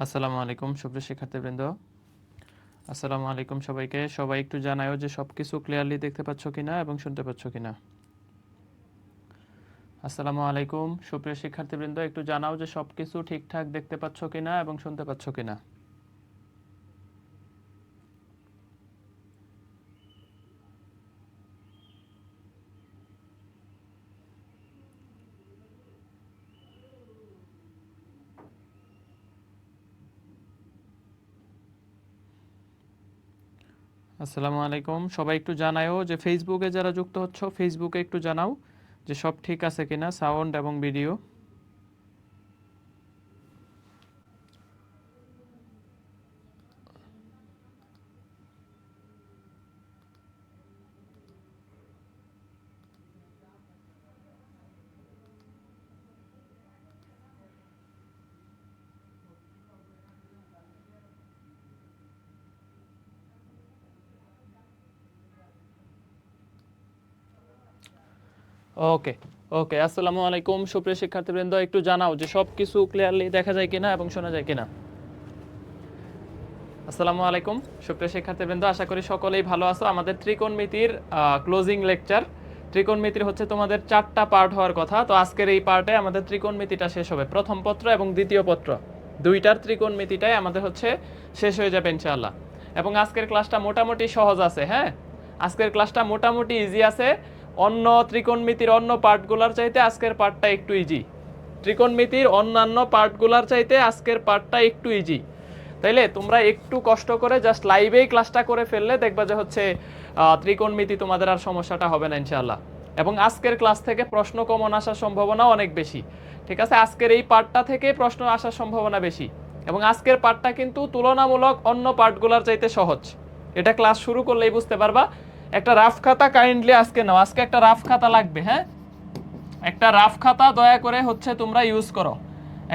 আসসালামু আলাইকুম সুপ্রিয় শিক্ষার্থীবৃন্দ। আসসালামু আলাইকুম সবাইকে। সবাই একটু জানাও যে সব কিছু ক্লিয়ারলি দেখতে পাচ্ছ কিনা এবং শুনতে পাচ্ছ কিনা। আসসালামু আলাইকুম সুপ্রিয় শিক্ষার্থীবৃন্দ, একটু জানাও যে সব কিছু ঠিকঠাক দেখতে পাচ্ছ কিনা এবং শুনতে পাচ্ছ কিনা। আসসালামু আলাইকুম, সবাই একটু জানাও যে ফেসবুকে যারা যুক্ত হচ্ছ ফেসবুকে একটু জানাও যে সব ঠিক আছে কিনা, সাউন্ড এবং ভিডিও। ওকে ওকে, আসসালামু আলাইকুম সুপ্রিয় শিক্ষার্থীবৃন্দ, একটু জানাও যে সব কিছু ক্লিয়ারলি দেখা যায় কিনা এবং শোনা যায় কিনা। আসসালামু আলাইকুম সুপ্রিয় শিক্ষার্থীবৃন্দ, আশা করি সকলেই ভালো আছো। আমাদের ত্রিকোণমিতির ক্লোজিং লেকচার। ত্রিকোণমিতির হচ্ছে তোমাদের 4টা পার্ট হওয়ার কথা, তো আজকের এই পার্টে আমাদের ত্রিকোণমিতিটা শেষ হবে। প্রথম পত্র এবং দ্বিতীয় পত্র দুইটার ত্রিকোণমিতিটাই আমাদের হচ্ছে শেষ হয়ে যাবে ইনশাআল্লাহ। এবং আজকের ক্লাসটা মোটামুটি সহজ আছে। হ্যাঁ, আজকের ক্লাসটা মোটামুটি ইজি আছে। অন্য ত্রিকোণমিতির অন্য পার্টগুলোর চাইতে আজকের পার্টটা একটু ইজি। ত্রিকোণমিতির অন্যান্য পার্টগুলোর চাইতে আজকের পার্টটা একটু ইজি। তাইলে তোমরা একটু কষ্ট করে জাস্ট লাইভেই ক্লাসটা করে ফেললে দেখবা যে হচ্ছে ত্রিকোণমিতি তোমাদের আর সমস্যাটা হবে না ইনশাআল্লাহ। এবং আজকের ক্লাস থেকে প্রশ্ন কমন আসার সম্ভাবনা অনেক বেশি। ঠিক আছে, আজকের এই পার্টটা থেকে প্রশ্ন আসার সম্ভাবনা বেশি। এবং আজকের পার্টটা কিন্তু তুলনামূলক অন্য পার্টগুলোর চাইতে সহজ। এটা ক্লাস শুরু করলেই বুঝতে পারবা। একটা রাফ খাতা কাইন্ডলি আজকে নাও, আজকে একটা রাফ খাতা লাগবে। হ্যাঁ, একটা রাফ খাতা দয়া করে হচ্ছে তোমরা ইউজ করো।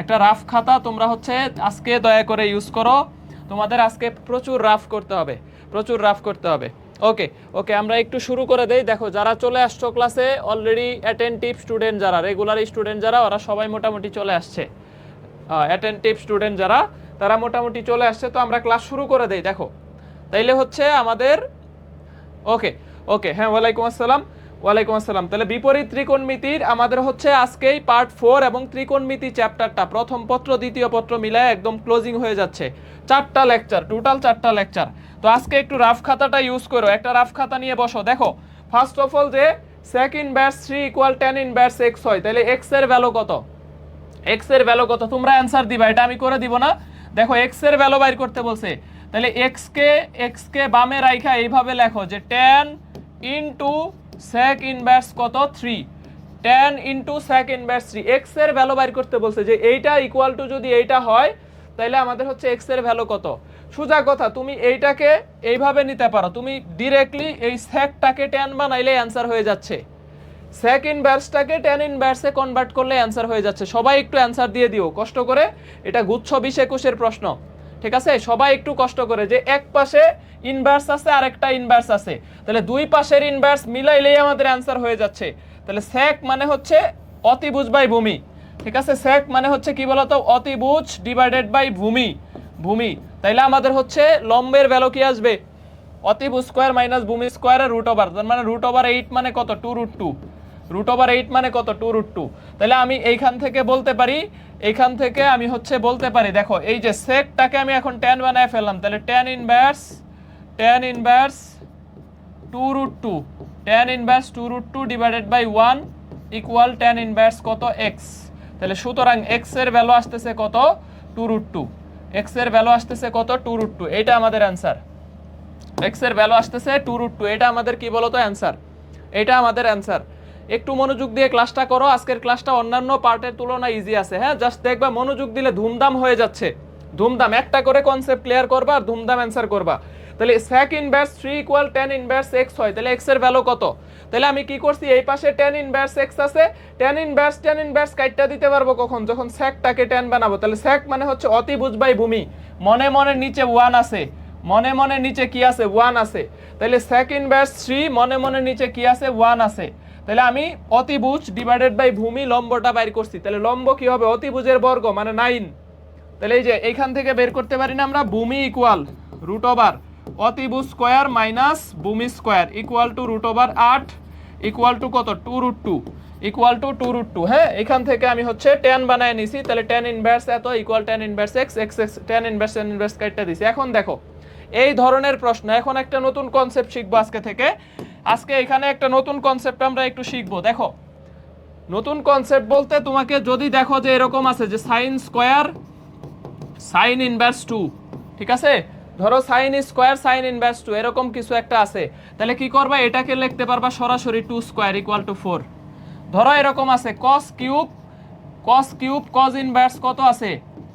একটা রাফ খাতা তোমরা হচ্ছে আজকে দয়া করে ইউজ করো। তোমাদের আজকে প্রচুর রাফ করতে হবে, প্রচুর রাফ করতে হবে। ওকে ওকে, আমরা একটু শুরু করে দেই। দেখো যারা চলে আসছো ক্লাসে, অলরেডি অ্যাটেন্টিভ স্টুডেন্ট যারা, রেগুলার স্টুডেন্ট যারা, ওরা সবাই মোটামুটি চলে আসছে। অ্যাটেন্টিভ স্টুডেন্ট যারা, তারা মোটামুটি চলে আসছে। তো আমরা ক্লাস শুরু করে দেই। দেখো তাইলে হচ্ছে আমাদের ওকে ওকে, হ্যাঁ, ওয়ালাইকুম আসসালাম। ওয়ালাইকুম আসসালাম। তাহলে বিপরীত ত্রিকোণমিতির আমাদের হচ্ছে আজকেই পার্ট 4 এবং ত্রিকোণমিতি চ্যাপ্টারটা প্রথম পত্র দ্বিতীয় পত্র মিলায় একদম ক্লোজিং হয়ে যাচ্ছে। 4টা লেকচার, টোটাল 4টা লেকচার। তো আজকে একটু রাফ খাতাটা ইউজ করো, একটা রাফ খাতা নিয়ে বসো। দেখো ফার্স্ট অফ অল যে sec inverse 3 equal tan inverse x হয়, তাহলে x এর ভ্যালু কত? x এর ভ্যালু কত তোমরা অ্যানসার দিবা, এটা আমি করে দিব না। দেখো x এর ভ্যালু বাইর করতে বলছে, তাহলে x কে বামে রাখা এইভাবে লেখো যে tan ইনটু sec ইনভার্স কত 3, tan into sec inverse 3। x এর ভ্যালু বাইর করতে বলছে যে এইটা ইকুয়াল টু যদি এইটা হয় তাহলে আমাদের হচ্ছে x এর ভ্যালু কত। সোজা কথা, তুমি এইটাকে এইভাবে নিতে পারো, তুমি ডিরেক্টলি এই secটাকে tan বানাইলে অ্যানসার হয়ে যাচ্ছে। sec ইনভার্সটাকে tan ইনভার্সে কনভার্ট করলে অ্যানসার হয়ে যাচ্ছে। সবাই একটু অ্যানসার দিয়ে দিও কষ্ট করে, এটা গুচ্ছ 20-21 এর প্রশ্ন। ঠিক আছে, সবাই একটু কষ্ট করে, যে এক পাশে ইনভার্স আছে আর একটা ইনভার্স আছে, তাহলে দুই পাশের ইনভার্স মিলাইলেই আমাদের অ্যানসার হয়ে যাচ্ছে। তাহলে sec মানে হচ্ছে অতিভুজ বাই ভূমি। ঠিক আছে, sec মানে হচ্ছে কি বলতো, অতিভুজ ডিভাইডেড বাই ভূমি। ভূমি, তাইলে আমাদের হচ্ছে লম্বের ভ্যালু কি আসবে? অতিভুজ স্কয়ার মাইনাস ভূমি স্কয়ারের রুট ওভার, তার মানে রুট ওভার 8 মানে কত? 2√2। রুট ওভার 8 মানে কত? 2√2। তাহলে আমি এইখান থেকে বলতে পারি, এইখান থেকে আমি হচ্ছে বলতে পারি, দেখো এই যে সেকটাকে আমি এখন tan বানায় ফেললাম, তাহলে tan inverse 2√2, tan inverse 2√2 divided by 1 equal tan inverse কত? x। তাহলে সুতরাং x এর ভ্যালু আসতেছে কত? 2√2। x এর ভ্যালু আসতেছে কত? 2√2। এটা আমাদের অ্যানসার। x এর ভ্যালু আসতেছে 2√2, এটা আমাদের কি বলতো অ্যানসার, এটা আমাদের অ্যানসার। একটু মনোযোগ দিয়ে ক্লাসটা করো, আজকের ক্লাসটা অন্যান্য পার্টের তুলনায় ইজি আছে। হ্যাঁ, জাস্ট দেখবা মনোযোগ দিলে ধুমধাম হয়ে যাচ্ছে। ধুমধাম একটা করে কনসেপ্ট ক্লিয়ার করবা আর ধুমধাম অ্যানসার করবা। তাহলে sec inverse 3 equal tan inverse x হয়, তাহলে x এর ভ্যালু কত? তাহলে আমি কি করছি, এই পাশে tan ইনভার্স x আছে, tan ইনভার্স কাটটা দিতে পারবো কখন? যখন secটাকে tan বানাবো। তাহলে sec মানে হচ্ছে অতিভুজ বাই ভূমি, মনে মনে নিচে 1 আছে, মনে মনে নিচে কি আছে? 1 আছে। তাহলে sec ইনভার্স 3 মনে মনে নিচে কি আছে? 1 আছে। তাহলে আমি অতিভুজ ডিভাইডেড বাই ভূমি লম্বটা বাইর করছি। তাহলে লম্ব কি হবে? অতিভুজের বর্গ মানে 9। তাহলে এই যে এইখান থেকে বের করতে পারি না আমরা, ভূমি ইকুয়াল রুট ওভার অতিভু স্কোয়ার মাইনাস ভূমি square equal to root over 8 equal to কত 2√2 ইকুয়াল টু 2√2। হ্যাঁ, এখান থেকে আমি হচ্ছে tan বানায় নিছি, তাহলে tan ইনভার্স এত equal tan inverse x x tan inverse কাটটা দিছি। এখন দেখো এই ধরনের প্রশ্ন, এখন একটা নতুন কনসেপ্ট শিখবো আজকে থেকে। আজকে এখানে একটা নতুন কনসেপ্ট আমরা একটু শিখবো। দেখো নতুন কনসেপ্ট বলতে তোমাকে যদি দেখো যে এরকম আছে যে সাইন স্কোয়ার সাইন ইনভার্স 2, ঠিক আছে, ধরো সাইন স্কোয়ার সাইন ইনভার্স 2 এরকম কিছু একটা আছে, তাহলে কি করবা, এটাকে লিখতে পারবা সরাসরি 2 স্কোয়ার ইকুয়াল টু 4। ধরো এরকম আছে cos কিউব cos ইনভার্স কত আছে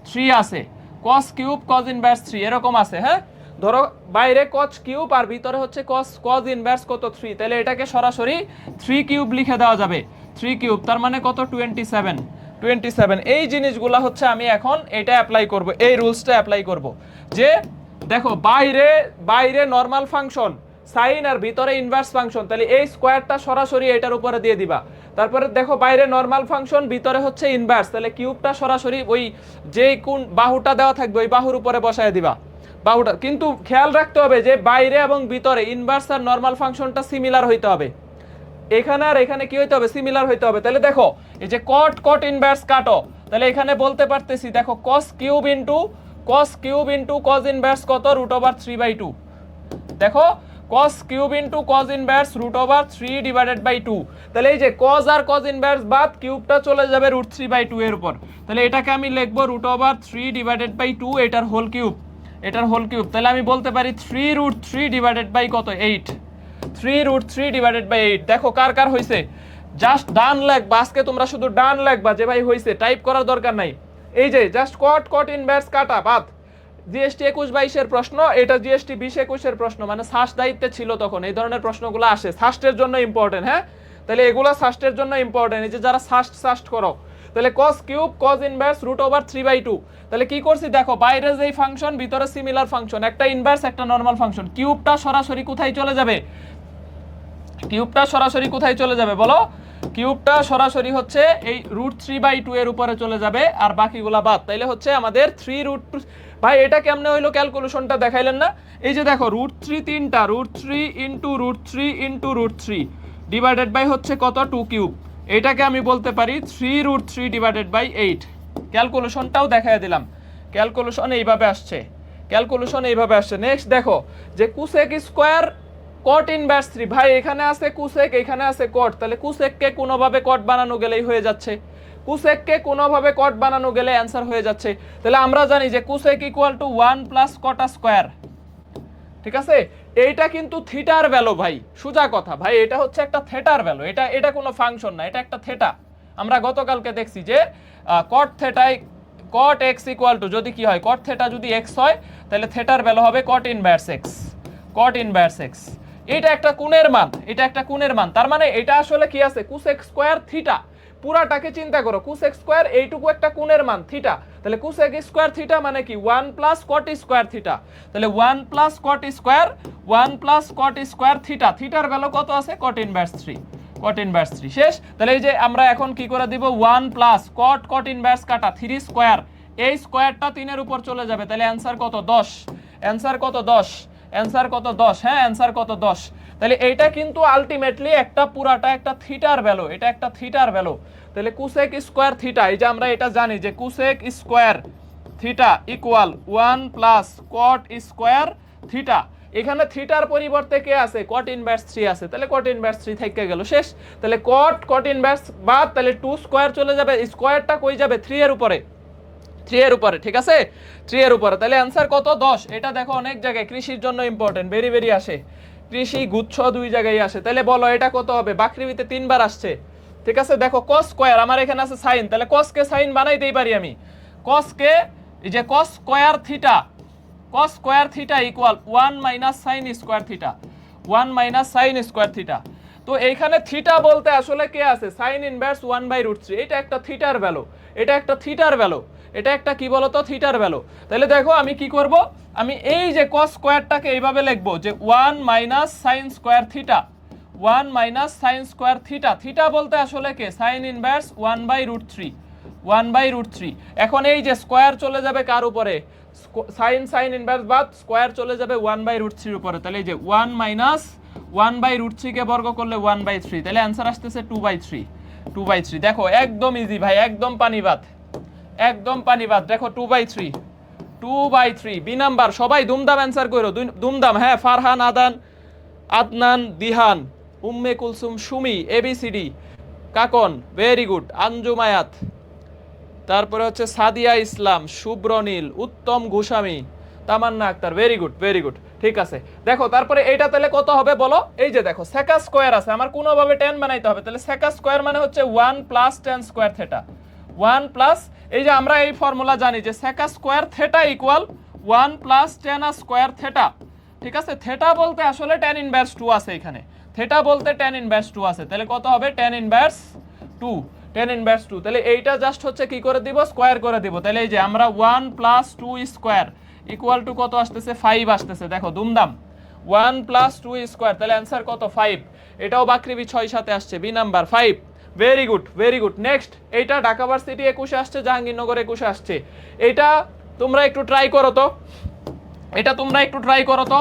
3 আছে, cos কিউব cos ইনভার্স 3 এরকম আছে। হ্যাঁ, ধরো বাইরে cos কিউব আর ভিতরে হচ্ছে cos ইনভার্স কত 3, তাহলে এটাকে সরাসরি 3 কিউব লিখে দেওয়া যাবে। 3 কিউব তার মানে কত 27। এই জিনিসগুলো হচ্ছে আমি এখন এটা অ্যাপ্লাই করব, এই রুলসটা অ্যাপ্লাই করব যে দেখো বাইরে নরমাল ফাংশন সাইন আর ভিতরে ইনভার্স ফাংশন, তাহলে এই স্কোয়ারটা সরাসরি এটার উপরে দিয়ে দিবা। তারপরে দেখো বাইরে নরমাল ফাংশন ভিতরে হচ্ছে ইনভার্স, তাহলে কিউবটা সরাসরি ওই যে কোন বাহুটা দেওয়া থাকবে ওই বাহুর উপরে বসায় দিবা বাহুটা। কিন্তু খেয়াল রাখতে হবে যে বাইরে এবং ভিতরে ইনভার্স আর নরমাল ফাংশনটা সিমিলার হইতে হবে, এখানে আর এখানে কি হইতে হবে, সিমিলার হইতে হবে। তাহলে দেখো এই যে কট ইনভার্স কাটো, তাহলে এখানে বলতে পারতেছি দেখো cos cube into cos inverse কত √3/2। দেখো cos cube into cos inverse √3/2, তাহলে এই যে cos আর cos ইনভার্স বাদ কিউবটা চলে যাবে √3/2 এর উপর, তাহলে এটাকে আমি লিখব √3/2 এটার হোল কিউব তাহলে আমি বলতে পারি 3√3 কত 8, 3√3/8। দেখো কার কার হইছে, জাস্ট ডান লাগবা, আজকে তোমরা শুধু ডান লাগবা যে ভাই হইছে, টাইপ করার দরকার নাই। এই যে জাস্ট কট ইনভার্স কাটা বাদ, জিএসটি 21-22 এর প্রশ্ন, এটা জিএসটি 20-21 এর প্রশ্ন, মানে সাস দায়িত্বে ছিল তখন এই ধরনের প্রশ্নগুলো আসে, সাস্টের জন্য ইম্পর্টেন্ট। হ্যাঁ, তাহলে এগুলো সাস্টের জন্য ইম্পর্টেন্ট, এই যে যারা সাস্ট করো, তাহলে cos কিউব cos ইনভার্স √3/2, তাহলে কি করছি দেখো বাইরে যেই ফাংশন ভিতরে সিমিলার ফাংশন, একটা ইনভার্স একটা নরমাল ফাংশন, কিউবটা সরাসরি কোথায় চলে যাবে, বলো, কিউবটা সরাসরি হচ্ছে এই √3/2 এর উপরে চলে যাবে আর বাকিগুলা বাদ, তাইলে হচ্ছে আমাদের 3√2। ভাই এটা কেমনে হইলো, ক্যালকুলেশনটা দেখাইলেন না, এই যে দেখো √3 তিনটা, √3 ডিভাইডেড বাই হচ্ছে কত 2 কিউব, এটাকে আমি বলতে পারি 3√3/8। ক্যালকুলেশনটাও দেখাই দিলাম, ক্যালকুলেশন এইভাবে আসছে। নেক্সট দেখো যে কোসেক স্কোয়ার কট ইনভার্স 3, ভাই এখানে আছে কোসেক এখানে আছে কট, তাহলে কোসেককে কোনোভাবে কট বানানো গেলেই হয়ে যাচ্ছে, অ্যান্সার হয়ে যাচ্ছে। তাহলে আমরা জানি যে কোসেক ইকুয়াল টু 1 প্লাস কটা স্কোয়ার, ঠিক আছে, এইটা কিন্তু থিটার ভ্যালু ভাই, সোজা কথা ভাই, এটা হচ্ছে একটা থিটার ভ্যালু, এটা কোনো ফাংশন না, এটা একটা থেটা। আমরা গতকালকে দেখছি যে কট থেটায় কট এক্স ইকুয়াল টু যদি কি হয়, কট থেটা যদি এক্স হয় তাহলে থেটার ভ্যালু হবে কট ইনভার্স এক্স। এটা একটা কোণের মান, তার মানে এটা আসলে কি আছে কোসেক স্কোয়ার থিটা, পুরাটাকে চিন্তা করো, কোসেক স্কোয়ার এইটুকু একটা কোণের মান থিটা, তাহলে কোসেক স্কোয়ার থিটা মানে কি 1 প্লাস কট স্কোয়ার থিটা, তাহলে 1 প্লাস কট স্কোয়ার থিটা, থিটার ভ্যালু কত আছে কট ইনভার্স 3 শেষ। তাহলে এই যে আমরা এখন কি করে দিব 1 প্লাস কট ইনভার্স কাটা 3 স্কোয়ার, এই স্কোয়ারটা 3 এর উপর চলে যাবে, তাহলে অ্যান্সার কত 10, অ্যান্সার কত 10, হ্যাঁ অ্যান্সার কত 10। তাহলে এইটা কিন্তু আলটিমেটলি একটা পুরাটা একটা থিটার ভ্যালু, এটা একটা থিটার ভ্যালু, তাহলে কোসেক স্কোয়ার থিটা, এই যে আমরা এটা জানি যে cosec square theta equal 1 plus cot square theta, এখানে থিটার পরিবর্তে কে আছে কট ইনভার্স 3 আছে, তাহলে কট ইনভার্স 3 থেকে গেল শেষ। তাহলে কট ইনভার্স বাদ, তাহলে 2 স্কোয়ার চলে যাবে, স্কোয়ারটা কই যাবে 3 এর উপরে, ঠিক আছে, 3 এর উপরে, তাহলে অ্যান্সার কত 10। এটা দেখো অনেক জায়গায় কৃষির জন্য ইম্পর্টেন্ট, ভেরি আসে, কৃষি গুচ্ছ 2 জায়গায় আসে, তাহলে বলো এটা কত হবে, বাকৃবিতে 3 বার আসছে, ঠিক আছে। দেখো cos স্কয়ার, আমার এখানে আছে sin, তাহলে cos কে sin বানাইতেই পারি আমি, cos কে এই যে cos square theta equal 1 minus sin square theta, তো এইখানে থিটা বলতে আসলে কে আছে sin ইনভার্স 1/√3, এটা একটা থিটার ভ্যালু, এটা একটা কি বলতো থিটার ভ্যালু। তাহলে দেখো আমি কি করব, আমি এই যে cos স্কয়ারটাকে এইভাবে লিখবো যে 1 minus sin square theta, theta বলতে আসলে কে sin ইনভার্স 1/√3, 1/√3। এখন এই যে স্কোয়ার চলে যাবে কার উপরে, সাইন ইনভার্স বাদ স্কোয়ার চলে যাবে 1/√3 উপরে, তাহলে এই যে 1 মাইনাস 1/√3 কে বর্গ করলে 1/3, তাহলে অ্যান্সার আসতেছে 2/3। দেখো একদম ইজি ভাই, একদম পানিবাদ, একদম পানিবাদ। দেখো 2/3 বি নাম্বার। সবাই দুমদাম অ্যান্সার করো, দুমদাম। হ্যাঁ, Farhan, Adnan, Dihan, Umme Kulsum, Sumi, A B C D, Kakon, very good, Anjumayat, তারপরে হচ্ছে Sadia Islam, Shubhranil, Uttam Goswami, Tamanna Akter, very good very good. ঠিক আছে, দেখো তারপরে এইটা তাহলে কত হবে বলো। এই যে দেখো সেকা স্কোয়ার আছে, আমার কোনোভাবে 10 বানাইতে হবে, তাহলে সেকা স্কোয়ার মানে হচ্ছে 1 plus tan square theta, 1 plus, এই যে আমরা এই ফর্মুলা জানি যে সেকা square theta equal 1 plus tan square theta. ঠিক আছে, থেটা বলতে আসলে tan ইনভার্স 2 আছে এখানে, থেটা বলতে tan ইনভার্স 2 আছে, তাহলে কত হবে tan ইনভার্স 2, tan ইনভার্স 2। তাহলে এইটা জাস্ট হচ্ছে কি করে দিব, স্কোয়ার করে দিব। তাহলে এই যে আমরা 1 প্লাস 2 স্কোয়ার ইকুয়াল টু কত আসতেছে, 5 আসতেছে। দেখো দুমদাম, 1 প্লাস 2 স্কোয়ার, তাহলে অ্যান্সার কত, 5। এটাও বাকৃবি 6 সাথে আসছে, B number 5। Very good very good. Next, এইটা ঢাকা ভার্সিটি 21 আসছে, জাহাঙ্গীরনগর 21 আসছে। এইটা তোমরা একটু ট্রাই করো তো, এটা তোমরা একটু ট্রাই করো তো,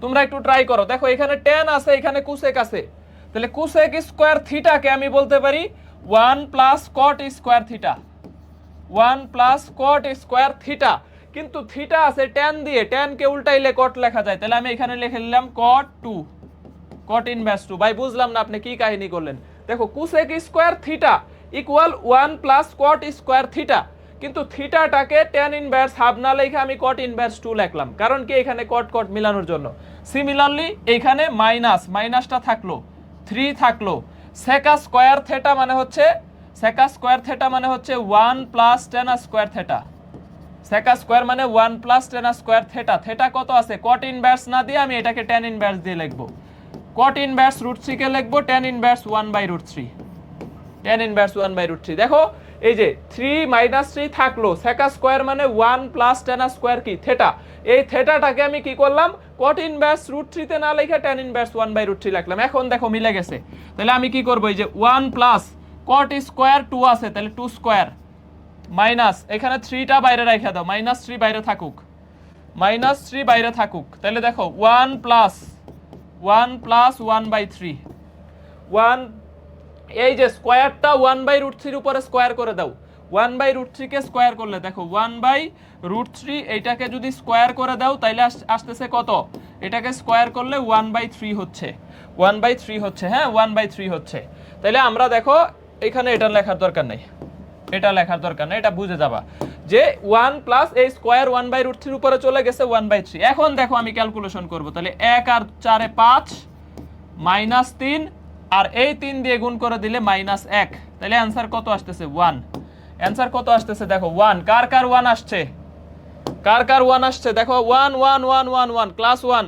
তোমরা একটু ট্রাই করো। দেখো এখানে tan আছে, এখানে কোসেক আছে, তাহলে কোসেক স্কোয়ার থিটাকে আমি বলতে পারি 1 plus cot square theta, 1 plus cot square theta. কিন্তু থিটা আছে tan দিয়ে, tan কে উল্টাইলে কট লেখা যায়, তাহলে আমি এখানে লিখে নিলাম cot 2, cot ইনভার্স 2। ভাই বুঝলাম না আপনি কি কাহিনী করলেন। দেখো cosec square theta equal 1 plus cot square theta, কিন্তু থিটাটাকে tan ইনভার্স হাফ না লিখে আমি cot ইনভার্স 2 লিখলাম, কারণ কি এখানে কট কট মিলানোর জন্য। সিমিলারলি এইখানে মাইনাস, মাইনাসটা থাকলো, 3 থাকলো। সেকা স্কোয়ার থেটা মানে হচ্ছে, সেকা স্কোয়ার থেটা মানে হচ্ছে 1 প্লাস tan স্কোয়ার থেটা, সেকা স্কোয়ার মানে 1 plus tan square theta. Theta কত আছে, cot ইনভার্স না দিয়ে আমি এটাকে tan ইনভার্স দিয়ে লিখবো, cot ইনভার্স √3 কে লিখবো tan ইনভার্স 1/√3, tan ইনভার্স 1/√3। দেখো এই যে 3 মাইনাস 3 থাকলো, সেকা স্কোয়ার মানে 1 প্লাস tan স্কোয়ার কি, থেটা। এই থেটাটাকে আমি কি করলাম, cot ইনভার্স √3 তে না লিখে tan ইনভার্স 1/√3 লিখলাম। এখন দেখো মিলে গেছে, তাহলে আমি কি করব, এই যে 1 প্লাস cot স্কোয়ার 2 আছে, তাহলে 2 স্কোয়ার মাইনাস, এখানে 3টা বাইরে রেখে দাও, -3 বাইরে থাকুক, -3 বাইরে থাকুক। তাহলে দেখো 1 প্লাস 1/3, 1, এই যে স্কোয়ারটা 1/√3 উপরে স্কোয়ার করে দাও, 1/√3 কে স্কোয়ার করলে দেখো 1/√3, এইটাকে যদি স্কোয়ার করে দাও তাইলে আসতেছে কত, এটাকে স্কোয়ার করলে 1/3 হচ্ছে, 1/3 হচ্ছে, হ্যাঁ 1/3 হচ্ছে। তাইলে আমরা দেখো এখানে এটা লেখার দরকার নেই, এটা লেখার দরকার নেই, এটা বুঝে যাবা যে 1 প্লাস এই স্কোয়ার 1/√3 উপরে চলে গেছে 1/3। এখন দেখো আমি ক্যালকুলেশন করব, তাহলে 1 আর 4 5 -3, আর এই 3 দিয়ে গুণ করে দিলে -1, তাহলে অ্যান্সার কত আসতেছে, 1। অ্যান্সার কত আসতেছে দেখো 1। কার কার 1 আসছে, কার কার 1 আসছে, দেখো 1 1 1 1 1, ক্লাস 1,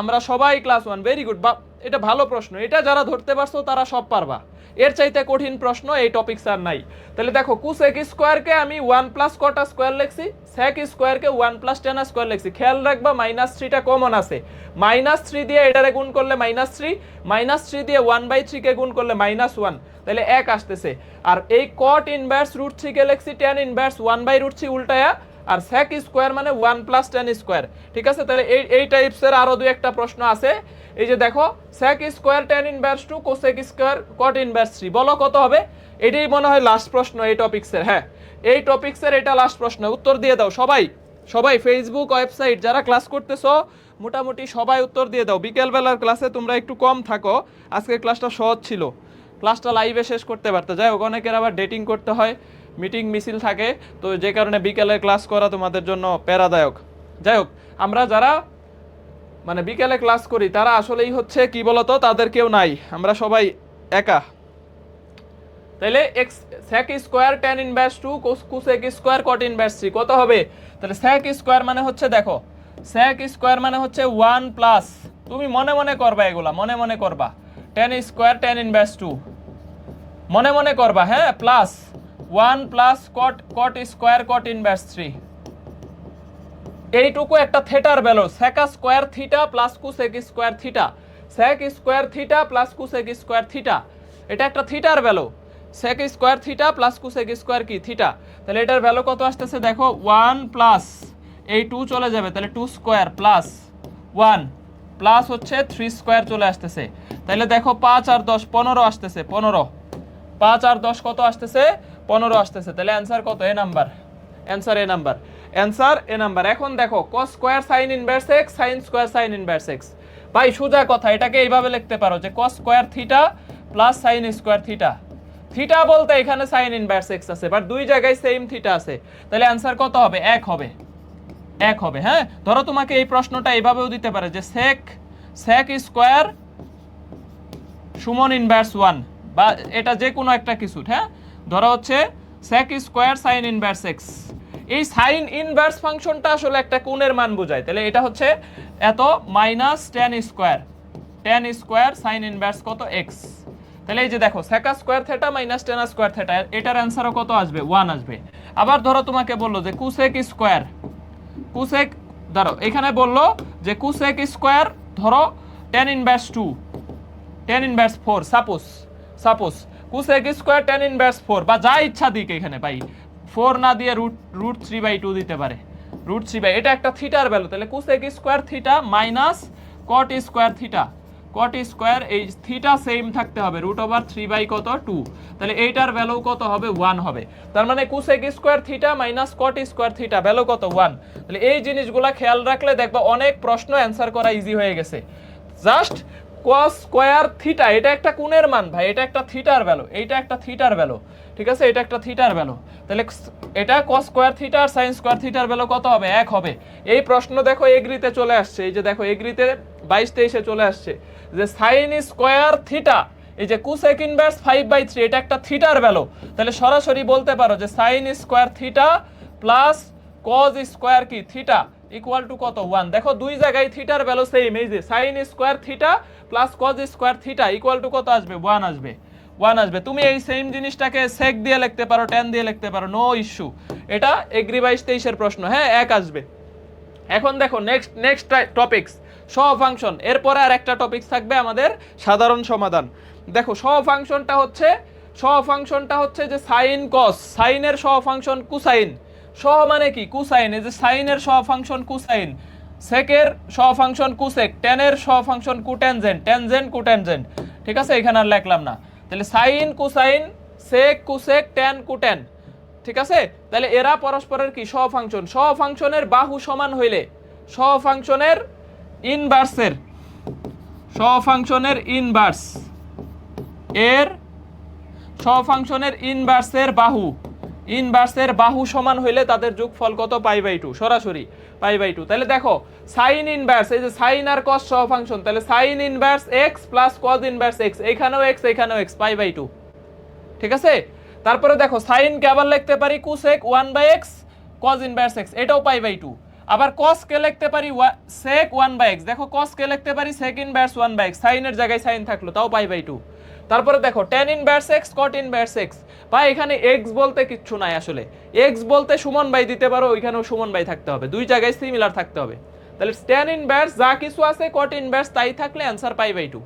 আমরা সবাই ক্লাস 1। ভেরি গুড, এটা ভালো প্রশ্ন, এটা যারা ধরতে পারছো তারা সব পারবা, এর চাইতে কঠিন প্রশ্ন এই টপিকস আর নাই। তাহলে দেখো কোসেক স্কোয়ারকে আমি 1 প্লাস কট স্কোয়ার লিখছি, সেক স্কোয়ারকে 1 প্লাস tan স্কোয়ার লিখছি। খেয়াল রাখবা -3টা কমন আছে, -3 দিয়ে এটারে গুণ করলে -3, -3 দিয়ে 1/3 কে গুণ করলে -1, তাহলে 1 আসতেছে। আর এই cot ইনভার্স √3 কে লিখছি tan ইনভার্স 1/√3 উল্টায়া, আর sec স্কোয়ার মানে 1 প্লাস tan স্কোয়ার। ঠিক আছে, তাহলে এই টাইপসের আরো দুই একটা প্রশ্ন আছে। এই যে দেখো sec square tan inverse 2 cosec square cot inverse 3, বলো কত হবে। এটাই মনে হয় লাস্ট প্রশ্ন এই টপিকসের, হ্যাঁ এই টপিকসের এটা লাস্ট প্রশ্ন, উত্তর দিয়ে দাও সবাই, সবাই ফেসবুক ওয়েবসাইট যারা ক্লাস করতেছো মোটামুটি সবাই উত্তর দিয়ে দাও। বিকেলবেলার ক্লাসে তোমরা একটু কম থাকো, আজকের ক্লাসটা সহজ ছিল, ক্লাসটা লাইভে শেষ করতে পারতে। যাই হোক, অনেকের আবার ডেটিং করতে হয়, মিটিং মিছিল থাকে, তো যে কারণে বিকেলে ক্লাস করা তোমাদের জন্য প্যারাদায়ক। যাই হোক, আমরা যারা মানে বিকেলে ক্লাস করি তারা আসলেই হচ্ছে কি বলতো, তাদের কেউ নাই, আমরা সবাই একা। তাহলে sec square tan inverse 2 cosec square cot inverse 3 কত হবে। তাহলে sec স্কোয়ার মানে হচ্ছে, দেখো sec স্কোয়ার মানে হচ্ছে 1 প্লাস, তুমি মনে মনে করবা, এগুলা মনে মনে করবা, tan স্কোয়ার tan ইনভার্স 2 মনে মনে করবা, হ্যাঁ, plus 1 plus cot square cot inverse 3, এইটুকু একটা থেটার value, sec square theta plus cosec square theta, sec square theta plus cosec square theta, এটা একটা থিটার value. sec square theta plus cosec square কি থিটা। তাহলে এটার ভ্যালু কত আসতেছে দেখো 1 প্লাস এই 2 চলে যাবে, তাহলে 2 স্কয়ার প্লাস 1 প্লাস হচ্ছে 3 স্কয়ার চলে আসতেছে। তাহলে দেখো 5 আর 10 15 আসতেছে, 15 5 আর 10 কত আসতেছে 15 আসতেছে। তাহলে অ্যানসার কত? এ নাম্বার, অ্যানসার এ নাম্বার, অ্যানসার এ নাম্বার। এখন দেখো cos square sin inverse x sin square sin inverse x, ভাই সোজা কথা, এটাকে এইভাবে লিখতে পারো যে cos square theta plus sin square theta. Theta বলতে এখানে sin ইনভার্স x আছে, বাট দুই জায়গায় সেম থিটা আছে, তাহলে অ্যানসার কত হবে? 1 হবে, 1 হবে। হ্যাঁ, ধরো তোমাকে এই প্রশ্নটা এইভাবেও দিতে পারে যে sec স্কয়ার সমান ইনভার্স 1, বা এটা যে কোনো একটা কিছু। হ্যাঁ, ধরো হচ্ছে sec square sin inverse x। এই sin ইনভার্স ফাংশনটা আসলে একটা কোণের মান বোঝায়, তাহলে এটা হচ্ছে এত minus tan square sin inverse কত x। তাহলে এই যে দেখো sec square theta minus tan square theta, এটার অ্যানসারও কত আসবে? 1 আসবে। আবার ধরো তোমাকে বললো যে cosec স্কয়ার, cosec ধরো এখানে বললো যে cosec স্কয়ার ধরো tan inverse 2 tan inverse 4, suppose cosec square tan inverse 4, বা যা ইচ্ছা দিক এখানে ভাই, 4 না দিয়ে রুট 3/2 দিতে পারে, রুট 3/, এটা একটা থিটার ভ্যালু। তাহলে cosec square theta minus cot square theta, cot square এই থিটা সেম থাকতে হবে, √3 কত 2, তাহলে এইটার ভ্যালু কত হবে? 1 হবে। তার মানে cosec square theta minus cot square theta value কত? 1। তাহলে এই জিনিসগুলো খেয়াল রাখলে দেখবা অনেক প্রশ্ন অ্যানসার করা ইজি হয়ে গেছে। জাস্ট cos স্কয়ার থিটা, এটা একটা কোণের মান ভাই, এটা একটা থিটার ভ্যালু, এইটা একটা থিটার ভ্যালু, ঠিক আছে, এটা একটা থিটার ভ্যালু। তাহলে এটা cos স্কয়ার থিটা আর sin স্কয়ার থিটার ভ্যালু কত হবে? 1 হবে। এই প্রশ্ন দেখো এগ্রিতে চলে আসছে, এই যে দেখো এগ্রিতে 22-23-এ চলে আসছে যে sin স্কয়ার থিটা, এই যে cosec ইনভার্স 5/3, এটা একটা থিটার ভ্যালু। তাহলে সরাসরি বলতে পারো যে sin square theta plus cos square কি থিটা ইকুয়াল টু কত? 1। দেখো দুই জায়গায় থিটার ভ্যালু সেম, এই যে sin square theta plus cos square theta equal to কত আসবে? 1 আসবে, 1 আসবে। তুমি এই সেম জিনিসটাকে sec দিয়ে লিখতে পারো, tan দিয়ে লিখতে পারো, নো ইস্যু। এটা এগ্রি 22-23-এর প্রশ্ন, হ্যাঁ 1 আসবে। এখন দেখো নেক্সট টপিকস সহ ফাংশন, এরপরে আর একটা টপিকস থাকবে আমাদের সাধারণ সমাধান। দেখো সহ ফাংশনটা হচ্ছে যে sin cos, সাইনের সহ ফাংশন কোসাইন, সহ মানে কি? কোসাইন, এই যে সাইনের সহ ফাংশন কোসাইন, সেকের সহ ফাংশন কোসেক, টেনের সহ ফাংশন কোট্যানজেন্ট, ট্যানজেন্ট কোট্যানজেন্ট, ঠিক আছে, এখানে আর লিখলাম না। তাহলে sine cosine sec cosec tan cotan, ঠিক আছে। তাহলে এরা পরস্পরের কি? সহ ফাংশন। সহ ফাংশনের বাহু সমান হইলে সহ ফাংশনের ইনভার্সের বাহু সমান হইলে তাদের যোগফল কত? π/2, সরাসরি π/2। তাহলে দেখো সাইন ইনভার্স, এই যে সাইন আর cos সহ ফাংশন, তাহলে sine inverse x plus cos inverse x, এখানেও x এখানেও x, π/2, ঠিক আছে। তারপরে দেখো সাইন কে আবার লিখতে পারি cosec 1/x cos inverse x, এটাও π/2। আবার cos কে লিখতে পারি sec 1/x, দেখো cos কে লিখতে পারি sec ইনভার্স 1/x, সাইনের জায়গায় সাইন থাকলো, তাও π/2। তারপরে দেখো tan inverse x cot inverse x, ভাই এখানে x বলতে কিচ্ছু নাই আসলে, x বলতে সুমন ভাই দিতে পারো, ওইখানেও সুমন ভাই থাকতে হবে, দুই জায়গায় সিমিলার থাকতে হবে। তাহলে tan ইনভার্স যা কিছু আছে cot ইনভার্স তাই থাকলে অ্যানসার π/2।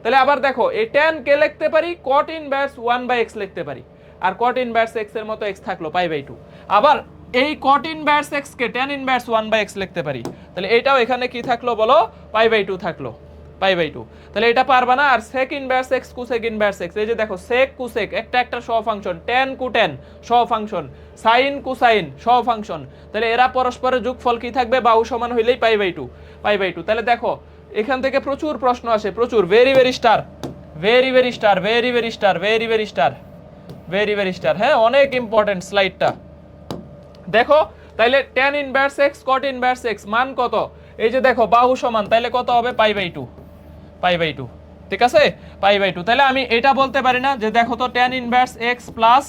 তাহলে আবার দেখো এই tan কে লিখতে পারি cot ইনভার্স 1/x লিখতে পারি, আর cot ইনভার্স x এর মতো x থাকলো π/2। আবার এই cot ইনভার্স x কে tan ইনভার্স 1/x লিখতে পারি, তাহলে এটাও এখানে কি থাকলো বলো? π/2 থাকলো, π/2। তাহলে এটা পারবা না। আর sec inverse x cosec inverse x, এই যে দেখো sec cosec একটা সহ ফাংশন, tan cotan সহ ফাংশন, sin cosine সহ ফাংশন, তাহলে এরা পরস্পরের যোগফল কি থাকবে? বাহু সমান হইলেই π/2। তাহলে দেখো এখান থেকে প্রচুর প্রশ্ন আসে, প্রচুর, ভেরি স্টার, হ্যাঁ অনেক ইম্পর্টেন্ট স্লাইডটা দেখো। তাইলে tan inverse x cot inverse x মান কত? এই যে দেখো বাহু সমান, তাইলে কত হবে? π/2, ঠিক আছে, π/2। তাহলে আমি এটা বলতে পারি না যে দেখো তো tan inverse x plus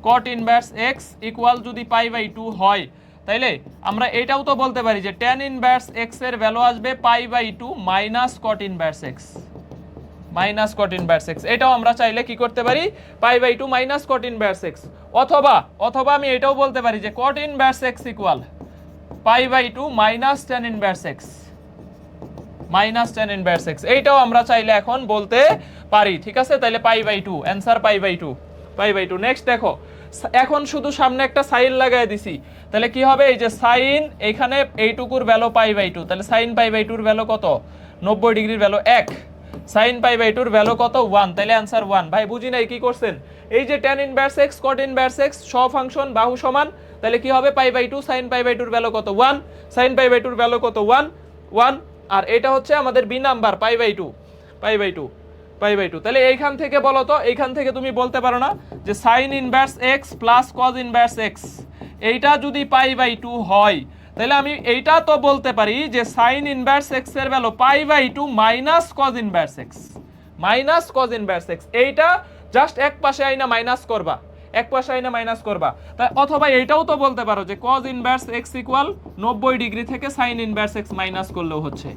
cot inverse x equal যদি π/2 হয়, তাইলে আমরা এটাও তো বলতে পারি যে tan ইনভার্স x এর ভ্যালু আসবে π/2 মাইনাস cot ইনভার্স x, এটাও আমরা চাইলে কি করতে পারি? π/2 মাইনাস cot ইনভার্স x। অথবা আমি এটাও বলতে পারি যে cot inverse x equal π/2 minus tan inverse x, minus tan inverse X, এইটাও আমরা চাইলে এখন বলতে পারি, ঠিক আছে? তাহলে pi by two, answer pi by two, pi by two. Next দেখো, এখন শুধু সামনে একটা সাইন লাগাই দিছি, তাহলে কি হবে? এই যে সাইন, এইখানে এইটুকুর ভ্যালু পাই বাই টু, তাহলে সাইন পাই বাই টুর ভ্যালু কত? 90 ডিগ্রির ভ্যালু 1, সাইন পাই বাই টুর ভ্যালু কত? 1, তাহলে অ্যান্সার 1। ভাই বুঝি নাই কি করছেন? এই যে tan inverse x cot inverse x সব ফাংশন বাহু সমান, তাহলে কি হবে? Pi by two, sine pi by টুর ভ্যালু কত? 1, সাইন পাই বাই টুর ভ্যালু কত? 1, 1। আর এটা হচ্ছে আমাদের B number, pi by two, pi by two, pi by two. তাহলে এইখান থেকে বলো তো, এইখান থেকে তুমি বলতে পারো না যে sine inverse x plus cos inverse x এইটা যদি পাই বাই টু হয়, তাহলে আমি এইটা তো বলতে পারি যে সাইন ইনভার্স x এর value pi by two minus cos inverse x, minus cos inverse x। এইটা জাস্ট এক পাশে আইনা মাইনাস করবা, এক পাশে আইনা মাইনাস করবা। তাই অথবা এইটাও তো বলতে পারো যে cos inverse x equal 90 degree থেকে সাইন ইনভার্স x মাইনাস করলেও হচ্ছে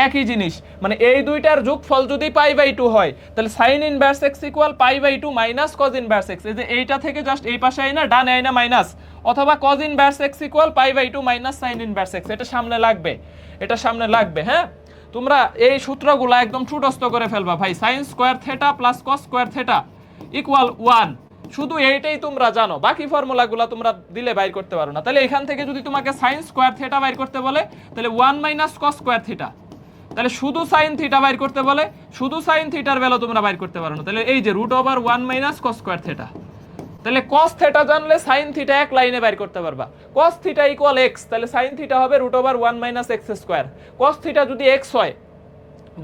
একই জিনিস। মানে এই দুইটার যোগফল যদি পাই বাই টু হয়, তাহলে sine inverse x equal pi by two minus cos inverse x, এই যে এইটা থেকে জাস্ট এই পাশে আইনা ডানে আইনা মাইনাস, অথবা cos inverse x equal pi by two minus sine inverse x, এটা সামনে লাগবে, এটা সামনে লাগবে। হ্যাঁ, তোমরা এই সূত্রগুলো একদম ঠুটস্থ করে ফেলবা ভাই। Sine square theta plus cos square theta equal 1, শুধু এইটাই তোমরা জানো, বাকি ফর্মুলাগুলো তোমরা দিলে বাইর করতে পারো না। তাহলে এখান থেকে যদি তোমাকে সাইন স্কোয়ার থেটা বাইর করতে বলে, তাহলে 1 মাইনাস কস স্কোয়ার থিটা, তাহলে শুধু সাইন থিটা বাইর করতে বলে, শুধু সাইন থিটার ভ্যালু তোমরা বাইর করতে পারো না। তাহলে এই যে root over 1 minus cos square theta, তাহলে cos থিটা জানলে sin থিটা এক লাইনে বের করতে পারবা। cos থিটা ইকুয়াল x, তাহলে sin থিটা হবে √1 - x স্কয়ার। cos থিটা যদি x হয়,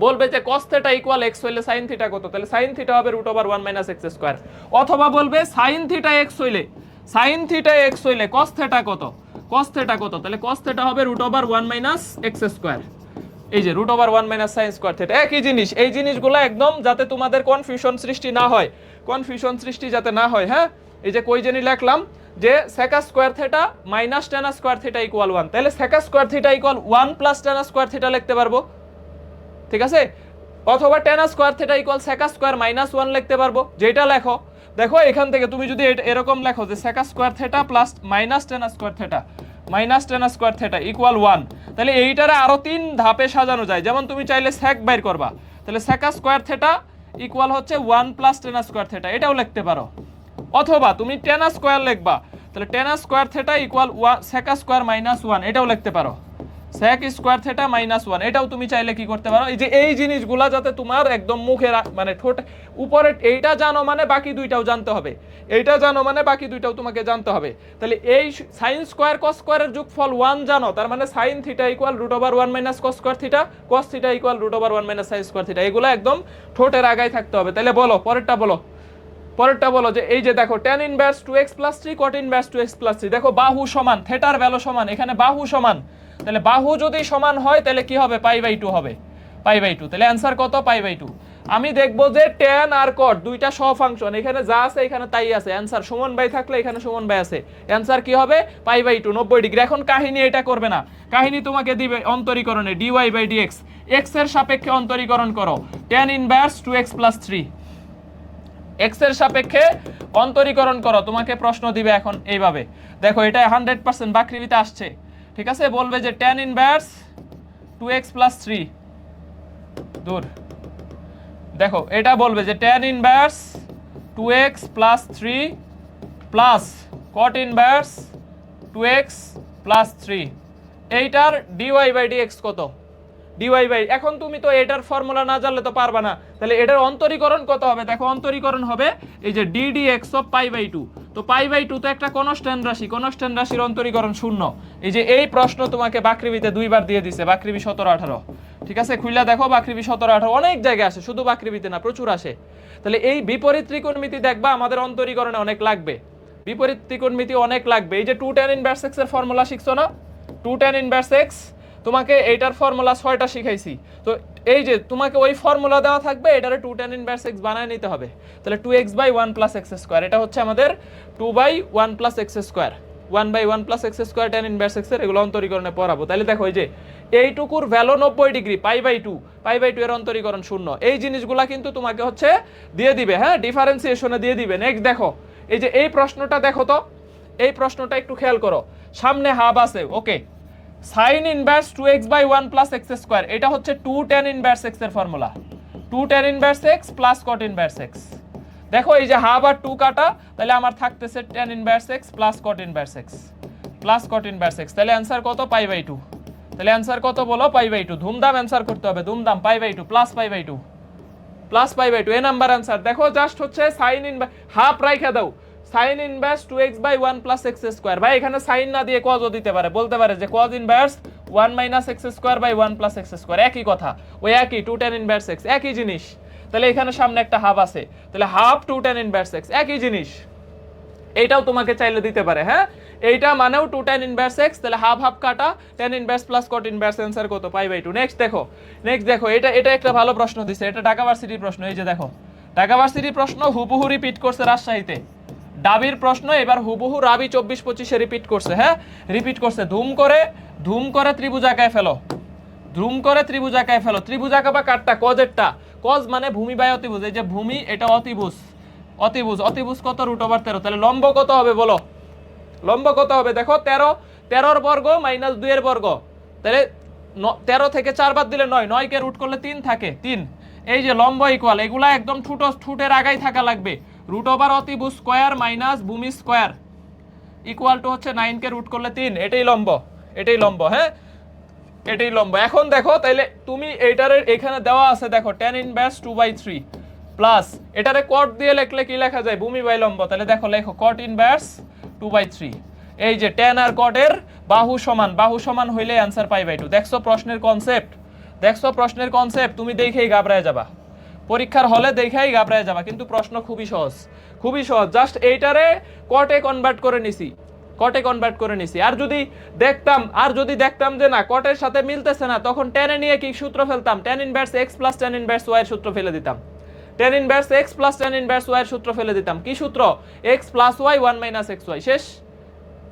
বলবে যে cos থিটা ইকুয়াল x হইলে sin থিটা কত, তাহলে sin থিটা হবে √1 - x স্কয়ার। অথবা বলবে sin থিটা x হইলে, sin থিটা x হইলে cos থিটা কত, cos থিটা কত, তাহলে cos থিটা হবে √1 - x স্কয়ার। এই যে √1 - sin স্কয়ার থিটা একই জিনিস। এই জিনিসগুলো একদম যাতে তোমাদের কনফিউশন সৃষ্টি না হয়, কনফিউশন সৃষ্টি যাতে না হয়। হ্যাঁ, এই যে কই জানি লিখলাম যে sec square theta minus tan square theta equal 1, তাহলে sec square theta equal 1 plus tan square theta লিখতে পারবো, ঠিক আছে? অথবা tan square theta equal sec square minus 1 লিখতে পারবো, যেটা লেখো। দেখো এখান থেকে তুমি যদি এরকম লেখো যে sec square theta plus minus tan square theta minus tan square theta equal 1, তাহলে এইটারে আরো 3 ধাপে সাজানো যায়। যেমন তুমি চাইলে sec বাইর করবা, তাহলে sec স্কয়ার থিটা ইকুয়াল হচ্ছে 1 প্লাস tan স্কয়ার থিটা, এটাও লিখতে পারো। অথবা তুমি tan স্কয়ার লিখবা, তাহলে tan square theta equal sec square minus 1, এটাও লিখতে পারো। sec স্কয়ার থিটা মাইনাস 1, এটাও তুমি চাইলে কি করতে পারো। এই যে এই জিনিসগুলা যাতে তোমার একদম মুখে মানে ঠোঁট উপরে, এইটা জানো মানে বাকি দুইটাও জানতে হবে, এইটা জানো মানে বাকি দুইটাও তোমাকে জানতে হবে। তাহলে এই sin স্কয়ার cos স্কয়ারের যোগফল 1 জানো, তার মানে sin theta equal √1 - cos square theta, cos theta equal √1 - sin square theta, এগুলো একদম ঠোঁটের আগায় থাকতে হবে। তাহলে বলো পরেরটা, বলো পরেরটা বলো যে এই যে দেখো tan inverse 2x + 3 cot inverse 2x + 3, দেখো বাহু সমান, থিটার ভ্যালু সমান, এখানে বাহু সমান, তাহলে বাহু যদি সমান হয় তাহলে কি হবে? পাই বাই টু হবে, পাই বাই টু। তাহলে অ্যান্সার কত? Pi by two. আমি দেখবো যে tan আর cot দুইটা সহ ফাংশন, এখানে যা আছে এখানে তাই আছে, অ্যান্সার সমান বাই থাকলে এখানে সমান বাই আছে, অ্যান্সার কি হবে? Pi by two, 90 degree. এখন কাহিনী এটা করবে না, কাহিনী তোমাকে দিবে অন্তরীকরণে dy/dx, x এর সাপেক্ষে অন্তরীকরণ করো tan ইনভার্স 2x + 3, x এর সাপেক্ষে অন্তরীকরণ করো। তোমাকে প্রশ্ন দিবে এখন এইভাবে, দেখো এটা 100% বাকৃবিতে আসছে, ঠিক আছে? বলবে যে tan ইনভার্স 2x + 3 দূর, দেখো এটা বলবে যে tan inverse 2x + 3 plus cot inverse 2x + 3, এইটার dy/dx কত? এখন তুমি তো এটার ফর্মুলা না জানলে তো পারবা না, তাহলে এটার অন্তরীকরণ কত হবে? দেখো অন্তরীকরণ হবে এই যে ddx অফ π/2, তো π/2 তো একটা কনস্ট্যান্ট রাশি, কনস্ট্যান্ট রাশির অন্তরীকরণ 0। এই যে এই প্রশ্ন তোমাকে বাকৃবিতে দুইবার দিয়ে দিছে, বাকৃবি 17-18, ঠিক আছে? খুইলা দেখো বাকৃবি 17-18 অনেক জায়গায় আসে, শুধু বাকৃবিতে না, প্রচুর আসে। তাহলে এই বিপরীত ত্রিকোণমিতি দেখবা আমাদের অন্তরীকরণে অনেক লাগবে, বিপরীত ত্রিকোণমিতি অনেক লাগবে। এই যে 2 tan ইনভার্স x এর ফর্মুলা শিখছো না, 2 tan ইনভার্স x, তোমাকে এইটার ফর্মুলা 6টা শিখাইছি, তো এই যে তোমাকে ওই ফর্মুলা দেওয়া থাকবে, এটারে 2 tan ইনভার্স x বানায় নিতে হবে। তাহলে 2x/1 + x স্কয়ার, এটা হচ্ছে আমাদের 2/1 + x square, 1/1 + x square tan inverse x এর, এগুলো অন্তরীকরণে পড়াবো। তাহলে দেখো এই যে এইটুকুর ভ্যালু 90 ডিগ্রি, π/2 এর অন্তরীকরণ 0, এই জিনিসগুলা কিন্তু তোমাকে হচ্ছে দিয়ে দিবে, হ্যাঁ, ডিফারেন্সিয়েশনে দিয়ে দিবে। নেক্সট দেখো এই যে এই প্রশ্নটা, দেখো তো এই প্রশ্নটা একটু খেয়াল করো, সামনে হাব আছে, okay, sine inverse 2x by 1 plus x square, এটা হচ্ছে 2 tan ইনভার্স x এর formula, 2 tan inverse x plus cot inverse x। দেখো এই যে হাফ আর 2 কাটা, তাহলে আমার থাকতেছে tan inverse x plus cot inverse x plus cot inverse x। তাহলে অ্যান্সার কত? Pi by 2। তাহলে অ্যান্সার কত বলো? Pi by 2। ধুমধাম অ্যান্সার করতে হবে, ধুমধাম। Pi by 2 plus pi by 2 plus pi by 2 A number answer. দেখো জাস্ট হচ্ছে সাইন ইনভার্স হাফ রাইখা দাও, sine inverse 2x by 1 plus x square. ভাই এখানে সাইন না দিয়ে কজও দিতে পারে, বলতে পারে যে cos inverse 1 minus x square by 1 plus x square, একই কথা, ওই একই 2 tan ইনভার্স x, একই জিনিস। তাহলে এখানে সামনে একটা হাফ আছে, তাহলে হাফ 2 tan ইনভার্স x, একই জিনিস। এইটাও তোমাকে চাইলে দিতে পারে, হ্যাঁ এইটা মানেও 2 tan ইনভার্স x, তাহলে হাফ হাফ কাটা, tan inverse plus cot inverse, answer কত? Pi by 2। নেক্সট দেখো এটা একটা ভালো প্রশ্ন দিছে, এটা ঢাকা ভার্সিটির প্রশ্ন। এই যে দেখো ঢাকা ভার্সিটির প্রশ্ন হুবহু রিপিট করছে রাজশাহীতে, ডাবির প্রশ্ন এবার হুবহু রাবি 24-25-এ রিপিট করছে, হ্যাঁ রিপিট করছে। ধুম করে ত্রিভুজ আঁকায় ফেলো, ধুম করে ত্রিভুজ আঁকায় ফেলো। ত্রিভুজ আঁকাবা কাটটা? কজেরটা। কজ মানে ভূমি বাই অতিভুজ, এই যে ভূমি এটা অতিভুজ, অতিভুজ কত? √13। তাহলে লম্ব কত হবে বলো? লম্ব কত হবে? দেখো 13 বর্গ মাইনাস 2 এর বর্গ, তাহলে 13 থেকে 4 বাদ দিলে 9, 9 কে রুট করলে 3 থাকে, 3। এই যে লম্ব ইকুয়াল, এগুলা একদম ঠুটের আগাই থাকা লাগবে। √ অতিভুজ স্কয়ার মাইনাস ভূমি স্কয়ার ইকুয়াল টু হচ্ছে 9 কে রুট করলে 3, এটাই লম্ব, হ্যাঁ এটাই লম্ব। এখন দেখো তাইলে তুমি এইটার এখানে দেওয়া আছে, দেখো tan ইনভার্স 2/3 প্লাস এটারে cot দিয়ে লিখলে কি লেখা যায়? ভূমি বাই লম্ব। তাহলে দেখো লেখো cot ইনভার্স 2/3। এই যে tan আর cot এর বাহু সমান হইলে অ্যান্সার পাই বাই 2। দেখছো প্রশ্নের কনসেপ্ট, তুমি দেখেই ঘাবড়ায় যাবা, পরীক্ষার হলে দেখেই ঘাবড়ায় যাবা, কিন্তু প্রশ্ন খুবই সহজ। জাস্ট এইটারে cot এ কনভার্ট করে নিছি। আর যদি দেখতাম যে না cot এর সাথে মিলতেছে না, তখন tan এ নিয়ে কি সূত্র ফেলতাম? tan inverse x plus tan inverse y এর সূত্র ফেলে দিতাম। tan inverse x plus tan inverse y এর সূত্র ফেলে দিতাম। কি সূত্র? x plus y 1 minus xy। শেষ।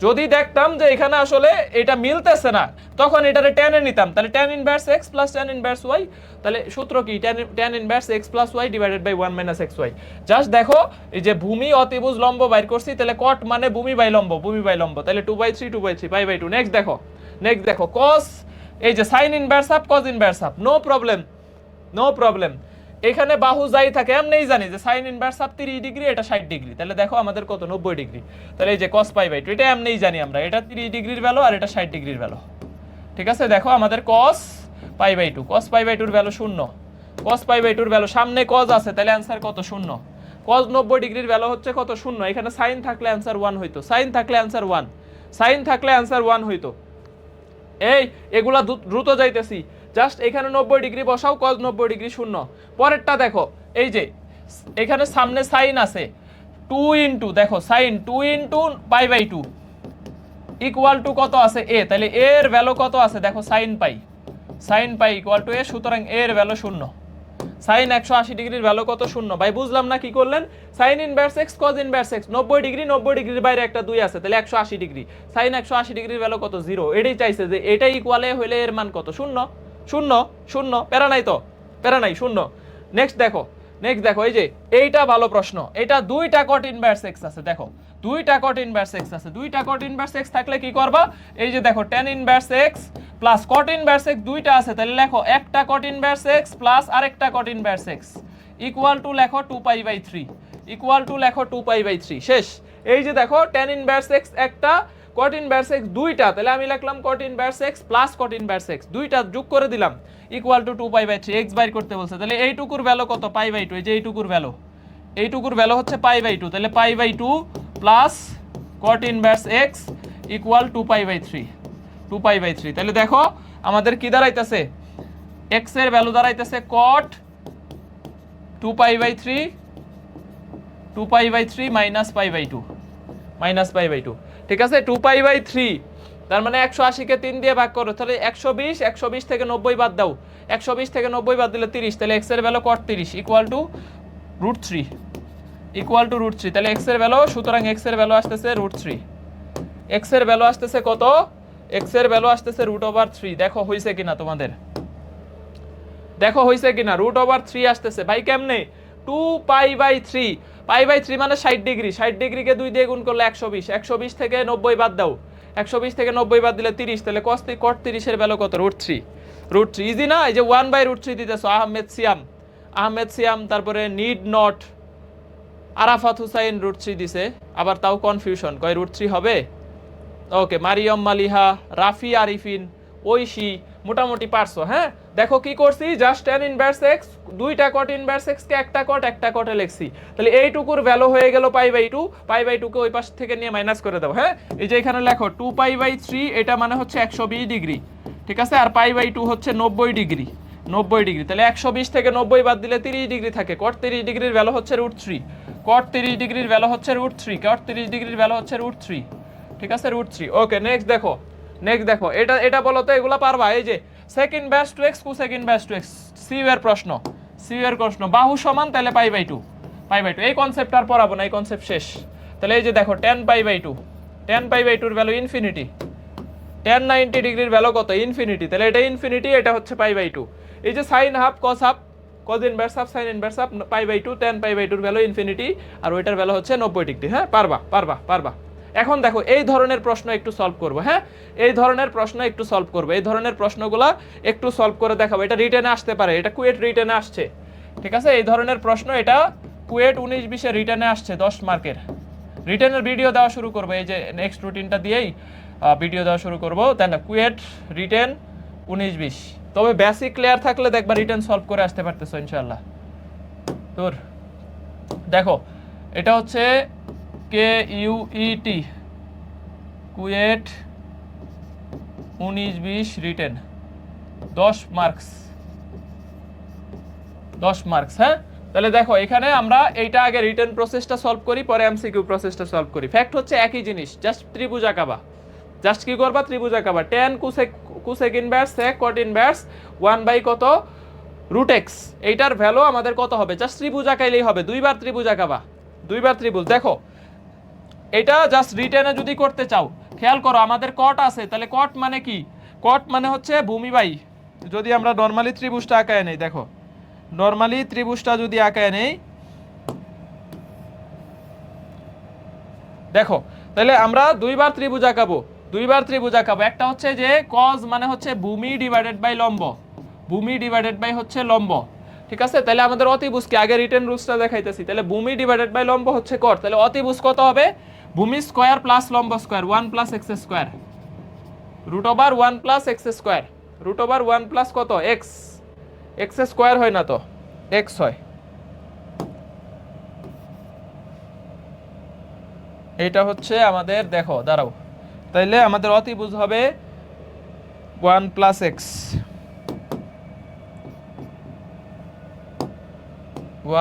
যদি দেখতাম যে এখানে আসলে এটা মিলতেছে না, তখন এটারে tan এ নিতাম, তাহলে tan inverse x plus tan inverse y, তাহলে সূত্র কি? tan inverse x plus y divided by 1 minus xy। Just দেখো এই যে ভূমি অতিভুজ লম্ব বাইর করছি, তাহলে cot মানে ভূমি বাই লম্ব, তাহলে 2/3 পাই বাই 2। নেক্সট দেখো cos, এই যে sin inverse half cos inverse half, no problem. এখানে বাহু যাই থাকে এমনিই জানি যে sin ইনভার্স হাফ 30 ডিগ্রি, এটা 60 ডিগ্রি, তাহলে দেখো আমাদের কত? 90 ডিগ্রি। তাহলে এই যে cos পাই বাই 2, এটা এমনিই জানি আমরা, এটা 30 ডিগ্রির ভ্যালু আর এটা 60 ডিগ্রির ভ্যালু। ঠিক আছে, দেখো আমাদের cos পাই বাই 2 এর ভ্যালু 0, cos পাই বাই 2 এর ভ্যালু, সামনে cos আছে, তাহলে অ্যান্সার কত? 0। cos 90 ডিগ্রির ভ্যালু হচ্ছে কত? 0। এখানে sin থাকলে অ্যান্সার 1 হইতো, sin থাকলে অ্যান্সার 1 হইতো। এই এগুলা দ্রুত যাইতেছি, জাস্ট এখানে 90 ডিগ্রি বসাও, cos 90 ডিগ্রি 0। পরেরটা দেখো, এই যে এখানে সামনে sin আছে, 2 ইনটু, দেখো sin 2 into pi by 2 equal to কত আছে? a। তাহলে a এর ভ্যালু কত আছে? দেখো sin pi equal to a, সুতরাং a এর ভ্যালু 0। sin 180 ডিগ্রির ভ্যালু কত? 0। ভাই বুঝলাম না কি করলেন? sin inverse x cos inverse x, 90 ডিগ্রির বাইরে একটা 2 আছে, তাহলে 180 ডিগ্রি। sin 180 ডিগ্রির ভ্যালু কত? 0। এটাই চাইছে যে এটা ইকুয়ালে হইলে এর মান কত? 0। প্যারা নাই তো, প্যারা নাই, 0। নেক্সট দেখো এই যে এইটা ভালো প্রশ্ন, এটা 2টা cot ইনভার্স x আছে। দেখো 2টা cot ইনভার্স x থাকলে কি করবা? এই যে দেখো tan inverse x plus cot inverse x দুইটা আছে, তাহলে লেখো একটা cot ইনভার্স x প্লাস আরেকটা cot inverse x equal two লেখো 2π/3 শেষ। এই যে দেখো tan ইনভার্স x একটা, cot ইনভার্স x দুইটা, তাহলে আমি লিখলাম cot inverse x plus cot inverse x, দুইটা যোগ করে দিলাম ইকুয়াল টু 2π/3। x বাইর করতে বলছে, তাহলে এইটুকুর ভ্যালু কত? π/2। এই যে এইটুকুর ভ্যালু হচ্ছে π/2, তাহলে π/2 plus cot inverse x equal 2π/3। তাহলে দেখো আমাদের কি দাঁড়াইতেছে? x এর ভ্যালু দাঁড়াইতেছে cot 2π/3 মাইনাস π/2। ঠিক আছে, 2π/3, তার মানে 180 কে 3 দিয়ে ভাগ করো, তাহলে 120 থেকে 90 বাদ দাও, 120 থেকে 90 বাদ দিলে 30, তাহলে x এর ভ্যালু cot 30 ইকুয়াল টু √3, তাহলে x এর ভ্যালু, সুতরাং x এর ভ্যালু আসতেছে √3। x এর ভ্যালু আসতেছে কত? x এর ভ্যালু আসতেছে √3। দেখো হইছে কিনা তোমাদের, √3 আসতেছে। ভাই কেমনে? 2π/3 মানে 60 ডিগ্রি, 60 ডিগ্রিকে 2 দিয়ে গুণ করলে 120, 120 থেকে 90 বাদ দাও, 120 থেকে 90 বাদ দিলে 30, তাহলে cot 30 এর ভ্যালু কত? √3 ইজি না? এই যে 1/√3 দিতেছো। আহমেদ সিয়াম, তারপরে নিড নট, আরাফাত হুসাইন √3 দিছে, আবার তাও কনফিউশন, কয় √3 হবে। ওকে, মারিয়ম মালিহা, রাফি আরিফিন, ঐশী, মোটামুটি পারছো। হ্যাঁ, দেখো কি করছি, জাস্ট tan ইনভার্স x, দুইটা cot ইনভার্স x কে একটা cot এ লিখছি। তাহলে এইটুকুর ভ্যালু হয়ে গেল π/2, π/2 কে ওই পাশ থেকে নিয়ে মাইনাস করে দাও। হ্যাঁ, এই যে এখানে লেখো 2π/3, এটা মানে হচ্ছে 120 ডিগ্রি, ঠিক আছে, আর π/2 হচ্ছে 90 ডিগ্রি, তাহলে 120 থেকে 90 বাদ দিলে 30 ডিগ্রি থাকে। cot 30 ডিগ্রির ভ্যালু হচ্ছে √3, cot 30 ডিগ্রির ভ্যালু হচ্ছে √3, ঠিক আছে, √3। ওকে, নেক্সট দেখো, এটা বলো তো, এগুলা পারবা। এই যে sec inverse 2x, cosec inverse 2x, CU এর প্রশ্ন, বাহু সমান, তাহলে π/2, এই কনসেপ্ট আর পড়াবো না, এই কনসেপ্ট শেষ। তাহলে এই যে দেখো tan π/2, এর ভ্যালু ইনফিনিটি, tan 90 ডিগ্রির ভ্যালু কত? ইনফিনিটি, তাহলে এটা ইনফিনিটি, এটা হচ্ছে π/2। এই যে sin half, cos half, cos inverse half, sin inverse half, π/2, tan π/2 এর ভ্যালু ইনফিনিটি, আর ওইটার ভ্যালু হচ্ছে 90 ডিগ্রি। হ্যাঁ, পারবা। এখন দেখো এই ধরনের প্রশ্ন একটু সলভ করব। হ্যাঁ, এই ধরনের প্রশ্নগুলা একটু সলভ করে দেখাবো। এটা রিটেনে আসতে পারে, এটা কুয়েট রিটেনে আসছে, ঠিক আছে, এই ধরনের প্রশ্ন এটা কুয়েট 19-20 এর রিটেনে আসছে, 10 মার্কের রিটেনের ভিডিও দেওয়া শুরু করবো। এই যে নেক্সট রুটিনটা দিয়েই ভিডিও দেওয়া শুরু করবো, তাই না? কুয়েট রিটেন 19-20, তবে বেসিক ক্লিয়ার থাকলে দেখবা রিটেন সলভ করে আসতে পারতেছো ইনশাআল্লাহ। তোর দেখো, এটা হচ্ছে KUET, কুয়েট 19-20 রিটেন, 10 মার্কস। হ্যাঁ, তাহলে দেখো এখানে আমরা এইটা আগে রিটেন প্রসেসটা সলভ করি, পরে এমসিকিউ প্রসেসটা সলভ করি। ফ্যাক্ট হচ্ছে একই জিনিস, জাস্ট ত্রিভুজ আঁকাবা। জাস্ট কি করবা? ত্রিভুজ আঁকাবা। tan cosec inverse sec cot inverse 1 কত √x, এইটার ভ্যালু আমাদের কত হবে? জাস্ট ত্রিভুজ আঁকাইলেই হবে, দুইবার ত্রিভুজ আঁকাবা, দেখো এটা জাস্ট রিটেনে যদি করতে চাও, খেয়াল করো আমাদের cot আছে, তাহলে cot মানে কি? cot মানে হচ্ছে ভূমি বাই। যদি আমরা নরমালি ত্রিভুজটা আঁকায় নেই, দেখো নরমালি ত্রিভুজটা যদি আঁকায় নেই, দেখো তাহলে আমরা দুইবার ত্রিভুজ আঁকাবো। একটা হচ্ছে যে cos মানে হচ্ছে ভূমি ডিভাইডেড বাই লম্ব, হচ্ছে লম্ব, ঠিক আছে। তাহলে আমাদের অতিভুজকে আগে রিটেন রুলসটা দেখাইতেছি। তাহলে ভূমি ডিভাইডেড বাই লম্ব হচ্ছে cot, তাহলে অতিভুজ কত হবে? ভূমি স্কয়ার প্লাস লম্ব square, 1 + x square, √1 + x square, √1 plus কত? x স্কয়ার হয় না তো, x হয়। এটা হচ্ছে আমাদের, দেখো দাঁড়াও, তাইলে আমাদের অতিভুজ হবে 1 + x,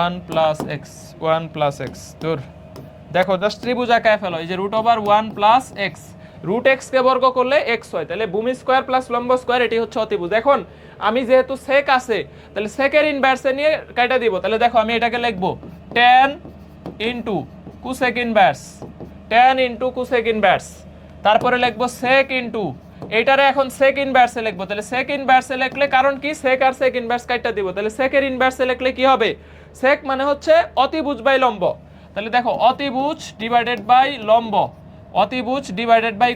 1 + x। তোর দেখো জাস্ট ত্রিভুজ আঁকায় ফেলো। এই যে √1 + x, √x কে বর্গ করলে x হয়, তাহলে ভূমি স্কয়ার প্লাস লম্ব স্কয়ার, এটি হচ্ছে অতিভুজ। এখন আমি যেহেতু sec আছে, তাহলে sec এর ইনভার্সে নিয়ে কাটা দিব। তাহলে দেখো আমি এটাকে লিখবো tan cosec ইনভার্স, তারপরে লিখবো sec এইটারে এখন sec ইনভার্সে লিখবো। তাহলে sec ইনভার্সে লিখলে, কারণ কি sec আর sec ইনভার্স কাটা দিব, তাহলে sec এর ইনভার্সে লিখলে কি হবে? sec মানে হচ্ছে অতিভুজ বাই লম্ব। তাহলে দেখো অতিভুজ ডিভাইডেড বাই লম্ব,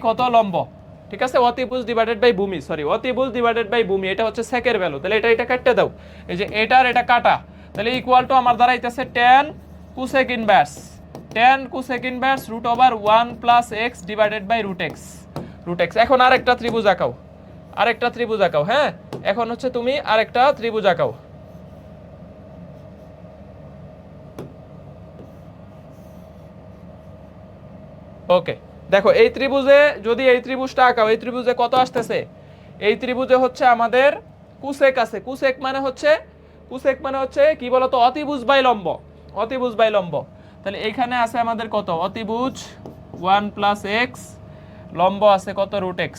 কত? লম্ব, ঠিক আছে, অতিভুজ ডিভাইডেড বাই ভূমি, এটা হচ্ছে sec এর ভ্যালু। তাহলে এটা কাটতে দাও, এই যে এটা কাটা, তাহলে ইকুয়াল টু আমার দাঁড়াইতেছে tan cosec inverse, √1 + x divided by √x। এখন আরেকটা ত্রিভুজ আঁকাও, হ্যাঁ, এখন হচ্ছে তুমি আরেকটা ত্রিভুজ আঁকাও। ওকে, দেখো এই ত্রিভুজে যদি এই ত্রিভুজটা আঁকাও, এই ত্রিভুজে কত আসতেছে? এই ত্রিভুজে হচ্ছে আমাদের cosec আছে। cosec মানে হচ্ছে কি বলতো? অতিভুজ বাই লম্ব, তাহলে এইখানে আছে আমাদের কত? অতিভুজ 1 + x, লম্ব আছে কত? √x,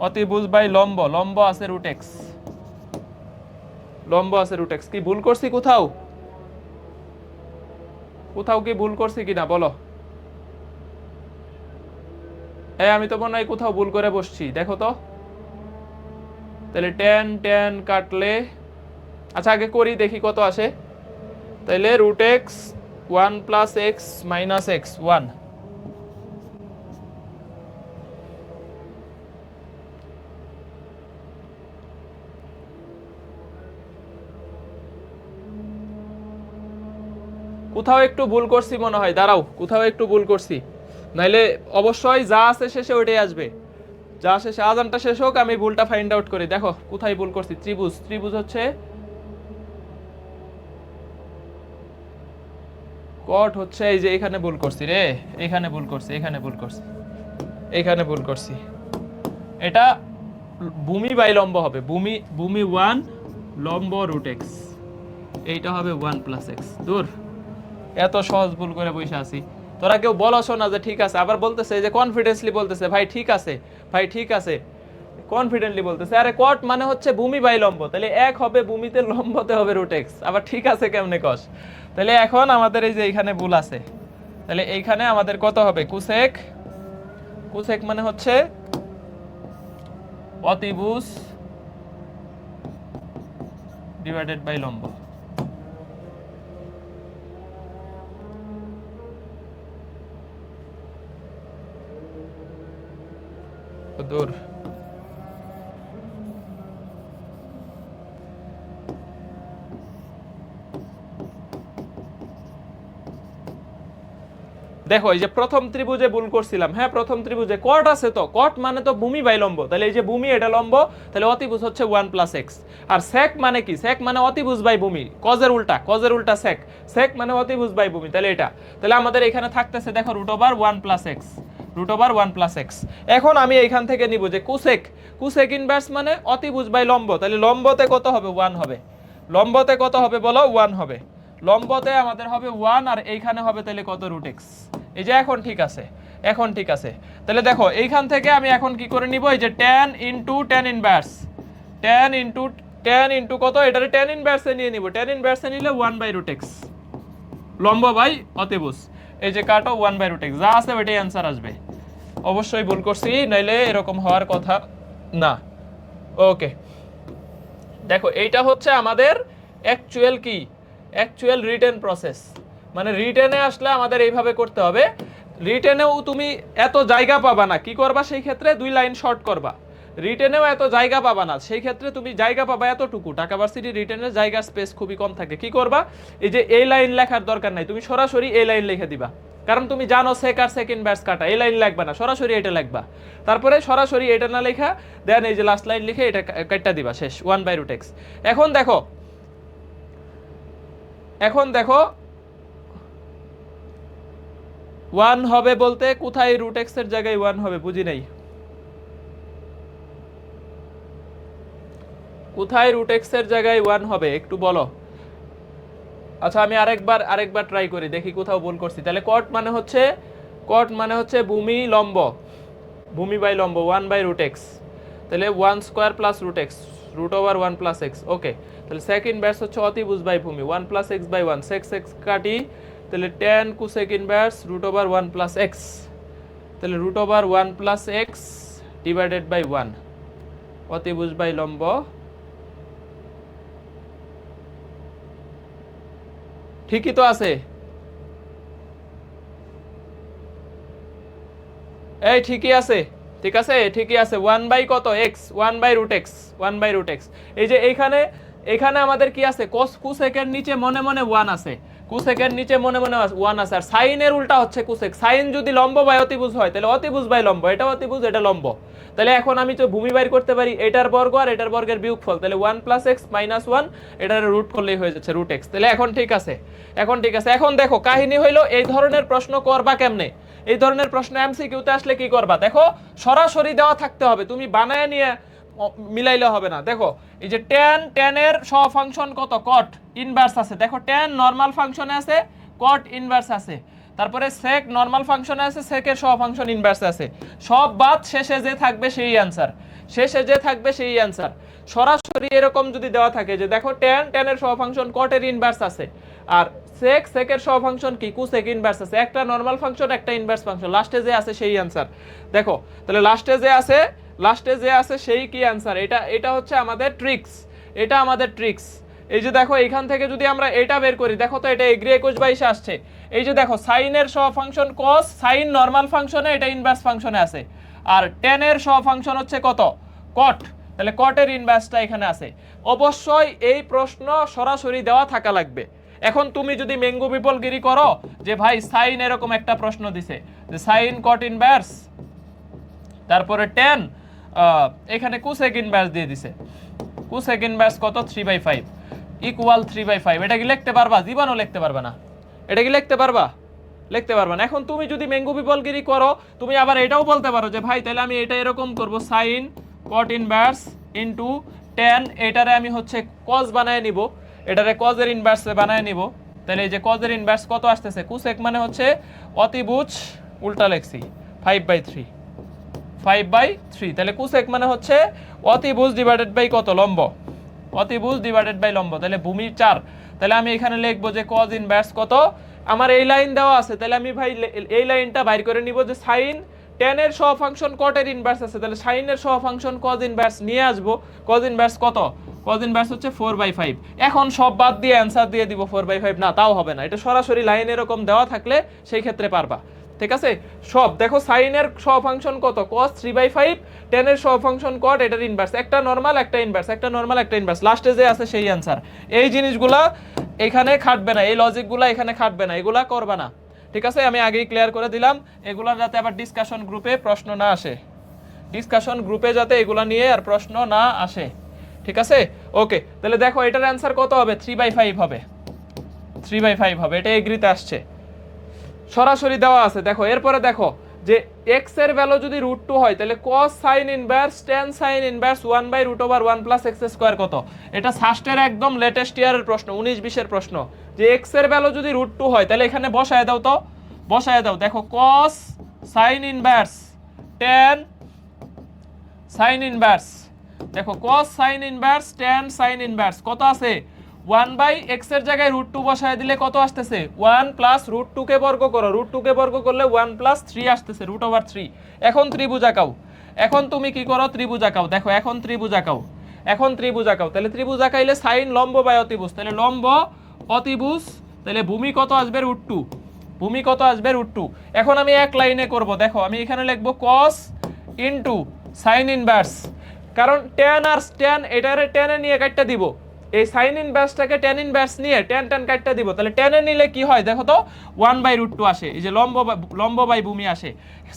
অতিভুজ বাই লম্ব আছে √x, কি ভুল করছি কোথাও কি ভুল করছি কিনা বলো? আমি তো মনে হয় কোথাও ভুল করে বসছি, দেখো তো। তাহলে tan কাটলে, আচ্ছা আগে করি দেখি কত আসে। তাহলে √x 1 + x - x 1, কোথাও একটু ভুল করছি মনে হয়, দাঁড়াও কোথাও একটু ভুল করছি, নাইলে অবশ্যই যা আছে শেষে ওইটাই আসবে, যা শেষে আজানটা শেষ হোক আমি ভুলটা ফাইন্ড আউট করি। দেখো কোথায় ভুল করছি, ত্রিভুজ, ত্রিভুজ হচ্ছে কট হচ্ছে এই যে এখানে ভুল করছি রে, এখানে ভুল করছি, এখানে ভুল করছি, এখানে ভুল করছি, এটা ভূমি বাই লম্ব হবে, ভূমি ভূমি 1 লম্ব রুট এক্স, এইটা হবে 1 প্লাস এক্স। দূর, এত সহজ ভুল করে বসে আছি, তোরা কেউ বলছো না যে ঠিক আছে, আবার বলতেছে যে কনফিডেন্সলি বলতেছে ভাই ঠিক আছে, ভাই ঠিক আছে, কনফিডেন্টলি বলতেছে। আরে কট মানে হচ্ছে ভূমি বাই লম্ব, তাহলে এক হবে ভূমিতে, লম্বতে হবে রুট এক্স, আবার ঠিক আছে কেমনে কস? তাহলে এখন আমাদের এই যে এখানে ভুল আছে, তাহলে এইখানে আমাদের কত হবে, কুসেক, কুসেক মানে হচ্ছে অতিভুজ ডিভাইডেড বাই লম্ব। দূর, দেখো এই যে প্রথম ত্রিভুজে ভুল করছিলাম, হ্যাঁ প্রথম ত্রিভুজে কট আছে, তো কট মানে তো ভূমি বাই লম্ব, তাহলে এই যে ভূমি এটা লম্ব, তাহলে অতিভুজ হচ্ছে 1 প্লাস এক্স। আর সেক মানে কি, সেক মানে অতিভুজ বাই ভূমি, কজের উল্টা, কজের উল্টা সেক, সেক মানে অতিভুজ বাই ভূমি, তাহলে এটা, তাহলে আমাদের এখানে থাকতেছে দেখো root over 1 plus x, root over 1 plus x. এখন আমি এইখান থেকে নিব যে কুসেক, কুসেক ইনভার্স মানে অতিভুজ বাই লম্ব, তাহলে লম্বতে কত হবে, 1 হবে, লম্বতে কত হবে বলো, 1 হবে, লম্বতে আমাদের হবে 1, আর এইখানে হবে তাহলে কত, রুট এক্স। এই যে এখন ঠিক আছে, এখন ঠিক আছে, তাহলে দেখো এইখান থেকে আমি এখন কি করে নিব, এই যে tan into tan inverse, tan into tan into কত, এটারে tan ইনভার্সে নিয়ে নিব, tan ইনভার্সে নিলে 1 বাই রুট এক্স, লম্ব বাই অতিভুজ, এই যে কাটো 1 বাই রুট এক্স, যা আছে ওইটাই অ্যান্সার আসবে। অবশ্যই ভুল করছি, নইলে এরকম হওয়ার কথা না। ওকে, দেখো এইটা হচ্ছে আমাদের অ্যাকচুয়াল কি, অ্যাকচুয়াল রিটেন প্রসেস, মানে রিটেনে আসলে আমাদের এইভাবে করতে হবে। রিটেনেও তুমি এত জায়গা পাবা না, কি করবা সেই ক্ষেত্রে, 2 লাইন শর্ট করবা, রিটেনেও এত জায়গা পাবা না, সেই ক্ষেত্রে তুমি জায়গা পাবা এতটুকু, ঢাকা ভার্সিটি রিটেনের জায়গার স্পেস খুবই কম থাকে, কি করবা, এই যে এই লাইন লেখার দরকার নাই, তুমি সরাসরি এই লাইন লিখে দিবা, কারণ তুমি জানো সেক আর সেকেন্ড ব্যাস কাটা, এই লাইন লাগবে না, সরাসরি এটা লিখবা, তারপরে সরাসরি এটা না লেখা দেন এই যে লাস্ট লাইন লিখে এটা কাটটা দিবা, শেষ, 1 বাই রুট এক্স। এখন দেখো, এখন দেখো 1 হবে বলতে কোথায় রুট এক্স এর জায়গায় 1 হবে, বুঝি নাই, কোথায় রুট এক্স এর জায়গায় 1 হবে একটু বলো। আচ্ছা আমি আরেকবার ট্রাই করি, দেখি কোথাও ভুল করছি। তাহলে কট মানে হচ্ছে, কট মানে হচ্ছে ভূমি লম্ব, ভূমি বাই লম্ব 1 বাই রুট এক্স, তাহলে 1 square plus root X, root over 1 plus X. Okay, তাহলে সেক ইনভার্স হচ্ছে অতিভুজ বাই ভূমি 1 plus X by 1, sec sec কাটি, তাহলে tan cosec inverse root over 1 plus X, তাহলে root over 1 plus X divided by 1, অতিভুজ by লম্ব, ঠিকই তো আছে, এই ঠিকই আছে, ঠিক আছে, ঠিকই আছে, 1 বাই কত x, 1 by root x, 1 by root x. এই যে এইখানে, এখানে আমাদের কি আছে, cos কুসেকের নিচে মনে মনে 1 আছে, কুসেকের নিচে মনে মনে 1 আছে, আর সাইনের উল্টা হচ্ছে কুসেক, সাইন যদি লম্ব বাই অতিভুজ হয় তাহলে অতিভুজ বাই লম্ব, এটা অতিভুজ এটা লম্ব, তাহলে এখন আমি তো ভূমি বাইর করতে পারি, এটার বর্গ আর এটার বর্গের বিয়োগফল, তাহলে 1 প্লাস এক্স মাইনাস 1, এটার রুট করলেই হয়ে যাচ্ছে রুট এক্স। তাহলে এখন ঠিক আছে, এখন ঠিক আছে। এখন দেখো কাহিনী হইলো এই ধরনের প্রশ্ন করবা কেমনে, এই ধরনের প্রশ্ন এমসিকিউতে আসলে কি করবা, দেখো সরাসরি দেওয়া থাকতে হবে, তুমি বানায় নিয়ে মিলাইলে হবে না। দেখো এই যে tan এর সহফাংশন কত, cot ইনভার্স আছে, দেখো tan নরমাল ফাংশনে আছে, cot ইনভার্স আছে, তারপরে sec নরমাল ফাংশনে আছে, sec এর সহফাংশন ইনভার্স আছে, সব বাদ শেষে যে থাকবে সেই অ্যানসার, শেষে যে থাকবে সেই অ্যানসার। সরাসরি এরকম যদি দেওয়া থাকে যে দেখো tan এর সহফাংশন cot এর ইনভার্স আছে, আর sec এর সহফাংশন কি cosec ইনভার্স আছে, একটা নরমাল ফাংশন একটা ইনভার্স ফাংশন, লাস্টে যে আছে সেই অ্যানসার। দেখো তাহলে লাস্টে যে আছে সেই কি অ্যানসার, এটা হচ্ছে আমাদের ট্রিক্স, এটা আমাদের ট্রিক্স। এই যে দেখো এইখান থেকে যদি আমরা এটা বের করি, দেখো তো এটা এগ্রি 21/22 আসছে। এই যে দেখো সাইনের সহফাংশন cos, সাইন নরমাল ফাংশনে, এটা ইনভার্স ফাংশনে আছে, আর tan এর সহফাংশন হচ্ছে কত, cot, তাহলে cot এর ইনভার্সটা এখানে আছে। অবশ্যই এই প্রশ্ন সরাসরি দেওয়া থাকা লাগবে, এখন তুমি যদি ম্যাঙ্গো বিপলগিরি করো যে ভাই সাইন এরকম একটা প্রশ্ন দিছে যে সাইন কট ইনভার্স তারপরে tan এখানে কোসেক ইনভার্স দিয়ে দিছে, কোসেক ইনভার্স কত 3/5 ইকুয়াল 3/5, এটা কি লিখতে পারবা? জীবনও লিখতে পারবে না। এটা কি লিখতে পারবা? লিখতে পারবে না। এখন তুমি যদি ম্যাঙ্গো বিপলগিরি করো তুমি আবার এটাও বলতে পারো যে ভাই তাহলে আমি এটা এরকম করব সাইন কট ইনভার্স ইনটু tan, এটারে আমি হচ্ছে cos বানায় নিব, এটারে cos এর ইনভার্সে বানায় নিব। তাহলে এই যে cos এর ইনভার্স কত আসতেছে, কোসেক মানে হচ্ছে অতিভুজ, উল্টা লিখছি 5/3, 5/3, তাহলে কোসেক মানে হচ্ছে অতিভুজ ডিভাইডেড বাই কত, লম্ব, অতিভুজ ডিভাইডেড বাই লম্ব, তাহলে ভূমি 4। তাহলে আমি এখানে লিখবো যে cos ইনভার্স কত, আমার এই লাইন দেওয়া আছে, তাহলে আমি ভাই এই লাইনটা বাইর করে নিব যে সাইন tan এর সহ ফাংশন cot এর ইনভার্স আছে, তাহলে sin এর সহ ফাংশন cos ইনভার্স নিয়ে আসবো। cos ইনভার্স কত, cos ইনভার্স হচ্ছে 4/5। এখন সব বাদ দিয়ে অ্যানসার দিয়ে দিব 4/5, না তাও হবে না, এটা সরাসরি লাইন এরকম দেওয়া থাকলে সেই ক্ষেত্রে পারবা। ঠিক আছে, সব দেখো sin এর সহ ফাংশন কত cos 3/5, tan এর সহ ফাংশন cot, এটার ইনভার্স, একটা নরমাল একটা ইনভার্স, একটা নরমাল একটা ইনভার্স, লাস্টে যে আছে সেই অ্যানসার। এই জিনিসগুলা এখানে খাটবে না, এই লজিকগুলা এখানে খাটবে না, এগুলা করবা না। ঠিক আছে, আমি আগেই ক্লিয়ার করে দিলাম, এগুলা যাতে আবার ডিসকাশন গ্রুপে প্রশ্ন না আসে, ডিসকাশন গ্রুপে যাতে এগুলা নিয়ে আর প্রশ্ন না আসে। ঠিক আছে, ওকে। তাহলে দেখো এটার অ্যানসার কত হবে, 3/5 হবে, 3/5 হবে, এটা এগ্রিতে আসছে, সরাসরি দেওয়া আছে। দেখো এরপরে দেখো যে x এর ভ্যালু যদি √2 হয় তাহলে cos sin inverse tan sin inverse 1/√1 + x² কত, এটা সাস্টের একদম লেটেস্ট ইয়ারের প্রশ্ন, 19-20 এর প্রশ্ন, যে x এর ভ্যালু যদি √2 হয় তাহলে এখানে বসায় দাও, তো বসায় দাও। দেখো cos sin inverse tan sin inverse, দেখো cos sin inverse tan sin inverse কত আছে, 1/x এর জায়গায় √2 বসায় দিলে কত আসতেছে, 1 + √2 কে বর্গ করো, √2 কে বর্গ করলে 1 + 3 আসতেছে, √3। এখন ত্রিভুজ আঁকাও, এখন তুমি কি করো, ত্রিভুজ আঁকাও। দেখো এখন ত্রিভুজ আঁকাও, এখন ত্রিভুজ আঁকাও। তাহলে ত্রিভুজ আঁকাইলে সাইন লম্ব বাই অতিভুজ, তাহলে লম্ব অতিভুজ, তাহলে ভূমি কত আসবে, √2, ভূমি কত আসবে, √2। এখন আমি এক লাইনে করব, দেখো আমি এখানে লিখব cos ইনটু sin ইনভার্স, কারণ tan আর tan এটারে tan এ নিয়ে কাটটা দিব, এই sin ইনভার্সটাকে tan ইনভার্স নিয়ে tan কাটটা দিব, তাহলে tan এ নিলে কি হয় দেখো তো, 1/√2 আসে, এই যে লম্ব বাই ভূমি আসে।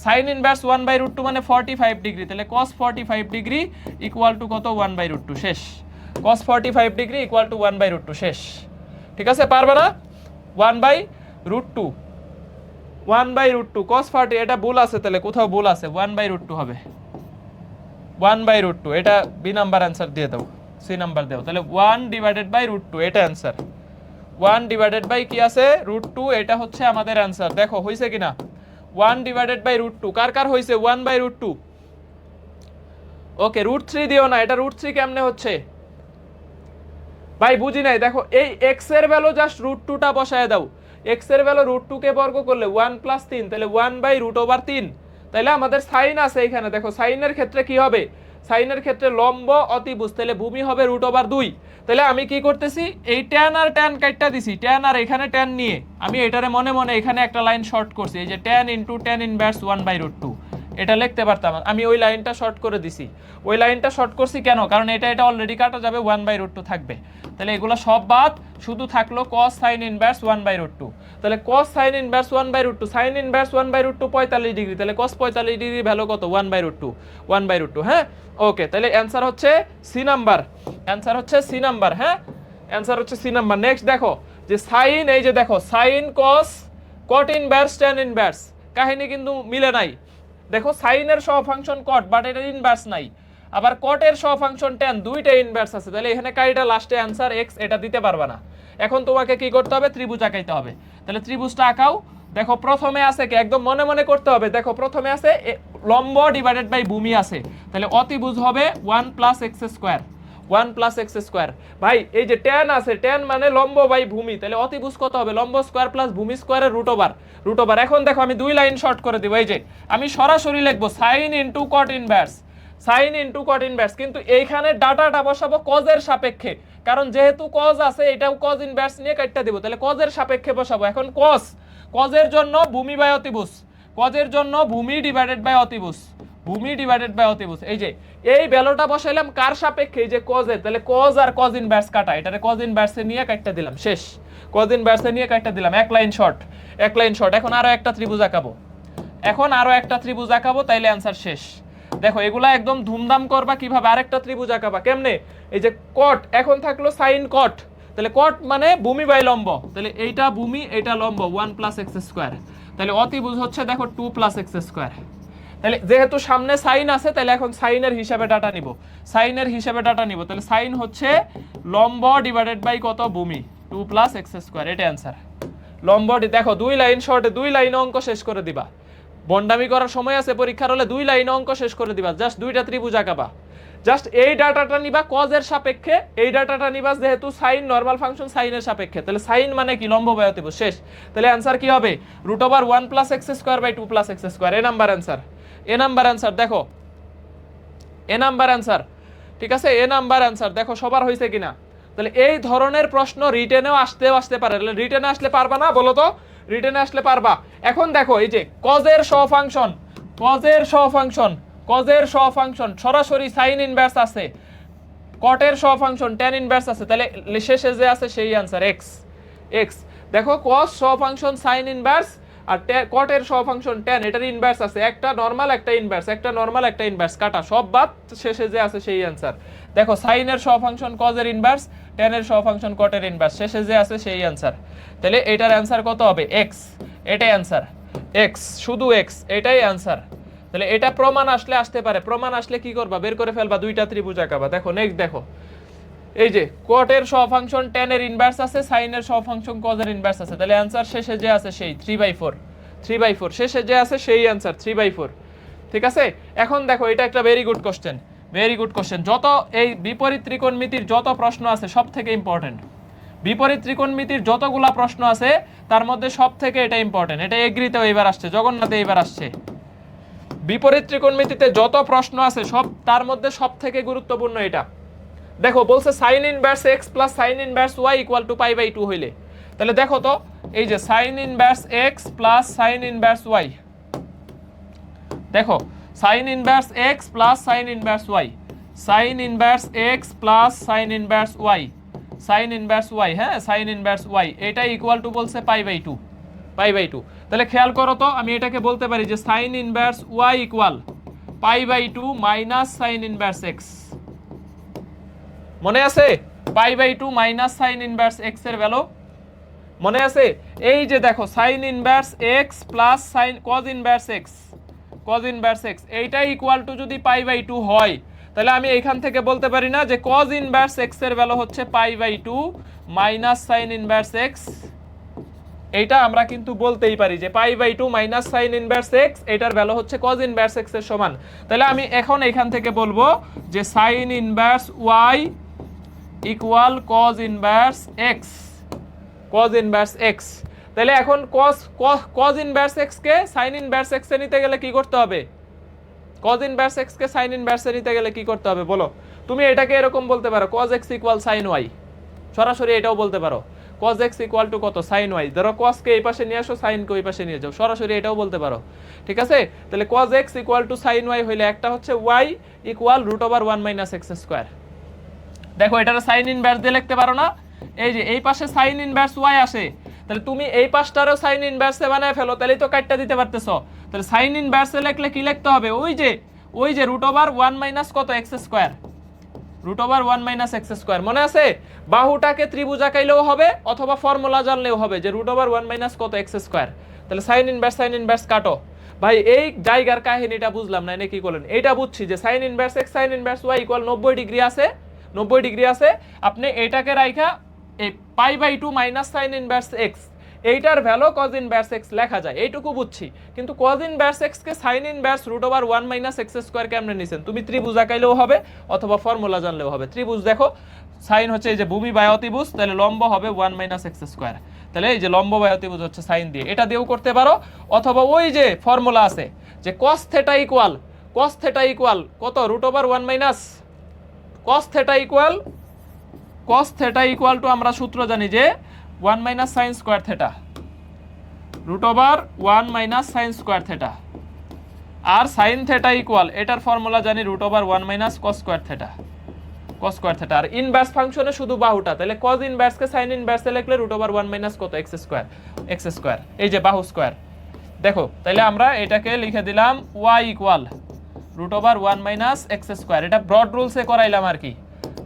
sin ইনভার্স 1/√2 মানে 45 ডিগ্রি, তাহলে cos 45 ডিগ্রি ইকুয়াল টু কত, 1/√2, শেষ। cos 45 ডিগ্রি ইকুয়াল টু 1/√2, শেষ। ঠিক আছে, পারবে না, 1/√2, 1/√2 cos 40, এটা ভুল আছে, তাহলে কোথাও ভুল আছে, 1/√2 হবে, 1/√2, এটা বি নাম্বার অ্যান্সার দিয়ে দাও, সি নাম্বার দাও। তাহলে 1/√2 এটা অ্যান্সার, 1/ কি আছে, √2, এটা হচ্ছে আমাদের অ্যান্সার। দেখো হইছে কিনা, 1/√2 কার কার হইছে, 1/√2। ওকে, √3 দিও না, এটা √3 কেমনে হচ্ছে ভাই, বুঝি নাই। দেখো এই x এর ভ্যালু জাস্ট √2টা বসায় দাও, x এর ভ্যালু √2 কে বর্গ করলে 1 + 3, তাহলে 1/√3। তাহলে আমাদের সাইন আছে এখানে, দেখো সাইনের ক্ষেত্রে কি হবে, সাইনের ক্ষেত্রে লম্ব অতিভুজ, তাহলে ভূমি হবে √2। তাহলে আমি কি করতেছি, এই tan আর tan কাটটা দিছি, tan আর এখানে tan নিয়ে আমি এটারে মনে মনে এখানে একটা লাইন শর্ট করছি, এই যে tan ইনটু tan ইনভার্স 1/√2, এটা লিখতে পারতাম, আমি ওই লাইনটা শর্ট করে দিছি। ওই লাইনটা শর্ট করছি কেন, কারণ এটা অলরেডি কাটা যাবে, 1/√2 থাকবে। তাহলে এগুলো সব বাদ, শুধু থাকলো cos sin ইনভার্স 1/√2। তাহলে cos sin inverse 1/√2, sin inverse 1/√2 45 degree, তাহলে cos 45 ডিগ্রি ভ্যালু কত, 1/√2, 1/√2। হ্যাঁ, ওকে, তাহলে অ্যানসার হচ্ছে সি নাম্বার, অ্যানসার হচ্ছে সি নাম্বার। হ্যাঁ, অ্যানসার হচ্ছে সি নাম্বার। নেক্সট দেখো যে সাইন, এই যে দেখো sine cos cot inverse tan inverse, কাহিনী কিন্তু মিলে নাই। দেখো সাইনের সহ ফাংশন cot, বাট এটার ইনভার্স নাই, আবার cot এর সহ ফাংশন tan, দুইটা ইনভার্স আছে, তাহলে এখানে কাইটা লাস্টে অ্যানসার x, এটা দিতে পারবে না। এখন তোমাকে কি করতে হবে, ত্রিভুজ আঁকাইতে হবে। তাহলে ত্রিভুজটা আঁকাও। দেখো প্রথমে আছে কি, একদম মনে মনে করতে হবে, দেখো প্রথমে আছে লম্ব ডিভাইডেড বাই ভূমি আছে, তাহলে অতিভুজ হবে 1 + x², 1 + x²। ভাই এই যে tan আছে, tan মানে লম্ব বাই ভূমি, তাহলে অতিভুজ কত হবে, লম্ব স্কয়ার প্লাস ভূমি স্কয়ারের √2। এখন দেখো আমি দুই লাইন শর্ট করে দিব, এই যে আমি সরাসরি লিখব sin into cot inverse, sin into cot inverse, কিন্তু এইখানে ডাটাটা বসাবো cos এর সাপেক্ষে, কারণ যেহেতু cos আছে এটাও cos ইনভার্স নিয়ে কাটটা দিব, তাহলে cos এর সাপেক্ষে বসাবো। এখন cos এর জন্য ভূমি বাই অতিভুজ, cos এর জন্য ভূমি ডিভাইডেড বাই অতিভুজ, ভূমি ডিভাইডেড বাই অতিভুজ। এই যে এই ভ্যালুটা বসাইলাম কার সাপেক্ষে, এই যে কজের, তাহলে কজ আর কজ ইনভার্স কাটা, এটারে কজ ইনভার্সে নিয়ে কাটটা দিলাম, শেষ। কজ ইনভার্সে নিয়ে কাটটা দিলাম, এক লাইন শর্ট, এক লাইন শর্ট। এখন আরো একটা ত্রিভুজ আঁকাবো, এখন আরো একটা ত্রিভুজ আঁকাবো, তাইলে অ্যান্সার শেষ। দেখো এগুলা একদম ধুমধাম করবা কিভাবে, আরেকটা ত্রিভুজ আঁকাবা কেমনে, এই যে কট, এখন থাকলো সাইন কট, তাহলে কট মানে ভূমি বাই লম্ব, তাহলে এইটা ভূমি এটা লম্ব 1 প্লাস এক্স স্কোয়ার, তাহলে অতিভুজ হচ্ছে দেখো 2 প্লাস এক্স স্কোয়ার। তাহলে যেহেতু সামনে সাইন আছে, তাহলে এখন সাইনের হিসাবে ডাটা নিব, সাইনের হিসাবে ডাটা নিব, তাহলে সাইন হচ্ছে লম্ব ডিভাইডেড বাই কত, ভূমি 2 প্লাস এক্স স্কোয়ার, এটা অ্যান্সার। লম্ব, দেখো 2 লাইন শর্টে 2 লাইন অঙ্ক শেষ করে দিবা, বন্ডামি করার সময় আছে পরীক্ষার হলে 2 লাইন অঙ্ক শেষ করে দিবা, জাস্ট দুইটা ত্রিভুজ আঁকাবা, জাস্ট এই ডাটাটা নিবা কজের সাপেক্ষে, এই ডাটাটা নিবা যেহেতু সাইন নরমাল ফাংশন সাইনের সাপেক্ষে, তাহলে সাইন মানে কি, লম্ব বাই অতিভুজ, শেষ। তাহলে অ্যান্সার কি হবে, √1 plus x square by 2 plus x square, A number answer, A number answer. দেখো এ নাম্বার অ্যান্সার, ঠিক আছে, এ নাম্বার অ্যান্সার। দেখো সবার হয়েছে কিনা, তাহলে এই ধরনের প্রশ্ন রিটেনেও আসতে পারে, রিটেনে আসলে পারবা না বলো তো, রিটেনে আসলে পারবা। এখন দেখো এই যে কজের সহফাংশন, কজের সহফাংশন, কজের সহফাংশন সরাসরি সাইন ইনভার্স আছে, কটের সহফাংশন ট্যান ইনভার্স আছে, তাহলে শেষে যে আছে সেই অ্যান্সার এক্স, এক্স। দেখো কস সহফাংশন সাইন ইনভার্স আর কটের সহফাংশন ট্যান, এটার ইনভার্স আছে, একটা নরমাল একটা ইনভার্স, একটা নরমাল একটা ইনভার্স, কাটা সব বাদ, শেষে যে আছে সেই অ্যান্সার। দেখো সাইনের সহফাংশন কজের ইনভার্স, ট্যানের সহফাংশন কটের ইনভার্স, শেষে যে আছে সেই অ্যান্সার। তাহলে এটার অ্যান্সার কত হবে, এক্স, এটাই অ্যান্সার, এক্স, শুধু এক্স, এটাই অ্যান্সার। তাহলে এটা প্রমাণ আসলে আসতে পারে, প্রমাণ আসলে কি করবা, বের করে ফেলবা, দুইটা ত্রিভুজ আঁকাবা। দেখো নেক্সট দেখো, এই যে কটের সহফাংশন ট্যানের ইনভার্স আছে, সাইনের সহফাংশন কজের ইনভার্স আছে, তাহলে অ্যান্সার শেষে যে আছে সেই 3/4, 3/4, শেষে যে আছে সেই অ্যান্সার 3/4, ঠিক আছে। এখন দেখো এটা একটা very good question, very good question. যত এই বিপরীত ত্রিকোণমিতির যত প্রশ্ন আছে সব থেকে ইম্পর্টেন্ট, বিপরীত ত্রিকোণমিতির যতগুলা প্রশ্ন আছে তার মধ্যে সব থেকে এটা ইম্পর্টেন্ট, এটা এগ্রিতেও এবার আসছে, জগন্নাথে এবার আসছে। বিপরীত ত্রিকোণমিতিতে যত প্রশ্ন আছে সব তার মধ্যে সব থেকে গুরুত্বপূর্ণ এটা। দেখো বলছে sine inverse X plus sine inverse Y equal to π/2 হইলে, তাহলে দেখো তো এই যে sine inverse X plus sine inverse Y, দেখো sine inverse X plus sine inverse Y, sine inverse X plus sine inverse Y, sine inverse Y, হ্যাঁ sine inverse Y, এটা equal to বলছে π/2, π/2। তাহলে খেয়াল করো তো, আমি এটাকে বলতে পারি যে sine inverse Y equal π/2 minus sine inverse X, মনে আছে, π/2 মাইনাস সাইন ইনভার্স এক্স এর ভ্যালু মনে আছে। এই যে দেখো sine inverse X plus sine cos inverse x, cos inverse X, এইটা ইকুয়াল টু যদি π/2 হয়, তাহলে আমি এইখান থেকে বলতে পারি না যে কজ ইনভার্স এক্স এর ভ্যালু হচ্ছে π/2 মাইনাস সাইন ইনভার্স এক্স, এইটা আমরা কিন্তু বলতেই পারি যে π/2 মাইনাস সাইন ইনভার্স এক্স, এটার ভ্যালু হচ্ছে কজ ইনভার্স এক্স এর সমান। তাহলে আমি এখন এইখান থেকে বলবো যে sine inverse Y equal cos inverse x, cos inverse x. তাহলে এখন কজ ইনভার্স এক্স কে সাইন ইনভার্স এক্স এ নিতে গেলে কি করতে হবে, কজ ইনভার্স এক্স কে সাইন ইনভার্স এ নিতে গেলে কি করতে হবে বলো। তুমি এটাকে এরকম বলতে পারো cos x equal sine y, সরাসরি এটাও বলতে পারো কজ এক্স ইকুয়াল টু কত, সাইন ওয়াই। ধরো কজ কে এই পাশে নিয়ে আসো, সাইন কে ওই পাশে নিয়ে যাও, সরাসরি এটাও বলতে পারো, ঠিক আছে। তাহলে cos x equal to sine y হইলে একটা হচ্ছে y equal √1 minus x square. দেখো এটার সাইন ইনভার্স দিয়ে লিখতে পারো না, এই যে এই পাশে সাইন ইনভার্স ওয়াই আসে, তাহলে তুমি এই পাশটারও সাইন ইনভার্সে বানায় ফেলো, তাহলেই তো কাটটা দিতে পারতেছো। তাহলে সাইন ইনভার্সে লিখলে কি লিখতে হবে, ওই যে √1 মাইনাস কত x square, √1 minus x square, মনে আছে। বাহুটাকে ত্রিভুজ আঁকাইলেও হবে অথবা ফর্মুলা জানলেও হবে যে √1 মাইনাস কত এক্স স্কোয়ার। তাহলে সাইন ইনভার্স কাটো। ভাই এই জায়গার কাহিনীটা বুঝলাম না, এনে কি করলেন, এইটা বুঝছি যে sine inverse X sine inverse Y equal 90 degree আছে, 90 ডিগ্রি আছে। আপনি এটাকে রাইখা এই π/2 মাইনাস সাইন ইনভার্স এক্স, এইটার ভ্যালু কজ ইনভার্স এক্স লেখা যায়, এইটুকু বুঝছি। কিন্তু কজ ইনভার্স এক্স কে sine inverse √1 minus x square কেমনে নিছেন, তুমি ত্রিভুজ আঁকাইলেও হবে অথবা ফর্মুলা জানলেও হবে। ত্রিভুজ দেখো সাইন হচ্ছে এই যে ভূমি বাই অতিভুজ, তাহলে লম্ব হবে 1 মাইনাস এক্স স্কোয়ার, তাহলে এই যে লম্ব বাই অতিভুজ হচ্ছে সাইন দিয়ে, এটা দিয়েও করতে পারো। অথবা ওই যে ফর্মুলা আছে যে cos থিটা ইকুয়াল কত, √1 minus cos theta equal to আমরা সূত্র জানি যে 1 minus sine square theta, √1 minus sine square theta. আর সাইন থেটা ইকুয়াল, এটার ফর্মুলা জানি root over 1 minus cos square theta, cos square theta. আর ইনভার্স ফাংশনে শুধু বাহুটা, তাহলে কজ ইনভার্সকে সাইন ইনভার্সে লিখলে রুট ওভার 1 মাইনাস কত এক্স স্কয়ার, এক্স স্কয়ার, এই যে বাহু স্কয়ার। দেখো তাহলে আমরা এটাকে লিখে দিলাম y equal root over 1 minus x square. এটা ব্রড রুলসে করাইলাম আর কি,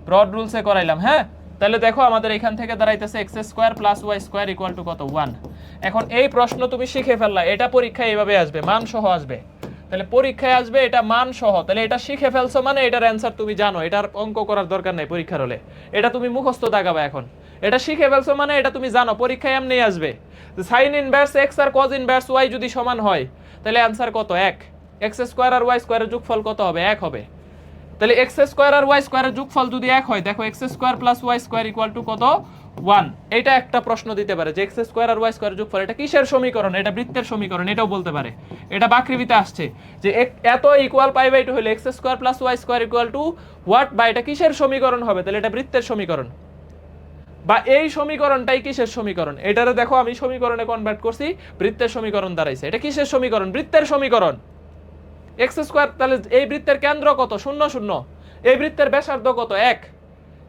ব্রড রুলসে করাইলাম। হ্যাঁ, তাহলে দেখো আমাদের এখান থেকে দাঁড়াইতেছে X square plus Y square equal to কত 1। এখন এই প্রশ্ন তুমি শিখে ফেললা, এটা পরীক্ষায় এইভাবে আসবে, মান সহ আসবে। তাহলে পরীক্ষায় আসবে এটা মান সহ, তাহলে এটা শিখে ফেলছো মানে এটার অ্যান্সার তুমি জানো, এটার অঙ্ক করার দরকার নাই পরীক্ষার হলে, এটা তুমি মুখস্থ দাগাবা। এখন এটা শিখে ফেলছো মানে এটা তুমি জানো, পরীক্ষায় এমনি আসবে। সাইন ইনভার্স এক্স আর কজ ইনভার্স ওয়াই যদি সমান হয় তাহলে অ্যান্সার কত 1, এক্স স্কয়ার আর ওয়াই স্কয়ারের যোগফল কত হবে 1 হবে। তাহলে এক্স স্কয়ার আর ওয়াই স্কয়ারের যোগফল যদি 1 হয়, দেখো x square plus Y square equal to কত 1। এটা একটা প্রশ্ন দিতে পারে যে এক্স স্কয়ার আর ওয়াই স্কয়ারের যোগফল এটা কিসের সমীকরণ, এটা বৃত্তের সমীকরণ, এটাও বলতে পারে। এটা বাকৃবিতে আসছে যে এত ইকুয়াল পাই বাই 2 হলে x square plus Y square equal to what, বা এটা কিসের সমীকরণ হবে, তাহলে এটা বৃত্তের সমীকরণ। বা এই সমীকরণটাই কিসের সমীকরণ, এটারে দেখো আমি সমীকরণে কনভার্ট করছি, বৃত্তের সমীকরণ দাঁড়াইছে। এটা কিসের সমীকরণ, বৃত্তের সমীকরণ। এক্স স্কয়ার, তাহলে এই বৃত্তের কেন্দ্র কত 0 0, এই বৃত্তের ব্যাসার্ধ কত 1,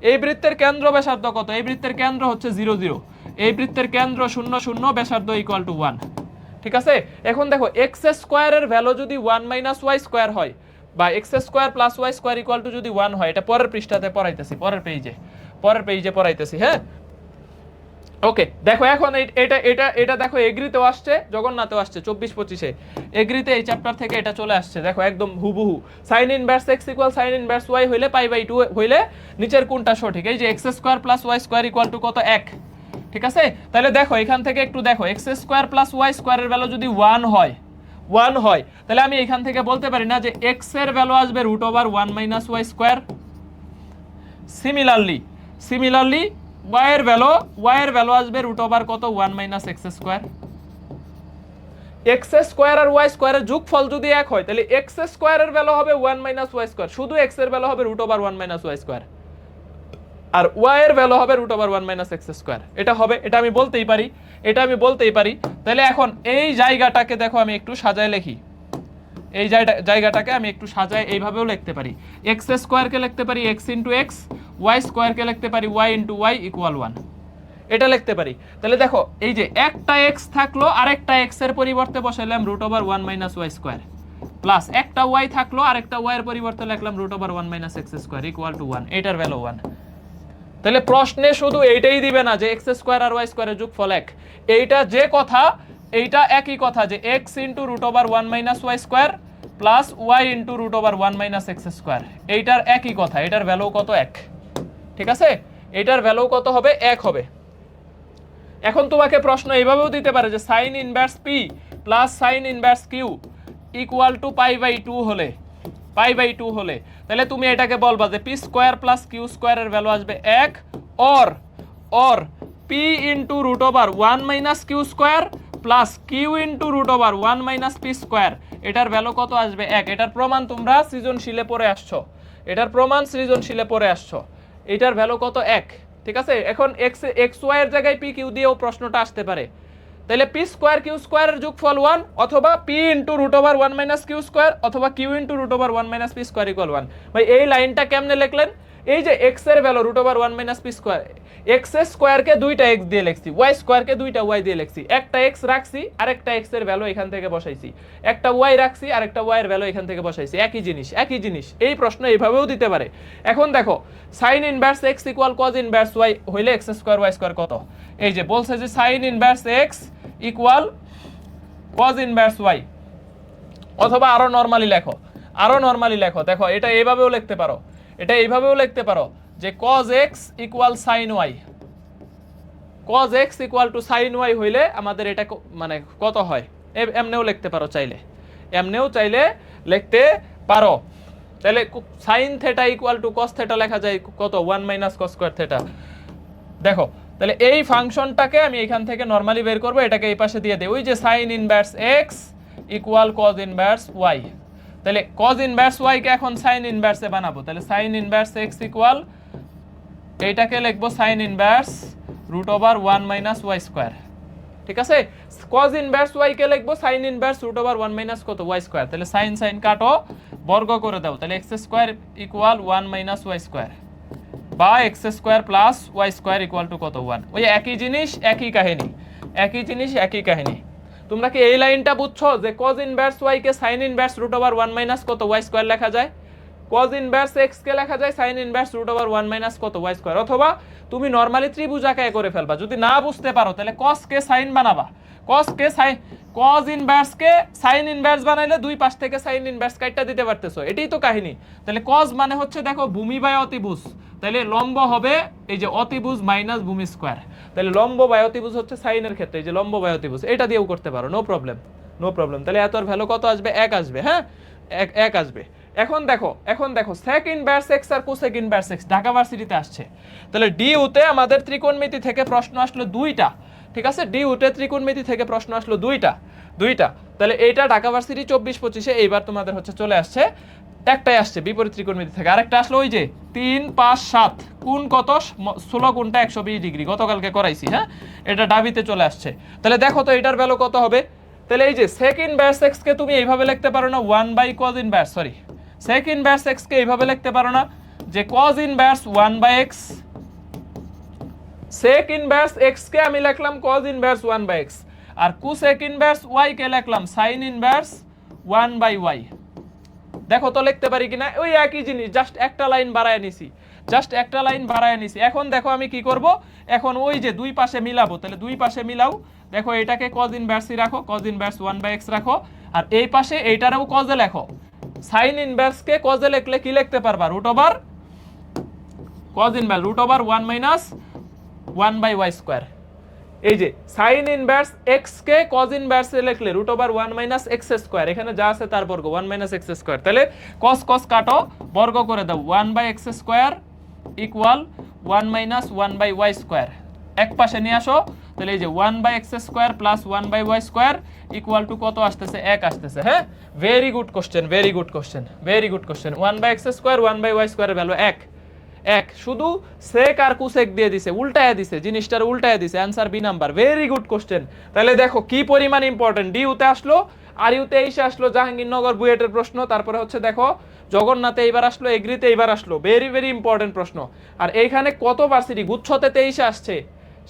এই বৃত্তের কেন্দ্র ব্যাসার্ধ কত, এই বৃত্তের কেন্দ্র হচ্ছে 0 0, এই বৃত্তের কেন্দ্র 0 0, ব্যাসার্ধ ইকুয়াল টু 1। ঠিক আছে, এখন দেখো এক্স স্কয়ারের ভ্যালু যদি 1 মাইনাস ওয়াই স্কয়ার হয়, বা x square plus Y square equal to যদি 1 হয়, এটা পরের পৃষ্ঠাতে পড়াইতেছি, পরের পেজে পড়াইতেছি। হ্যাঁ, ওকে, দেখো এখন এটা এটা এটা দেখো এগ্রিতেও আসছে, জগন্নাথেও আসছে 24-25-এ, এগ্রিতে এই চ্যাপ্টার থেকে এটা চলে আসছে। দেখো একদম হুবহু sine inverse x equal sine inverse y হইলে পাই বাই 2 হইলে নিচের কোনটা সঠিক, এই যে x square plus Y square equal to কত 1। ঠিক আছে, তাহলে দেখো এখান থেকে একটু দেখো, এক্স স্কয়ার প্লাস ওয়াই স্কয়ারের ভ্যালু যদি 1 হয়, তাহলে আমি এখান থেকে বলতে পারি না যে এক্স এর ভ্যালু আসবে root over 1 minus Y square. Similarly y এর ভ্যালু আসবে রুট ওভার কত 1 minus x square. X square আর ওয়াই স্কয়ারের যোগফল যদি 1 হয়, তাহলে এক্স স্কয়ারের ভ্যালু হবে 1 মাইনাস ওয়াই স্কয়ার, শুধু এক্স এর ভ্যালু হবে root over 1 minus Y square, আর ওয়াই এর ভ্যালু হবে root over 1 minus x square. এটা হবে, এটা আমি বলতেই পারি, তাহলে এখন এই জায়গাটাকে দেখো আমি একটু সাজায় লিখি, এই জায়গাটাকে আমি একটু সাজায় এইভাবেও লিখতে পারি, এক্স স্কয়ারকে লিখতে পারি এক্স ইন্টু এক্স, ওয়াই স্কয়ারকে লিখতে পারি ওয়াই ইন্টু ওয়াই ইকুয়াল 1, এটা লিখতে পারি। তাহলে দেখো এই যে একটা এক্স থাকলো, আরেকটা এক্স এর পরিবর্তে বসাইলাম root over 1 minus Y square, plus একটা ওয়াই থাকলো, আরেকটা ওয়াই এর পরিবর্তে লিখলাম root over 1 minus x square equal to 1, এটার ভ্যালু 1। তাহলে প্রশ্নে শুধু এইটাই দিবে না যে এক্স স্কয়ার আর ওয়াই স্কয়ারের যোগফল 1, এইটা যে কথা, এইটা একই কথা যে x into root over 1 minus Y square plus y into root over 1 minus x square, এইটার একই কথা, এটার ভ্যালু কত 1। ঠিক আছে, এটার ভ্যালু কত হবে 1 হবে। এখন তোমাকে প্রশ্ন এইভাবেও দিতে পারে যে sine inverse P plus sine inverse Q equal to pi by 2 হলে, তাহলে তুমি এটাকে বলবা যে পি স্কয়ার প্লাস কিউ স্কয়ারের ভ্যালু আসবে 1, or P into root over 1 minus Q square plus Q into root over 1 minus P square, এটার value কত আসবে 1। এটার প্রমাণ তোমরা সৃজনশীলে পড়ে আসছো, এটার ভ্যালু কত 1। ঠিক আছে, এখন এক্স ওয়াই এর জায়গায় পি কিউ দিয়েও প্রশ্নটা আসতে পারে, তাহলে পি স্কয়ার কিউ স্কয়ারের যোগফল 1, অথবা P into root over 1 minus Q square, অথবা Q into root over 1 minus P square equal 1। ভাই এই লাইনটা কেমনে লিখলেন, এই যে এক্স এর value root over 1 minus P square, X স্কয়ারকে দুইটা এক্স দিয়ে লিখছি, ওয়াই স্কয়ারকে দুইটা ওয়াই দিয়ে লিখছি, একটা এক্স রাখছি আরেকটা এক্স এর ভ্যালু এখান থেকে বসাইছি, একটা ওয়াই রাখছি আরেকটা ওয়াই এর ভ্যালু এখান থেকে বসাইছি, একই জিনিস। এই প্রশ্ন এইভাবেও দিতে পারে। এখন দেখো sine inverse x equal cos inverse y হইলে এক্স স্কয়ার ওয়াই স্কয়ার কত, এই যে বলছে যে sine inverse x equal cos inverse y, অথবা আরো নরমালি লেখো, দেখো এটা এইভাবেও লিখতে পারো, যে cos x equal sin y, cos x equal to sin y হইলে আমাদের এটা মানে কত হয়, এমনেও লিখতে পারো, তাহলে sin theta equal two cos theta লেখা যায় কত 1 মাইনাস cos স্কয়ার থিটা। দেখো তাহলে এই ফাংশনটাকে আমি এখান থেকে নরমালি বের করব, এটাকে এই পাশে দিয়ে দেই, ওই যে sin inverse x equal cos inverse y, তাহলে cos ইনভার্স y কে এখন sin ইনভার্সে বানাবো, তাহলে sin ইনভার্স x ইকুয়াল এইটাকে লিখবো sin inverse root over 1 minus Y square, ঠিক আছে। cos ইনভার্স y কে লিখবো sin ইনভার্স √1 মাইনাস কত y স্কয়ার, তাহলে sin কাটো, বর্গ করে দাও, তাহলে x square equal 1 minus y square, বা x square plus y square equal to কত 1। ওই একই জিনিস একই কাহিনী, একই জিনিস একই কাহিনী। তোমরা কি এই লাইনটা বুঝছো যে cos ইনভার্স y কে sin ইনভার্স √1 মাইনাস কত y স্কয়ার লেখা যায়, cos ইনভার্স x কে লেখা যায় sin ইনভার্স √1 মাইনাস কত y স্কয়ার। অথবা তুমি নরমালি ত্রিভুজ আকারে করে ফেলবা, যদি না বুঝতে পারো তাহলে cos কে sin বানাবা, cos কে sin, cos ইনভার্স কে sin ইনভার্স বানাইলে দুই পাশ থেকে sin ইনভার্স কাটটা দিতে পারতেছো, এটাই তো কাহিনী। তাহলে cos মানে হচ্ছে দেখো ভূমি বাই অতিভুজ, তাহলে লম্ব হবে এই যে অতিভুজ মাইনাস ভূমি স্কয়ার, তাহলে লম্ব বাই অতিভুজ হচ্ছে sin এর ক্ষেত্রে এই যে লম্ব বাই অতিভুজ, এটা দিয়েও করতে পারো, নো প্রবলেম, নো প্রবলেম। তাহলে এত এর ভ্যালু কত আসবে, 1 আসবে, হ্যাঁ 1 আসবে। এখন দেখো sec ইনভার্স x আর cosec ইনভার্স x ঢাকা ভার্সিটিতে আসছে, তাহলে ডিইউতে আমাদের ত্রিকোণমিতি থেকে প্রশ্ন আসলো দুইটা, ঠিক আছে, ডিইউতে ত্রিকোণমিতি থেকে প্রশ্ন আসলো দুইটা, তাহলে এইটা ঢাকা ভার্সিটি 24-25 এইবার তোমাদের হচ্ছে চলে আসছে, একটাই আসছে বিপরীত ত্রিকোণমিতি থেকে, আরেকটা আসলো ওই যে 3, 5, 7 কোণ কত 16 কোণটা 120 ডিগ্রি, গতকালকে করাইছি, হ্যাঁ এটা ডাবিতে চলে আসছে। তাহলে দেখো তো এটার ভ্যালু কত হবে, তাহলে এই যে sec ইনভার্স x কে তুমি এইভাবে লিখতে পারো না 1 by cos inverse, sorry sec inverse x কে এইভাবে লিখতে পারো না যে cos inverse 1 by x, sec inverse x কে আমি লিখলাম cos ইনভার্স 1 বাই x, আর cosec ইনভার্স y কে লিখলাম sin ইনভার্স 1 বাই y। দেখো তো লিখতে পারি কিনা, ওই একই জিনিস, জাস্ট একটা লাইন বাড়ায় নিছি, এখন দেখো আমি কি করব, এখন ওই যে দুই পাশে মিলাবো, তাহলে দুই পাশে মিলাও, দেখো এটাকে cos ইনভার্সই রাখো, cos ইনভার্স 1 বাই x রাখো, আর এই পাশে এইটারও cos এ লেখো, sin ইনভার্স কে cos এ লিখলে কি লিখতে পারবা, cos inverse √1 minus 1 by y square. এই যে sin ইনভার্স x কে cos ইনভার্স এ লিখলে √1 মাইনাস x স্কয়ার, এখানে যা আছে তার বর্গ 1 মাইনাস x স্কয়ার, তাহলে cos কাটো, বর্গ করে দাও, 1 by x square equal 1 minus 1 by y square, এক পাশে নিয়ে আসো, তাহলে এই যে 1 by x square plus 1 by y square equal to কত আসতেছে, 1 আসতেছে, হ্যাঁ very good question, 1 by x square 1 by y স্কয়ারের ভ্যালু 1, শুধু sec আর cosec দিয়ে দিছে, উল্টায়া দিছে জিনিসটার, উল্টায়া দিছে, answer B number, very good question. তাহলে দেখো কি পরিমাণ ইম্পর্টেন্ট, ডি ইউতে আসলো, আর ইউতে এসে আসলো জাহাঙ্গীরনগর বুয়েটের প্রশ্ন, তারপরে হচ্ছে দেখো জগন্নাথে এইবার আসলো, এগ্রিতে এইবার আসলো, ভেরি ইম্পর্টেন্ট প্রশ্ন। আর এইখানে কত ভার্সিটি, গুচ্ছতে 23 আসছে,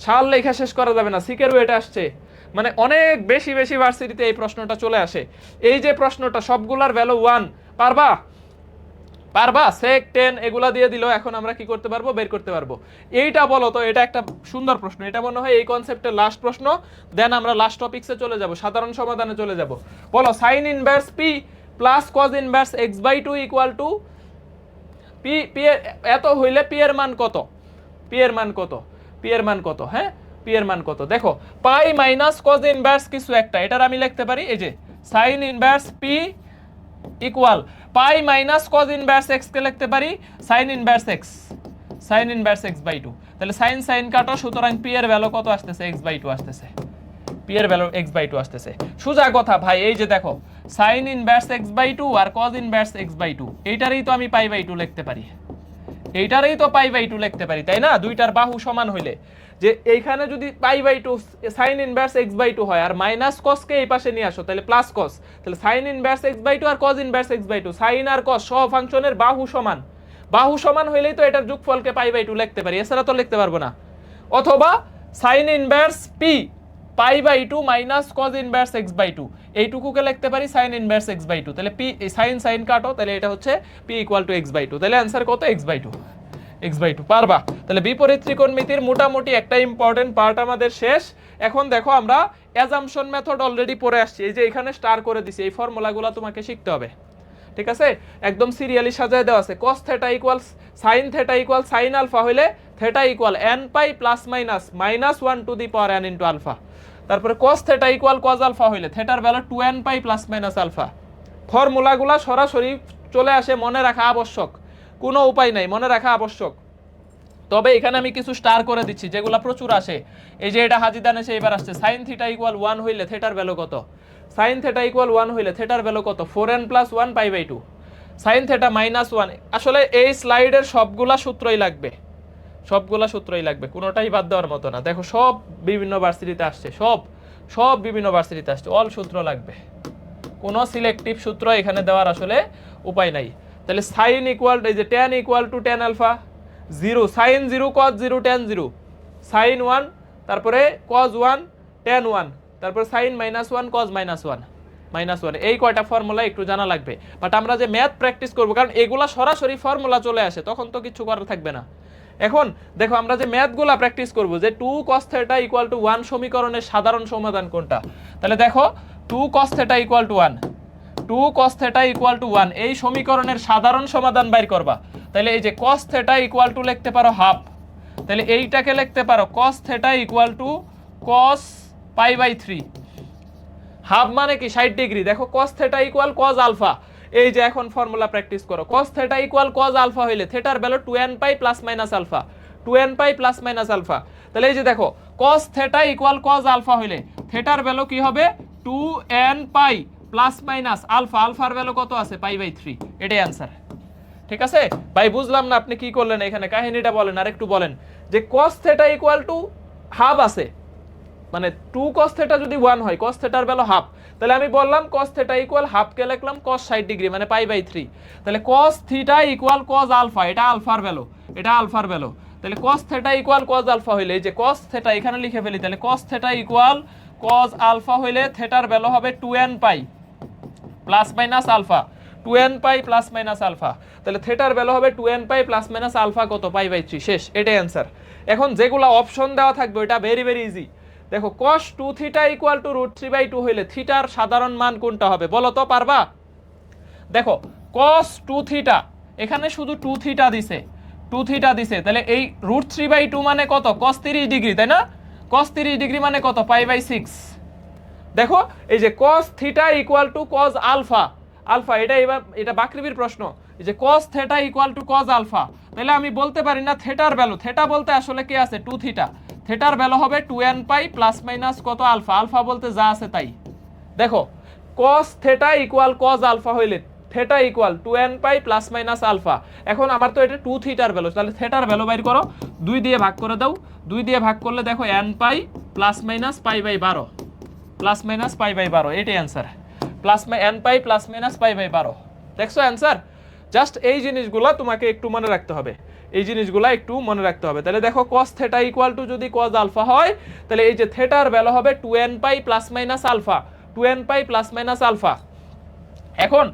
সাল লেখা শেষ করা যাবে না, সিকেরও এটা আসছে, মানে অনেক বেশি ভার্সিটিতে এই প্রশ্নটা চলে আসে। এই যে প্রশ্নটা সবগুলার ভ্যালু 1, পারবা sec 10 এগুলা দিয়ে দিল, এখন আমরা কি করতে পারবো, বের করতে পারবো। এইটা বলো তো, এটা একটা সুন্দর প্রশ্ন, এটা মনে হয় এই কনসেপ্টের লাস্ট প্রশ্ন, দেন আমরা লাস্ট টপিকসে চলে যাব, সাধারণ সমাধানে চলে যাব। বলো sin inverse p plus cos inverse x/2 equal to p এত হইলে p এর মান কত, হ্যাঁ p এর মান কত, দেখো পাই মাইনাস cos ইনভার্স কিছু একটা, এটার আমি লিখতে পারি এই যে sin ইনভার্স p ইকুয়াল পাই মাইনাস cos ইনভার্স x কে লিখতে পারি sin ইনভার্স x/2, তাহলে sin কাটো, সুতরাং p এর ভ্যালু কত আসতেছে, x/2 আসতেছে, p এর ভ্যালু x/2 আসতেছে। সোজা কথা ভাই, এই যে দেখো sin ইনভার্স x/2 আর cos ইনভার্স x/2, এইটারই তো আমি π/2 লিখতে পারি, তাই না, দুইটার বাহু সমান হইলে, যে এইখানে যদি π/2 sin ইনভার্স x/2 হয় আর মাইনাস cos কে এই পাশে নিয়ে আসো, তাহলে প্লাস cos, তাহলে sin ইনভার্স x/2 আর cos ইনভার্স x/2, sin আর cos সহ ফাংশনের বাহু সমান হইলেই তো এটার যোগফলকে π/2 লিখতে পারি, এছাড়া তো লিখতে পারবো না। অথবা sin inverse p π/2 minus cos inverse x/2, এইটুকুকে লিখতে পারি sin ইনভার্স x/2, তাহলে p sin কাটো, তাহলে এটা হচ্ছে p ইকুয়াল টু x/2, তাহলে आंसर কত, x/2 পারবা। তাহলে বিপরীত ত্রিকোণমিতির মোটামুটি একটা ইম্পর্টেন্ট পার্ট আমাদের শেষ। এখন দেখো আমরা অ্যাজাম্পশন মেথড অলরেডি পড়ে আসছি, এই যে এখানে স্টার করে দিছি, এই ফর্মুলাগুলো তোমাকে শিখতে হবে, ঠিক আছে, একদম সিরিয়ালি সাজায় দেওয়া আছে। cos θ equals sin θ equal sin alpha হইলে θ equal n pi plus minus 1 to the power n into alpha, তারপরে cos θ ইকুয়াল cos আলফা হইলে থিটার value 2n pi plus minus alpha. ফর্মুলাগুলো সরাসরি চলে আসে, মনে রাখা আবশ্যক, কোনো উপায় নাই, মনে রাখা আবশ্যক। তবে এখানে আমি কিছু স্টার করে দিচ্ছি যেগুলো প্রচুর আসে, এই যে এটা হাজিদান এসে এবার আসছে, sin θ ইকুয়াল 1 হইলে থিটার ভ্যালু কত, sin θ ইকুয়াল 1 হইলে থিটার ভ্যালু কত, 4n প্লাস 1 π/2, sin θ মাইনাস 1। আসলে এই স্লাইডের সবগুলা সূত্রই লাগবে, কোনোটাই বাদ দেওয়ার মতো না। দেখো সব বিভিন্ন ভার্সিটিতে আসছে, সব সব বিভিন্ন ভার্সিটিতে আসছে, অল সূত্র লাগবে, কোনো সিলেক্টিভ সূত্র এখানে দেওয়ার আসলে উপায় নাই। তাহলে সাইন ইকুয়াল, এই যে tan equal to tan alpha, 0 sine 0 cos 0 tan 0, sine 1 তারপরে কজ 1 ট্যান 1, তারপরে সাইন -1 কজ -1 এই কয়টা ফর্মুলা একটু জানা লাগবে। বাট আমরা যে ম্যাথ প্র্যাকটিস করব, কারণ এগুলা সরাসরি ফর্মুলা চলে আসে, তখন তো কিছু করার থাকবে না। এখন দেখো আমরা যে ম্যাথগুলা প্র্যাকটিস করব, যে 2 cos θ = 1 সমীকরণের সাধারণ সমাধান কোনটা, তাহলে দেখো 2 cos θ = 1, 2 cos θ = 1 এই সমীকরণের সাধারণ সমাধান বাইর করবা। তাহলে এই যে cos θ = লিখতে পারো হাফ, তাহলে এইটাকে লিখতে পারো cos θ = cos π/3, হাফ মানে কি 60 ডিগ্রি। দেখো cos θ = cos আলফা, এই যে এখন ফর্মুলা প্র্যাকটিস করো, cos θ = cos আলফা হইলে থিটার value 2nπ ± alpha, 2nπ ± alpha. তাহলে এই যে দেখো cos θ = cos আলফা হইলে থিটার ভ্যালু কি হবে 2nπ ± আলফা, আলফার ভ্যালু কত আছে π/3, এটাই आंसर। ঠিক আছে ভাই, বুঝলাম না আপনি কি করলেন এখানে, কাহিনীটা বলেন আর একটু বলেন। যে cos θ = হাফ আছে, মানে 2 cos θ যদি 1 হয়, cos θ এর ভ্যালু হাফ, তাহলে আমি বললাম cos θ = হাফ কে লিখলাম cos 60 ডিগ্রি মানে π/3। তাহলে cos θ = cos আলফা, এটা আলফার ভ্যালু, এটা আলফার ভ্যালু। তাহলে cos θ = cos আলফা হইলে, এই যে cos θ এখানে লিখে ফেলি, তাহলে cos θ = cos আলফা হইলে থিটার ভ্যালু হবে 2nπ ± আলফা, 2nπ ± আলফা। তাহলে থিটার ভ্যালু হবে 2nπ ± আলফা কত π/3, শেষ, এটাই आंसर। এখন যেগুলা অপশন দেওয়া থাকবে এটা ভেরি ভেরি ইজি। দেখো cos 2θ = √3/2 হইলে থিটার সাধারণ মান কোনটা হবে বলো তো, পারবা? দেখো cos 2θ, এখানে শুধু 2θ দিছে, 2θ দিছে, তাহলে এই √3/2 মানে কত, cos 30 ডিগ্রি, তাই না? cos 30 ডিগ্রি মানে কত π/6। দেখো এই যে cos θ = cos আলফা, আলফা এটা, এবার এটা বাকৃবির প্রশ্ন, এই যে cos θ = cos আলফা, তাহলে আমি বলতে পারি না থিটার ভ্যালু, থিটা বলতে আসলে কি আছে 2θ, থিটার ভ্যালু হবে 2nπ ± কত আলফা, আলফা বলতে যা আছে তাই। দেখো cos θ = cos আলফা হইলে থিটা = 2nπ ± আলফা, এখন আমার তো এটা 2θ এর ভ্যালু, তাহলে থিটার ভ্যালু বাইর করো, 2 দিয়ে ভাগ করে দাও, 2 দিয়ে ভাগ করলে দেখো nπ ± π/12 ± π/12, এটাই आंसर, nπ ± π/12। দেখছো आंसर? জাস্ট এই জিনিসগুলো তোমাকে একটু মনে রাখতে হবে, এই জিনিসগুলো একটু মনে রাখতে হবে। তাহলে দেখো cos θ = যদি cos আলফা হয়, তাহলে এই যে থিটার ভ্যালু হবে 2nπ ± আলফা, 2nπ ± আলফা। এখন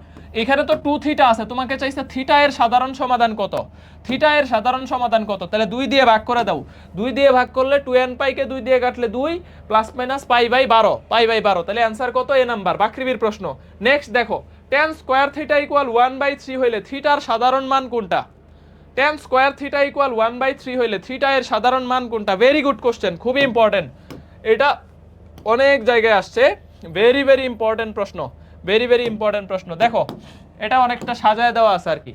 এখানে তো 2θ আছে, তোমাকে চাইছে থিটা এর সাধারণ সমাধান কত, থিটা এর সাধারণ সমাধান কত, তাহলে 2 দিয়ে ভাগ করে দাও, 2 দিয়ে ভাগ করলে 2nπ কে 2 দিয়ে কাটলে 2 ± π/12, তাহলে आंसर কত, এ নাম্বার, বাকৃবির প্রশ্ন। নেক্সট দেখো tan স্কয়ার θ = 1/3 হইলে থিটার সাধারণ মান কোনটা, tan স্কয়ার θ = 1/3 হইলে থিটা এর সাধারণ মান কোনটা, ভেরি গুড কোশ্চেন, খুবই ইম্পর্টেন্ট, এটা অনেক জায়গায় আসছে, ভেরি ভেরি ইম্পর্টেন্ট প্রশ্ন, ভেরি ভেরি ইম্পর্টেন্ট প্রশ্ন। দেখো এটা অনেকটা সাজায় দেওয়া আছে আর কি।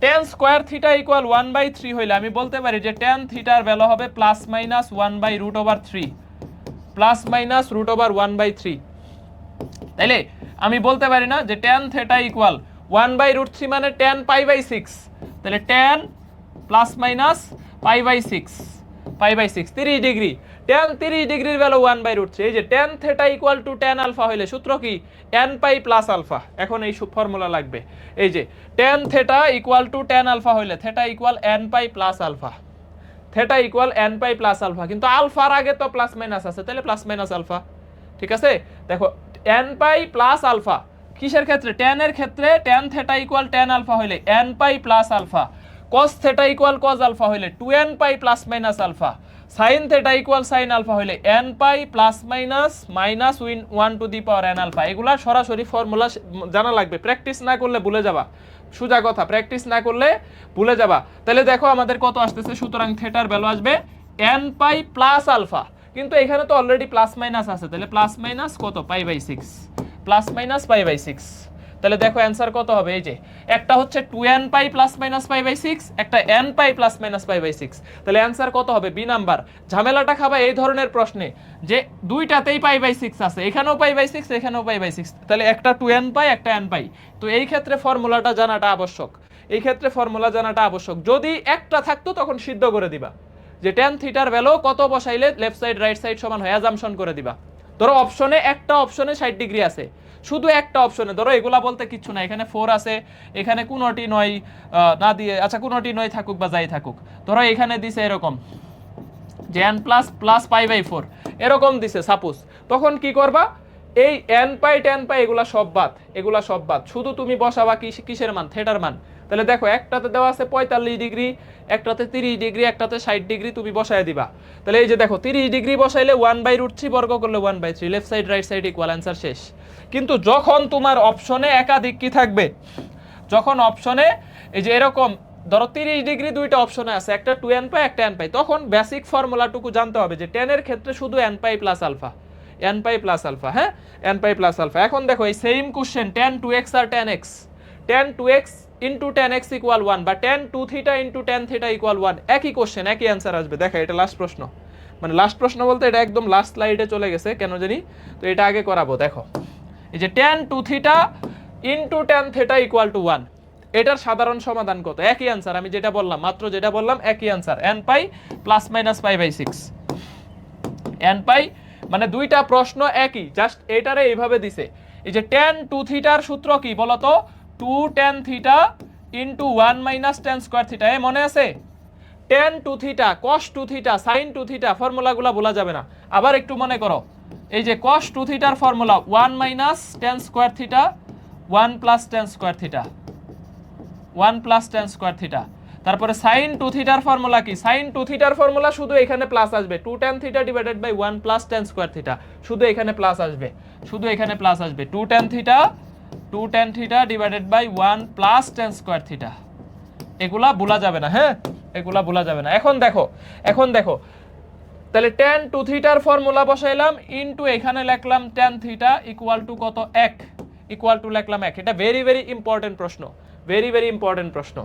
tan স্কয়ার θ = 1/3 হইলে আমি বলতে পারি যে tan থিটার ভ্যালু হবে ±1/√3, ±√1/3। তাইলে আমি বলতে পারি না যে tan θ = 1/√3 মানে tan π/6, তাহলে tan ±π/6, 30 ডিগ্রি, tan 30 ডিগ্রির ভ্যালু 1/√3। এই যে tan θ = tan আলফা হইলে সূত্র কি, nπ + আলফা। এখন এই ফর্মুলা লাগবে, এই যে tan θ = tan আলফা হইলে θ = nπ + আলফা, θ = nπ + আলফা, কিন্তু আলফার আগে তো প্লাস মাইনাস আছে, তাহলে প্লাস মাইনাস আলফা। ঠিক আছে, দেখো nπ + আলফা কিসের ক্ষেত্রে, tan এর ক্ষেত্রে tan θ = tan আলফা হইলে nπ + alpha, cos θ = cos alpha হইলে 2nπ ± alpha, sin θ = sin alpha হইলে nπ ± -1 আলফা। এগুলা সরাসরি ফর্মুলা জানা লাগবে, প্র্যাকটিস না করলে ভুলে যাবা, সোজা কথা, প্র্যাকটিস না করলে ভুলে যাবা। তাহলে দেখো আমাদের কত আসতেছে, সুতরাং থিটার ভ্যালু আসবে nπ + আলফা, কিন্তু এখানে তো অলরেডি প্লাস মাইনাস আছে, তাহলে প্লাস মাইনাস কত π/6, প্লাস মাইনাস π/6। তাহলে দেখো आंसर কত হবে, এই যে একটা হচ্ছে 2nπ ± π/6, একটা nπ ± π/6, তাহলে आंसर কত হবে, বি নাম্বার। ঝামেলাটা খাবা এই ধরনের প্রশ্নে যে দুইটাতেই π/6 আছে, এখানেও π/6 এখানেও π/6, তাহলে একটা 2nπ একটা nπ, তো এই ক্ষেত্রে ফর্মুলাটা জানাটা আবশ্যক, এই ক্ষেত্রে ফর্মুলা জানাটা আবশ্যক। যদি একটা থাকতো তখন সিদ্ধ করে দিবা যে tan থিটার ভ্যালু কত বসাইলে লেফট সাইড রাইট সাইড সমান হয়, অ্যাজাম্পশন করে দিবা। ধরো অপশনে একটা অপশনে 60 ডিগ্রি আছে, শুধু একটা অপশনে, ধরো এগুলা বলতে কিচ্ছু না, এখানে 4 আছে, এখানে কোনোটি নয় না দিয়ে, আচ্ছা কোনোটি নয় থাকুক বা যাই থাকুক, ধরো এখানে দিছে এরকম যে n plus plus pi by 4 এরকম দিছে সাপোজ, তখন কি করবা, এই n পাই tan পাই এগুলা সব বাদ, এগুলা সব বাদ, শুধু তুমি বসাবা কিসের মান, থিটার মান। তাহলে দেখো একটাতে দেওয়া আছে 45 ডিগ্রি, একটাতে 30 ডিগ্রি, একটাতে 60 ডিগ্রি, তুমি বসায় দিবা। তাহলে এই যে দেখো 30 ডিগ্রি বসাইলে 1/√3 বর্গ করলে 1/3, left side right side equal, answer শেষ। কিন্তু যখন তোমার অপশনে একাধিক কি থাকবে, যখন অপশনে এই যে এরকম ধরো 30 ডিগ্রি দুইটা অপশনে আছে, একটা 2n পাই একটা n পাই, তখন বেসিক ফর্মুলাটুকু জানতে হবে যে tan এর ক্ষেত্রে শুধু n pi plus alpha, n pi plus alpha, হ্যাঁ n পাই প্লাস আলফা। এখন দেখো এই সেম কোশ্চেন tan 2x আর tan x, tan 2x into tan x equal 1 বা tan 2 theta into tan theta equal 1, একই কোশ্চেন একই answer আসবে। দেখো এটা লাস্ট প্রশ্ন, মানে লাস্ট প্রশ্ন বলতে এটা একদম লাস্ট স্লাইডে চলে গেছে কেন জানি, তো এটা আগে করাবো। দেখো এই যে tan 2 theta into tan theta equal to 1, এটার সাধারণ সমাধান কত, একই অ্যান্সার, আমি যেটা বললাম মাত্র যেটা বললাম একই answer, n pi plus minus pi by 6, n pi মানে দুইটা প্রশ্ন একই, জাস্ট এটারে এইভাবে দিছে। এই যে tan 2 থিটার সূত্র কি বলতো, 2 tan theta into 1 minus tan square theta, এ মনে আছে, tan 2 theta cos 2 theta sin 2 theta, ফর্মুলাগুলো ভোলা যাবে না। আবার একটু মনে করো, এই যে cos 2 থিটার formula 1 minus tan square theta 1 plus tan square theta, 1 plus tan square theta. তারপরে sin 2 থিটার ফর্মুলা কি, sin 2 থিটার ফর্মুলা শুধু এখানে প্লাস আসবে, 2 tan theta divided by 1 plus tan square theta, শুধু এখানে প্লাস আসবে, শুধু এখানে প্লাস আসবে, 2 tan theta divided by 1 plus tan square theta, এগুলা ভোলা যাবে না, হ্যাঁ এগুলা ভোলা যাবে না। এখন দেখো তাহলে tan 2 থিটার ফর্মুলা বসাইলাম, ইনটু এখানে লিখলাম tan থিটা ইকুয়াল টু কত, 1, ইকুয়াল টু লিখলাম 1। এটা ভেরি ভেরি ইম্পর্টেন্ট প্রশ্ন, ভেরি ভেরি ইম্পর্টেন্ট প্রশ্ন,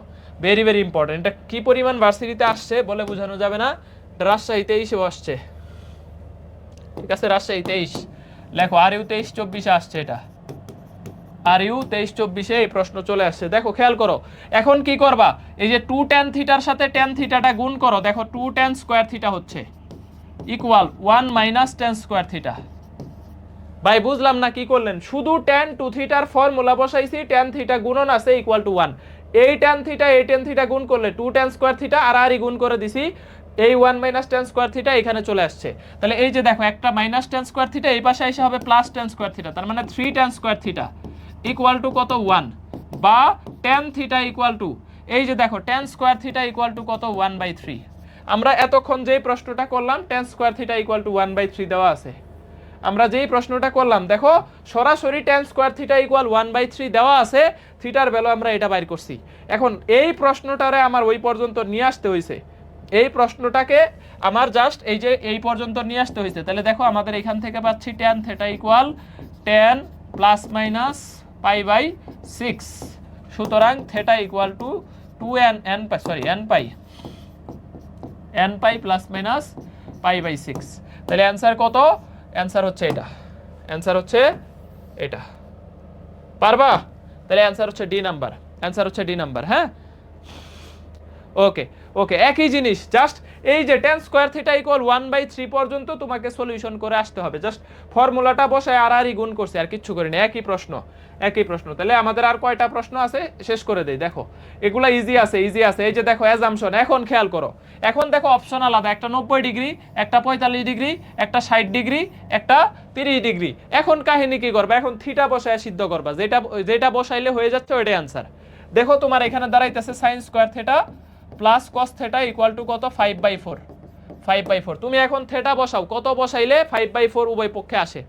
ভেরি ভেরি ইম্পর্টেন্ট। এটা কি পরিমাণ ভার্সিটিতে আসছে বলে বোঝানো যাবে না, রাজশাহীতে এসেও আসছে, ঠিক আছে রাজশাহী 23, লেখো আর ইউ 23-24 আসছে, এটা আর ইউ 23-24 এই প্রশ্ন চলে আসছে। দেখো খেয়াল করো, এখন কি করবা, এই যে 2 tan থিটার সাথে tan থিটাটা গুণ করো, দেখো 2 tan স্কয়ার থিটা হচ্ছে equal 1 minus tan square theta. ভাই বুঝলাম না কি করলেন, শুধু tan 2 থিটার ফর্মুলা বসাইছি, tan থিটা গুণন আছে ইকুয়াল টু 1, এই tan থিটা গুণ করলে 2 tan স্কয়ার থিটা আর আর গুণ করে দিছি, এই 1 মাইনাস tan স্কয়ার থিটা এখানে চলে আসছে। তাহলে এই যে দেখো একটা মাইনাস tan স্কয়ার থিটা এই পাশে এসে হবে প্লাস tan স্কয়ার থিটা, তার মানে 3 tan square theta equal to কত, 1, বা tan থিটা ইকুয়াল টু, এই যে দেখো tan square theta equal to কত, 1/3। আমরা এতক্ষণ যেই প্রশ্নটা করলাম tan square theta equal two 1/3 দেওয়া আছে, আমরা যেই প্রশ্নটা করলাম দেখো সরাসরি tan স্কয়ার থিটা ইকুয়াল 1/3 দেওয়া আছে, থিটার ভ্যালু আমরা এটা বাইর করছি। এখন এই প্রশ্নটারে আমার ওই পর্যন্ত নিয়ে আসতে হয়েছে, এই প্রশ্নটাকে আমার জাস্ট এই যে এই পর্যন্ত নিয়ে আসতে হয়েছে। তাহলে দেখো আমাদের এখান থেকে পাচ্ছি tan theta equal tan plus minus pi by 6, সুতরাং theta equal to 2n pi plus minus pi by 6। তাহলে অ্যান্সার কত, অ্যান্সার হচ্ছে এটা, অ্যান্সার হচ্ছে এটা, পারবা? তাহলে অ্যান্সার হচ্ছে ডি নাম্বার, অ্যান্সার হচ্ছে ডি নাম্বার, হ্যাঁ ওকে ওকে, একই জিনিস, জাস্ট এই যে tan স্কয়ার থিটা ইকুয়াল 1/3 পর্যন্ত তোমাকে সলিউশন করে আসতে হবে, জাস্ট ফর্মুলাটা বসায় আর গুণ করছে, আর কিচ্ছু করিনি, একই প্রশ্ন একই প্রশ্ন। তাহলে আমাদের আর কয়টা প্রশ্ন আছে শেষ করে দেই। দেখো এগুলা ইজি আছে, ইজি আছে। এই যে দেখো অ্যাজাম্পশন, এখন খেয়াল করো, এখন দেখো অপশন আলাদা, একটা 90 ডিগ্রি, একটা 45 ডিগ্রি, একটা 60 ডিগ্রি, একটা 30 ডিগ্রি। এখন কাহিনী কি করবা, এখন থিটা বসায় সিদ্ধ করবা, যেটা যেটা বসাইলে হয়ে যাচ্ছে ওইটাই অ্যান্সার। দেখো তোমার এখানে দাঁড়াইতেছে sin square theta plus cos theta equal to কত, 5/4। তুমি এখন থিটা বসাও, কত বসাইলে 5/4 উভয় পক্ষে আসে,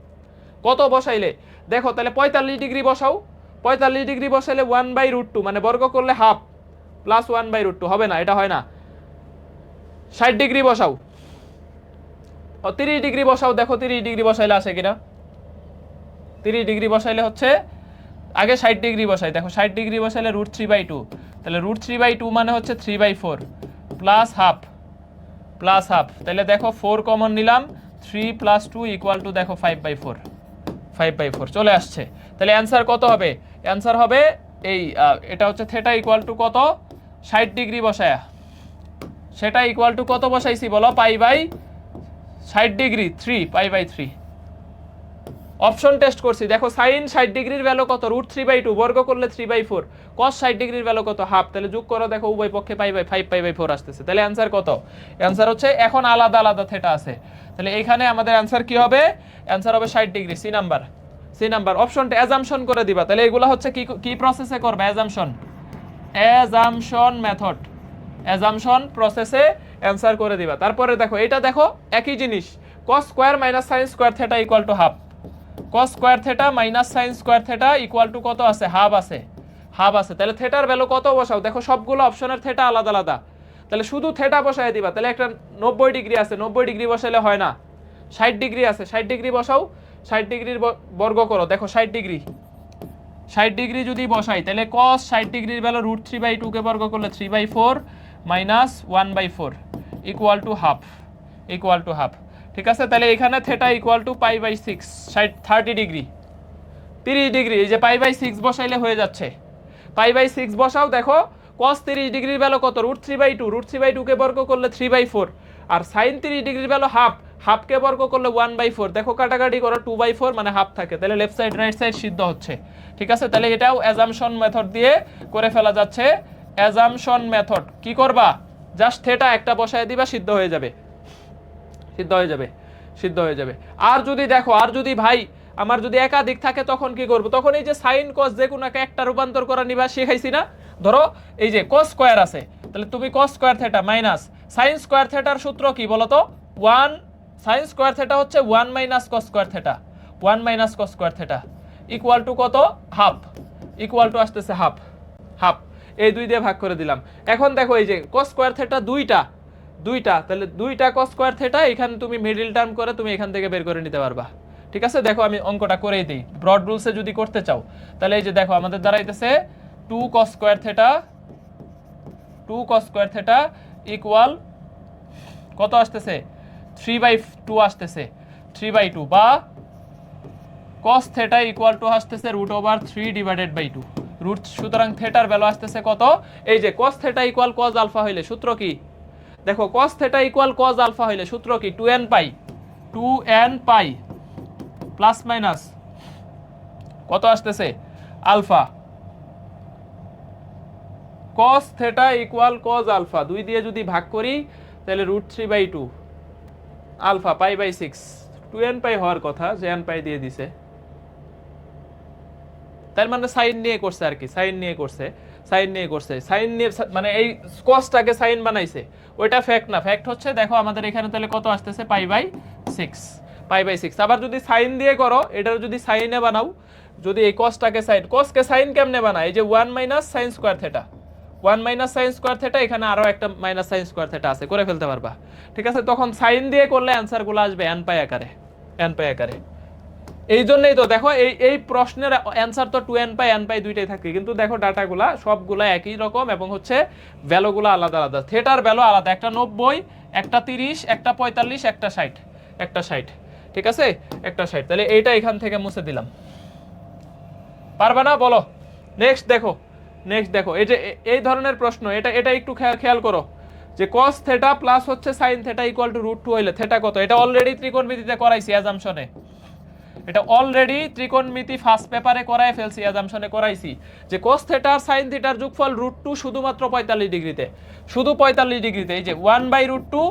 কত বসাইলে দেখো, তাহলে 45 ডিগ্রি বসাও, 45 ডিগ্রি বসাইলে 1/√2 মানে বর্গ করলে হাফ প্লাস 1/√2 হবে না, এটা হয় না। 60 ডিগ্রি বসাও, 30 ডিগ্রি বসাও, দেখো 30 ডিগ্রি বসাইলে আসে কিনা, 30 ডিগ্রি বসাইলে হচ্ছে, আগে 60 ডিগ্রি বসাই, দেখো 60 ডিগ্রি বসাইলে √3/2, তাহলে √3/2 মানে হচ্ছে 3/4 প্লাস হাফ, তাহলে দেখো 4 কমন নিলাম, 3 + 2 ইকুয়াল টু দেখো 5/4 চলে আসছে। তাহলে অ্যান্সার কত হবে, অ্যান্সার হবে এই এটা হচ্ছে থিটা ইকুয়াল টু কত, 60 ডিগ্রি বসায়া, সেটা ইকুয়াল টু কত বসাইছি বলো, pi by 60 degree 3, pi by 3, option test করছি, দেখো সাইন 60 ডিগ্রির ভ্যালু কত, √3/2, বর্গ করলে 3/4, cos 60 ডিগ্রির ভ্যালু কত, হাফ। তাহলে যোগ করো, দেখো উভয় পক্ষে π/5 π/4 আসতেছে। তাহলে অ্যান্সার কত? অ্যান্সার হচ্ছে, এখন আলাদা আলাদা থিটা আছে, তাহলে এখানে আমাদের অ্যান্সার কি হবে? অ্যান্সার হবে 60 degree, C number. C number অপশনটা অ্যাজাম্পশন করে দিবা। তাহলে এগুলো হচ্ছে কি কি প্রসেসে করবে? অ্যাজাম্পশন মেথড, অ্যাজাম্পশন প্রসেসে অ্যান্সার করে দিবা। তারপরে দেখো এটা, দেখো একই জিনিস, cos square minus sin square theta equal to half, cos square theta minus sin square theta equal to কত আছে? হাফ আছে, হাফ আছে। তাহলে থিটার ভ্যালু কত বসাও? দেখো সবগুলো অপশনের থিটা আলাদা আলাদা, তাহলে শুধু থিটা বসায় দিবা। তাহলে একটা 90 ডিগ্রি আছে, 90 ডিগ্রি বসাইলে হয় না, 60 ডিগ্রি আছে, 60 ডিগ্রি বসাও, 60 ডিগ্রির বর্গ করো, দেখো 60 ডিগ্রি, 60 ডিগ্রি যদি বসাই তাহলে cos 60 ডিগ্রির ভ্যালু √3/2 কে বর্গ করলে 3/4 minus 1/4 equal to half, equal to half. ঠিক আছে, তাহলে এখানে theta equal to π/6, 30 degree, 30 degree, এই যে π/6 বসাইলে হয়ে যাচ্ছে, π/6 বসাও। দেখো cos 30 ডিগ্রির ভ্যালু কত? √3/2, √3/2 কে বর্গ করলে 3/4, আর sin 30 ডিগ্রির ভ্যালু হাফ, হাফ কে বর্গ করলে 1/4, দেখো কাটাকাটি করো, 2/4 মানে হাফ থাকে, তাহলে লেফট সাইড রাইট সাইড সিদ্ধ হচ্ছে। ঠিক আছে, তাহলে এটাও অ্যাজাম্পশন মেথড দিয়ে করে ফেলা যাচ্ছে। অ্যাজাম্পশন মেথড কি করবা? জাস্ট থিটা একটা বসায় দিবা, সিদ্ধ হয়ে যাবে, সিদ্ধ হয়ে যাবে, সিদ্ধ হয়ে যাবে। আর যদি দেখো, আর যদি ভাই আমার যদি একাধিক থাকে তখন কি করব? তখন এই যে সাইন কস যে কোনো একটা রূপান্তর করা নিবা, শিখাইছি না? ধরো এই যে cos স্কয়ার আছে, তাহলে তুমি cos square theta minus sin square থিটার সূত্র কি বলো তো? 1 sin স্কয়ার থিটা হচ্ছে 1 minus cos square theta, 1 minus cos square theta equal to কত? হাফ, ইকুয়াল টু আসতেছে হাফ, হাফ। এই দুই দিয়ে ভাগ করে দিলাম। এখন দেখো এই যে cos স্কয়ার থিটা দুইটা, তাহলে দুইটা cos স্কয়ার থিটা, এখানে তুমি মিডল টার্ম করে তুমি এখান থেকে বের করে নিতে পারবা। ঠিক আছে, দেখো আমি অঙ্কটা করেই দিই, ব্রড রুলসে যদি করতে চাও। তাহলে এই যে দেখো আমাদের দাঁড়াইতেছে 2 cos square theta, 2 cos square theta equal কত আসতেছে? 3/2 আসতেছে, 3/2, বা cos থিটা ইকুয়াল টু আসতেছে √3/2 রুট। সুতরাং থিটার ভ্যালু আসতেছে কত? এই যে cos theta equal cos alpha হইলে সূত্র কি? দেখো cos theta equal cos alpha হইলে সূত্র কি? 2n পাই প্লাস মাইনাস কত আসতেছে? Alpha. cos theta equal cos alpha, দুই দিয়ে যদি ভাগ করি তাহলে √3/2 আলফা π/6, 2n পাই হওয়ার কথা, যে n পাই দিয়ে দিছে, তার মানে সাইন নিয়ে করছে আর কি, সাইন নিয়ে করছে, সাইন নিয়ে করছে, সাইন নিয়ে মানে এই cosটাকে সাইন বানাইছে, ওইটা ফ্যাক্ট না। ফ্যাক্ট হচ্ছে দেখো আমাদের এখানে তাহলে কত আসতেছে? π/6। আবার যদি সাইন দিয়ে করো, এটার যদি সাইনে বানাও, যদি এই cosটাকে সাইন, cosকে সাইন কেমনে বানায়? এই যে 1 minus sin square theta, 1 minus sin square theta, এখানে আরো একটা মাইনাস sin স্কয়ার থিটা আছে, করে ফেলতে পারবা। ঠিক আছে, তখন সাইন দিয়ে করলে অ্যানসারগুলো আসবে n পাই আকারে, n পাই আকারে। এই জন্যই তো দেখো এই প্রশ্নের অ্যান্সার তো 2n পাই n পাই দুইটাই থাকে, কিন্তু দেখো ডাটাগুলা সবগুলা একই রকম এবং হচ্ছে ভ্যালুগুলো আলাদা আলাদা, থিটার ভ্যালু আলাদা, একটা 90, একটা 30, একটা 45, একটা 60, একটা 60। ঠিক আছে, একটা 60। তাহলে এইটা এখান থেকে মুছে দিলাম, পারবে না? বলো। নেক্সট দেখো, নেক্সট দেখো, এই যে এই ধরনের প্রশ্ন, এটা একটু খেয়াল করো, যে cos থিটা প্লাস হচ্ছে sin থিটা ইকুয়াল টু √2 হইলে থিটা কত? এটা অলরেডি ত্রিকোণমিতিতে করাইছি অ্যাজাম্পশনে, এটা অলরেডি ত্রিকোণমিতি ফার্স্ট পেপারে করায় ফেলছি, অ্যাজাম্পশনে করাইছি যে cos থিটা আর sin থিটার যোগফল √2 শুধুমাত্র 45 ডিগ্রিতে, শুধু 45 ডিগ্রিতে। এই যে 1/√2,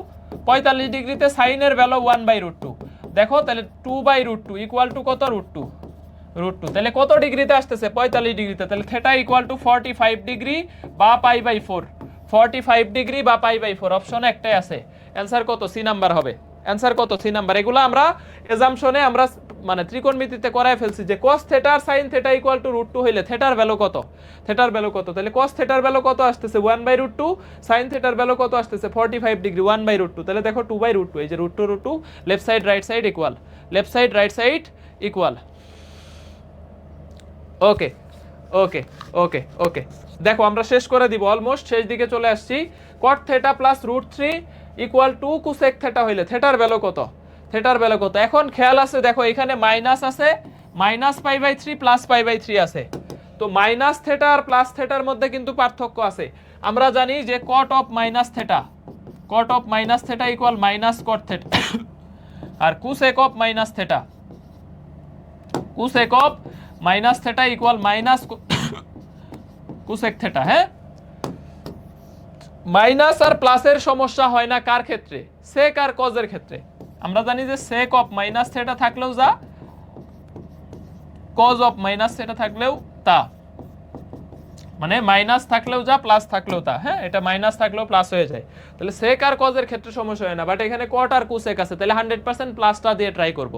45 ডিগ্রিতে sin এর ভ্যালু 1/√2, দেখো তাহলে 2/√2 ইকুয়াল টু কত? √2, তাহলে কত ডিগ্রিতে আসতেছে? 45 ডিগ্রিতে। তাহলে থিটা ইকুয়াল টু 45 ডিগ্রি বা π/4, 45 ডিগ্রি বা π/4, অপশন একটাই আছে। অ্যানসার কত? সি নাম্বার হবে। অ্যানসার কত? C number. এগুলো আমরা অ্যাজাম্পশনে আমরা মানে ত্রিকোণমিতিতে করায় ফেলছি যে cos থিটা আর sin থিটা ইকুয়াল টু √2 হইলে থিটার ভ্যালু কত? থিটার ভ্যালু কত? তাহলে cos থিটার ভ্যালু কত আসতেছে? 1/√2, sin থিটার ভ্যালু কত আসতেছে? 45 ডিগ্রি, 1/√2, তাহলে দেখো 2/√2, এই যে √2, left side right side equal, left side right side equal. Okay okay okay okay, দেখো আমরা শেষ করে দিব, অলমোস্ট শেষ দিকে চলে আসছি। cot theta plus √3 equal to cosec theta হইলে থিটার ভ্যালু কত? থিটার ভ্যালু কত? এখন খেয়াল আছে, দেখো এখানে মাইনাস আছে, -π/3 প্লাস π/3 আছে, তো মাইনাস থিটা আর প্লাস থিটার মধ্যে কিন্তু পার্থক্য আছে। আমরা জানি যে cot of minus theta equal minus cot theta, আর cosec of minus theta cosec of minus theta equal minus cosec theta. হ্যাঁ, মাইনাস আর প্লাসের সমস্যা হয় না কার ক্ষেত্রে? সেক আর কজের ক্ষেত্রে। আমরা জানি যে সেক অফ মাইনাস থেটা থাকলেও যা, কজ অফ মাইনাস থেটা থাকলেও তা, মানে মাইনাস থাকলেও যা প্লাস থাকলেও তা। হ্যাঁ, এটা মাইনাস থাকলেও প্লাস হয়ে যায়। তাহলে সেক আর কজের ক্ষেত্রে সমস্যা হয় না, বাট এখানে কট আর কোসেক আছে, তাহলে 100% প্লাসটা দিয়ে ট্রাই করব,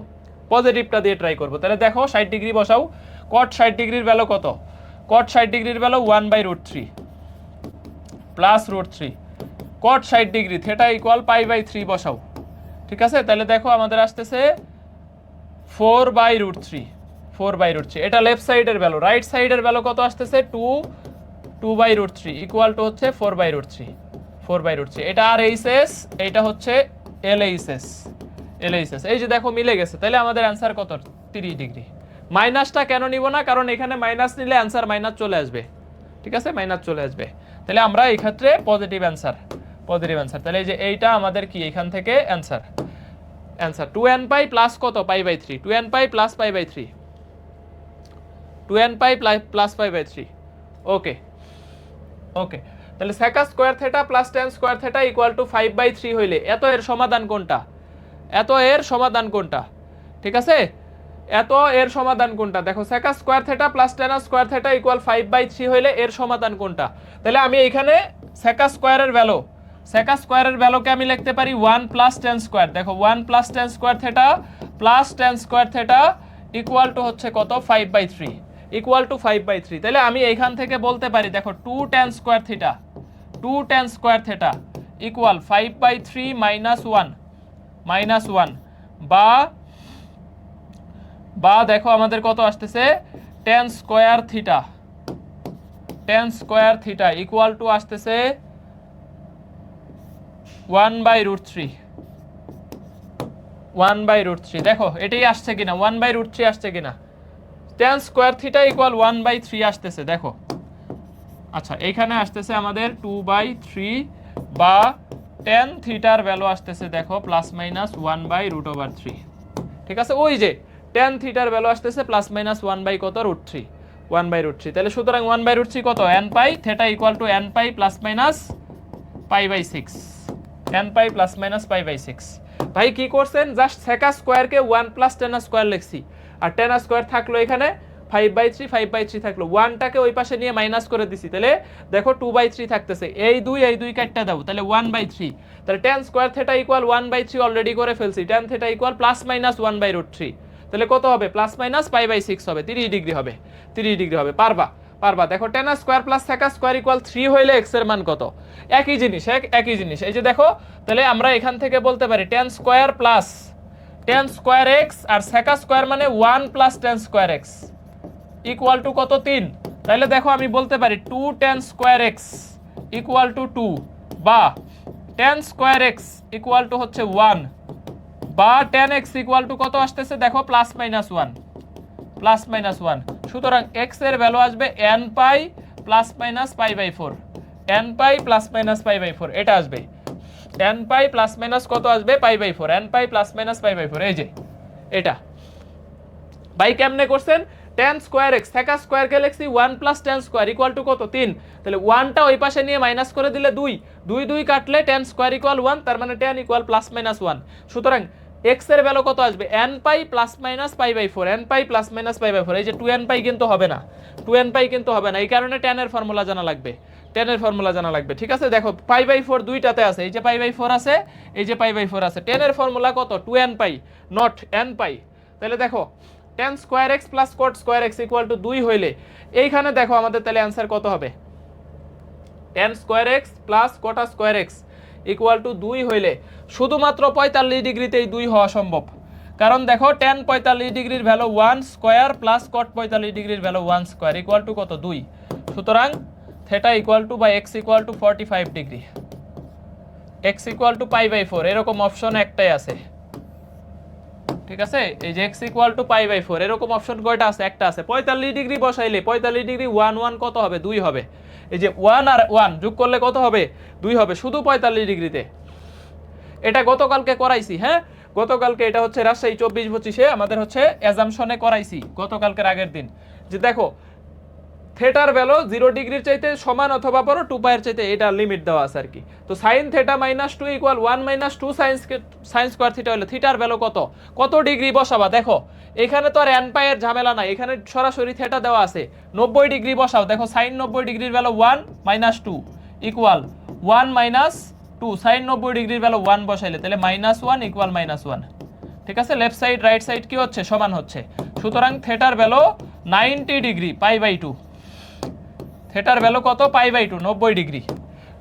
পজিটিভটা দিয়ে ট্রাই করব। তাহলে দেখো 60 ডিগ্রি বসাও, কট 60 ডিগ্রির ভ্যালু কত? কট 60 ডিগ্রির ভ্যালু 1/√3 প্লাস √3, কট 60 ডিগ্রি থেটা ইকুয়াল π/3 বসাও। ঠিক আছে, তাহলে দেখো আমাদের আসতেছে 4/√3, 4/√3। এটা লেফট সাইডের ভ্যালু, রাইট সাইডের ভ্যালু কত আসতেছে? 2/√3 ইকুয়াল টু হচ্ছে 4/√3, 4/√3। এটা আর এইচএস, এটা হচ্ছে এলএইচএস, এলএইচএস। এই যে দেখো মিলে গেছে, তাহলে আমাদের অ্যান্সার কত? 30 ডিগ্রি। মাইনাসটা কেন নিব না? কারণ এখানে মাইনাস নিলে অ্যান্সার মাইনাস চলে আসবে। ঠিক আছে, মাইনাস চলে আসবে। তাহলে আমরা এই ক্ষেত্রে পজিটিভ অ্যান্সার, পজিটিভ অ্যান্সার। তাহলে এই যে এইটা আমাদের কি এখান থেকে অ্যান্সার, অ্যান্সার 2nπ প্লাস কত? π/3, 2nπ প্লাস π/3, 2nπ প্লাস π/3। ওকে ওকে, তাহলে sec square theta plus tan square theta equal to 5/3 হইলে এত এর সমাধান কোনটা? এত এর সমাধান কোনটা? ঠিক আছে, এত এর সমাধান কোনটা? দেখো sec square theta plus tan square theta equal 5/3 হইলে এর সমাধান কোনটা? তাহলে আমি এখানে sec স্কয়ারের ভ্যালু, sec স্কয়ারের ভ্যালুকে আমি লিখতে পারি 1 প্লাস tan স্কয়ার। দেখো 1 plus tan square theta plus tan square theta equal to হচ্ছে কত? 5/3, ইকুয়াল টু 5/3। তাহলে আমি এইখান থেকে বলতে পারি দেখো 2 tan square theta, 2 tan square theta equal 5/3 minus 1 বা দেখো আমাদের কত আসতেছে? tan square theta, tan square theta equal two আসতেছে 1/√3, 1/√3। দেখো এটাই আসছে কিনা, 1/√3 আসছে কিনা? tan স্কয়ার থিটা ইকুয়াল 1/3 আসতেছে, দেখো। আচ্ছা, এইখানে আসতেছে আমাদের 2/3 বা tan থিটার ভ্যালু আসতেছে দেখো প্লাস মাইনাস 1/√3। ঠিক আছে, ওই যে tan থিটার ভ্যালু আসতেছে প্লাস মাইনাস 1 কত? √3, 1/√3। তাহলে সুতরাং 1/√3 কত? nπ theta equal to nπ plus minus π/6, nπ plus minus π/6। ভাই কি করছেন? জাস্ট sec স্কয়ারকে 1 প্লাস tan স্কয়ার লিখছি, আর tan স্কয়ার থাকলো এখানে 5/3 থাকলো, 1টাকে ওই পাশে নিয়ে মাইনাস করে দিছি। তাহলে দেখো 2/3 থাকতেছে, এই দুই কাটটা দাও, তাহলে 1/3। তাহলে tan square theta equal 1/3 already করে ফেলছি, tan theta equal plus minus 1/√3। তাহলে কত হবে? প্লাস মাইনাস π/6 হবে, 30 ডিগ্রি হবে, 30 ডিগ্রি হবে। পারবা, পারবা। দেখো tan square plus sec square equal 3 হইলে x এর মান কত? একই জিনিস, একই জিনিস। এই যে দেখো, তাহলে আমরা এখান থেকে বলতে পারি tan square plus tan square x আর sec স্কয়ার মানে 1 plus tan square x equal to কত? 3। তাহলে দেখো আমি বলতে পারি 2 tan square x equal to 2 বা tan square x equal two হচ্ছে 1 বা tan x ইকুয়াল টু কত আসতেছে? দেখো প্লাস মাইনাস 1, প্লাস মাইনাস 1। সুতরাং x এর ভ্যালু আসবে nπ plus minus π/4, nπ plus minus π/4 এটা আসবে। nπ প্লাস মাইনাস কত আসবে? π/4, nπ প্লাস মাইনাস π/4। এই যে এটা ভাই কেমনে করছেন? tan square x sec square কে লিখছি 1 plus tan square equal to কত? 3। তাহলে 1টা ওই পাশে নিয়ে মাইনাস করে দিলে 2 কাটলে tan স্কয়ার ইকুয়াল 1, তার মানে tan ইকুয়াল প্লাস মাইনাস 1। সুতরাং x এর ভ্যালু কত আসবে? nπ plus minus π/4, nπ plus minus π/4। এই যে 2nπ কিন্তু হবে না, 2nπ কিন্তু হবে না, এই কারণে tan এর ফর্মুলা জানা লাগবে, tan এর ফর্মুলা জানা লাগবে। ঠিক আছে, দেখো π/4 দুইটাতে আছে, এই যে π/4 আছে, এই যে π/4 আছে। tan এর ফর্মুলা কত? 2nπ not nπ। তাহলে দেখো tan square x plus cot square x equal to 2 হইলে এইখানে দেখো আমাদের তাহলে অ্যান্সার কত হবে? tan square x plus cot square x equal to 2 হইলে শুধুমাত্র 45 ডিগ্রিতেই 2 হওয়া সম্ভব। কারণ দেখো tan 45 ডিগ্রির ভ্যালু 1 স্কয়ার প্লাস cot 45 ডিগ্রির ভ্যালু 1 স্কয়ার ইকুয়াল টু কত? 2। সুতরাং থিটা ইকুয়াল টু বা x equal to 45 degree, x equal to π/4 এরকম অপশন একটাই আছে। ঠিক আছে, এই যে x ইকুয়াল টু π/4 এরকম অপশন কয়টা আছে? একটা আছে। 45 ডিগ্রি বসাইলে 45 ডিগ্রি 1 কত হবে? 2 হবে। এই যে 1 আর 1 যোগ করলে কত হবে? 2 হবে, শুধু 45 ডিগ্রিতে। এটা গতকালকে করাইছি। হ্যাঁ, গতকালকে এটা হচ্ছে রাজশাহী 24-25 আমাদের হচ্ছে অ্যাজাম্পশনে করাইছি গতকালকের আগের দিন, যে দেখো থেটার ভ্যালু 0 ডিগ্রির চাইতে সমান অথবা বড় 2 পাইয়ের চাইতে, এটা লিমিট দেওয়া আছে আর কি। তো sin theta -2 equal 1 - 2 sin square theta হলে থিটার ভ্যালু কত, কত ডিগ্রি বসাবা। দেখো এখানে তো আর n পাইয়ের ঝামেলা নাই, এখানে সরাসরি থিটা দেওয়া আছে। 90 ডিগ্রি বসাও, দেখো sin 90 ডিগ্রির ভ্যালু 1 - 2 ইকুয়াল 1 - 2 sin 90 ডিগ্রির ভ্যালু 1 বসাইলে তাহলে -1 ইকুয়াল -1। ঠিক আছে, লেফট সাইড রাইট সাইড কি হচ্ছে, সমান হচ্ছে। সুতরাং থিটার ভ্যালু 90 ডিগ্রি π/2, থিটার ভ্যালু কত π/2 90 ডিগ্রি।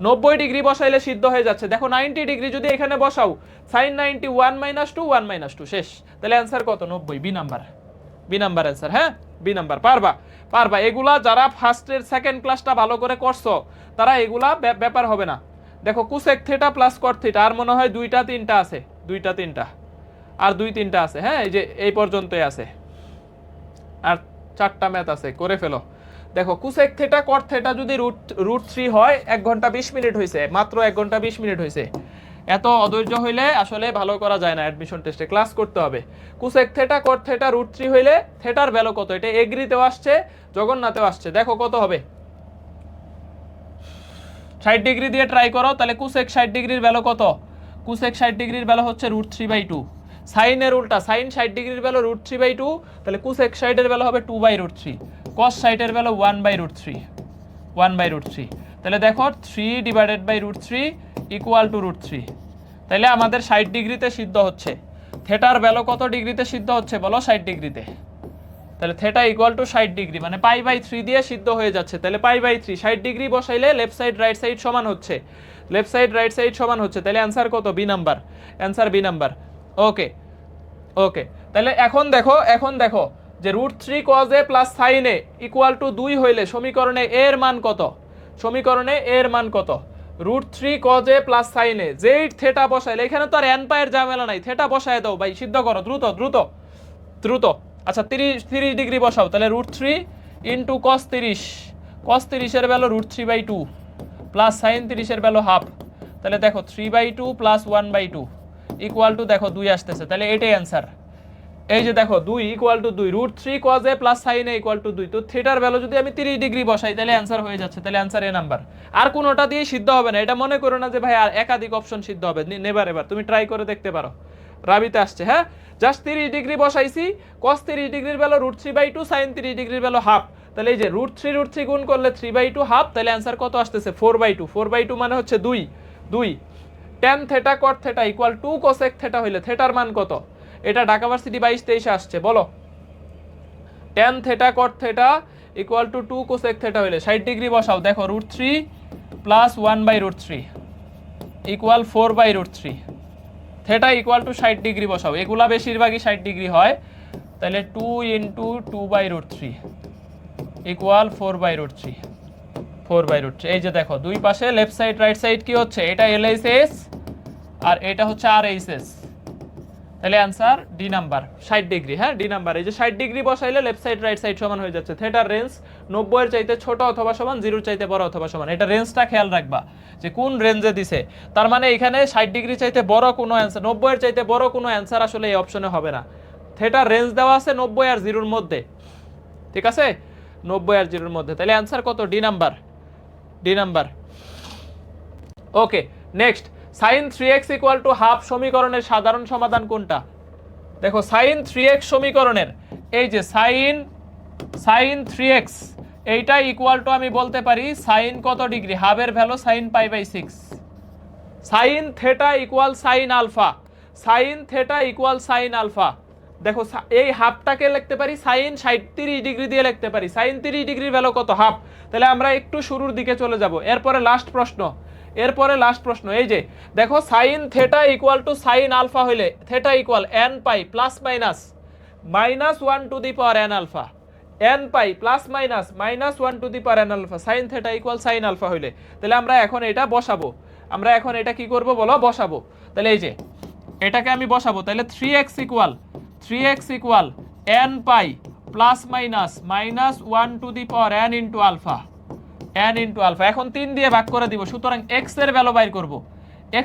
90 ডিগ্রি বসাইলে সিদ্ধ হয়ে যাচ্ছে। দেখো 90 ডিগ্রি যদি এখানে বসাও sin 90 1 - 2 1 - 2 শেষ, তাহলে অ্যানসার কত 90, B number, B number answer. হ্যাঁ বি নাম্বার, পারবা পারবা এগুলা, যারা ফার্স্টের সেকেন্ড ক্লাসটা ভালো করে করছো তারা এগুলা ব্যাপার হবে না। দেখো cosec theta plus cot theta, আর মনে হয় 2টা 3টা আছে, 2টা 3টা আর 2 3টা আছে। হ্যাঁ এই যে এই পর্যন্তই আছে, আর 4টা ম্যাথ আছে, করে ফেলো। দেখো কোসেক থিটা কট থিটা যদি √3 হয় 1 ঘন্টা 20 মিনিট হয়েছে, মাত্র 1 ঘন্টা 20 মিনিট হয়েছে। এত অধৈর্য হইলে আসলে ভালো করা যায় না, অ্যাডমিশন টেস্টে ক্লাস করতে হবে। কোসেক থিটা কট থিটা √3 হইলে থিটার ভ্যালু কত, এটা এগ্রিতেও আসছে জগন্নাথেও আসছে। দেখো কত হবে, 60 ডিগ্রি দিয়ে ট্রাই করো, তাহলে কোসেক 60 ডিগ্রির ভ্যালু কত, কোসেক 60 ডিগ্রির ভ্যালু হচ্ছে √3/2। সাইনের উল্টা, সাইন 60 ডিগ্রির ভ্যালু √3/2, তাহলে কোসেক 60 এর ভ্যালু হবে 2/√3, cos 60 এর ভ্যালু 1/√3, 1/√3। তাহলে দেখো 3/√3 ইকুয়াল টু √3। তাহলে আমাদের 60 ডিগ্রিতে সিদ্ধ হচ্ছে। থিটার ভ্যালু কত ডিগ্রিতে সিদ্ধ হচ্ছে বলো, 60 ডিগ্রিতে। তাহলে থিটা ইকুয়াল টু 60 ডিগ্রি, মানে π/3 দিয়ে সিদ্ধ হয়ে যাচ্ছে। তাহলে π/3 60 ডিগ্রি বসাইলে লেফট সাইড রাইট সাইড সমান হচ্ছে, লেফট সাইড রাইট সাইড সমান হচ্ছে। তাহলে অ্যানসার কত, B number, answer B number. Okay okay, তাহলে এখন দেখো যে √3 cos a plus sin a equal to 2 হইলে সমীকরণে এর মান কত, সমীকরণে এর মান কত, √3 cos a plus sin a, যেই থিটা বসাইলে, এখানে তো আর n পায়ের ঝামেলা নাই, থিটা বসায় দাও ভাই, সিদ্ধ করো দ্রুত দ্রুত দ্রুত। আচ্ছা 30 ডিগ্রি বসাও, তাহলে √3 ইন্টু cos 30, cos 30 এর ভ্যালু √3/2 প্লাস sin 30 এর ভ্যালু হাফ, তাহলে দেখো 3/2 প্লাস 1/2 ইকুয়াল টু দেখো 2 আসতেছে। তাহলে এটাই অ্যান্সার। এই যে দেখো 2 equal to 2, √3 cos a plus sin a equal to 2। তো থিটার ভ্যালু যদি আমি 30 ডিগ্রি বসাই তাহলে অ্যান্সার হয়ে যাচ্ছে, তাহলে অ্যান্সার এ নাম্বার। আর কোনোটা দিয়ে সিদ্ধ হবে না, এটা মনে করো না যে ভাই আর একাধিক অপশন সিদ্ধ হবে, নেভার এবার, তুমি ট্রাই করে দেখতে পারো। রাবিতে আসছে, হ্যাঁ জাস্ট 30 ডিগ্রি বসাইছি, cos 30 ডিগ্রির ভ্যালু √3/2, sin 30 ডিগ্রির ভ্যালু হাফ, তাহলে এই যে √3 গুণ করলে 3/2 হাফ, তাহলে অ্যান্সার কত আসতেছে 4/2, 4/2 মানে হচ্ছে 2 tan theta cot theta equal 2 cosec theta হইলে থিটার মান কত, এটা ঢাকা ভার্সিটি 22-23 আসছে, বলো। tan theta cot theta equal to 2 cosec theta হইলে 60 ডিগ্রি বসাও, দেখো √3 plus 1/√3 equal 4/√3, theta equal two 60 degree বসাও, এগুলা বেশিরভাগই 60 ডিগ্রি হয়। তাহলে 2 ইন্টু 2/√3 ইকুয়াল 4/√3, 4/√3। এই যে দেখো দুই পাশে লেফট সাইড রাইট সাইড কি হচ্ছে, এটা LHS আর এটা হচ্ছে RHS, তাহলে অ্যান্সার ডি নাম্বার 60 ডিগ্রি। হ্যাঁ ডি নাম্বার, এই যে 60 ডিগ্রি বসাইলে লেফট সাইড রাইট সাইড সমান হয়ে যাচ্ছে। থিটার রেঞ্জ 90 এর চাইতে ছোট অথবা সমান, 0 এর চাইতে বড় অথবা সমান, এটা রেঞ্জটা খেয়াল রাখবা যে কোন রেঞ্জে দিছে। তার মানে এখানে 60 ডিগ্রি চাইতে বড় কোনো অ্যান্সার, 90 এর চাইতে বড় কোনো অ্যান্সার আসলে এই অপশনে হবে না। থিটার রেঞ্জ দেওয়া আছে 90 আর 0 এর মধ্যে, ঠিক আছে 90 আর 0 এর মধ্যে, তাহলে অ্যান্সার কত, D number, D number. Okay next, sin 3x equal to half সমীকরণের সাধারণ সমাধান কোনটা? দেখো sin 3x সমীকরণের এই যে sin 3x এইটা ইকুয়াল টু আমি বলতে পারি sin কত ডিগ্রি, হাফের value sin π/6, sin theta equal sin alpha, sin theta equal sin alpha. দেখো এই হাফটাকে লিখতে পারি sin 30 ডিগ্রি দিয়ে লিখতে পারি, sin 30 ডিগ্রির ভ্যালু কত, হাফ। তাহলে আমরা একটু শুরুর দিকে চলে যাব, এরপরে লাস্ট প্রশ্ন, এরপরে লাস্ট প্রশ্ন। এই যে দেখো sin theta equal to sin alpha হইলে theta equal n pi plus minus -1 to the power n alpha, n pi plus minus -1 to the power n alpha, sin theta equal sin alpha হইলে, তাহলে আমরা এখন এটা বসাবো, আমরা এখন এটা কি করব বলো, বসাবো। তাহলে এই যে এটাকে আমি বসাবো, তাহলে 3x ইকুয়াল n pi plus minus -1 to the power n into alpha, n into alpha. এখন 3 দিয়ে ভাগ করে দিব, সুতরাং x এর ভ্যালু বাইর করব।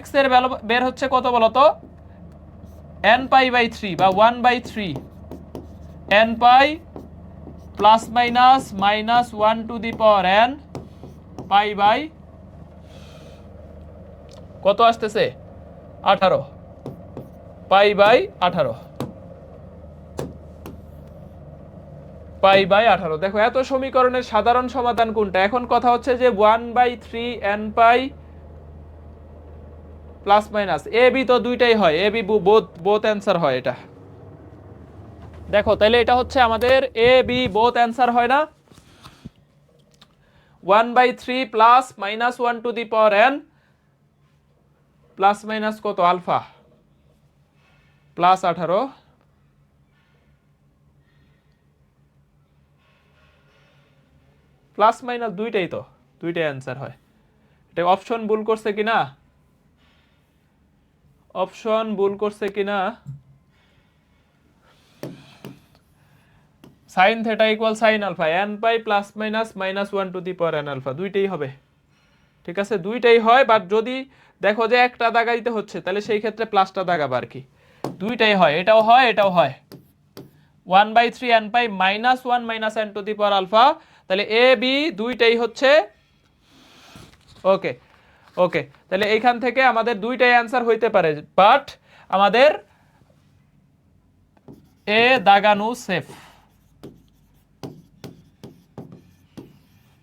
x এর ভ্যালু বের হচ্ছে কত বলো তো, n পাই বাই 3 বা 1/3 n pi plus minus minus 1 to the power n pi by কত আসতেছে 18 পাই বাই 18 পাই বাই 18। দেখো এত সমীকরণের সাধারণ সমাধান কোনটা? এখন কথা হচ্ছে যে 1/3 n pi plus minus A B তো দুইটাই হয়, এ বি বোথ অ্যান্সার হয় এটা। দেখো তাহলে এটা হচ্ছে আমাদের এ বি বোথ অ্যান্সার হয় না? 1/3 plus minus 1 to the power n plus minus কত আলফা প্লাস 18 প্লাস মাইনাস দুইটাই তো, দুইটাই অ্যান্সার হয়। এটা অপশন ভুল করছে কিনা, অপশন ভুল করছে কিনা? Sine theta equal sine alpha n pi plus minus minus 1 to the power n alpha, দুইটাই হবে। ঠিক আছে, দুইটাই হয়, বাট যদি দেখো যে একটা দাগা দিতে হচ্ছে তাহলে সেই ক্ষেত্রে প্লাসটা দাগাবা আর কি। দুইটাই হয়, এটাও হয় এটাও হয়। 1/3 n pi minus 1 minus n to the power alpha, তাহলে এ বি দুইটাই হচ্ছে ওকে। ওকে, তাহলে এইখান থেকে আমাদের দুইটাই অ্যান্সার হইতে পারে, বাট আমাদের এ দাগানো সেফ।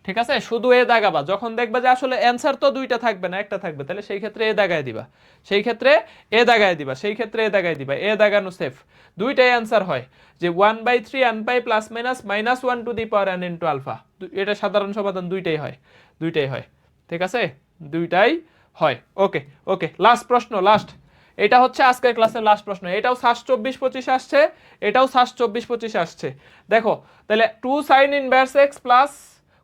ঠিক আছে, শুধু এ দাগাবা, যখন দেখবা যে আসলে অ্যান্সার তো দুইটা থাকবে না একটা থাকবে, তাহলে সেই ক্ষেত্রে এ দাগায় দিবা, সেই ক্ষেত্রে এ দাগায় দিবা, সেই ক্ষেত্রে এ দাগায় দিবা, এ দাগানো সেফ। দুইটাই অ্যান্সার হয় যে 1/3 n pi plus minus minus 1 to the power n into alpha, এটা সাধারণ সমাধান, দুইটাই হয়, দুইটাই হয়। ঠিক আছে, দুইটাই হয়। ওকে ওকে, লাস্ট প্রশ্ন, লাস্ট। এটা হচ্ছে আজকের ক্লাসের লাস্ট প্রশ্ন, এটাও সাস 24-25 আসছে, এটাও সাস 24-25 আসছে। দেখো তাহলে 2 sin inverse x plus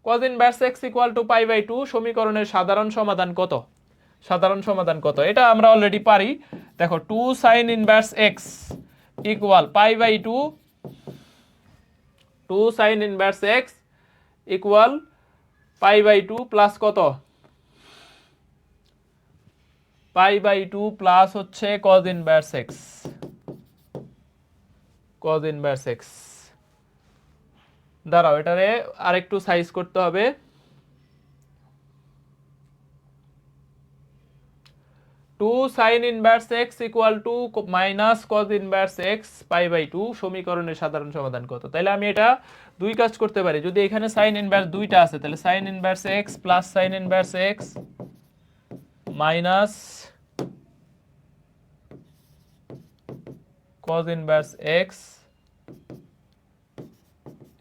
cos inverse x equal to pi by 2 সমীকরণের সাধারণ সমাধান কত? সাধারণ সমাধান কত? এটা আমরা অলরেডি পারি। দেখো 2 sin inverse x equal pi by 2, 2 sin inverse x equal pi by 2 plus কত? পাই বাই 2 প্লাস হচ্ছে cos inverse x, cos inverse x। দাঁড়াও এটারে আরেকটু সাইজ করতে হবে। 2 sin inverse x equal to minus cos inverse x pi by 2 সমীকরণের সাধারণ সমাধান কত? তাহলে আমি এটা দুই কাজ করতে পারি, যদি এখানে sin ইনভার্স দুইটা আছে তাহলে sin inverse x plus sin inverse x minus cos inverse x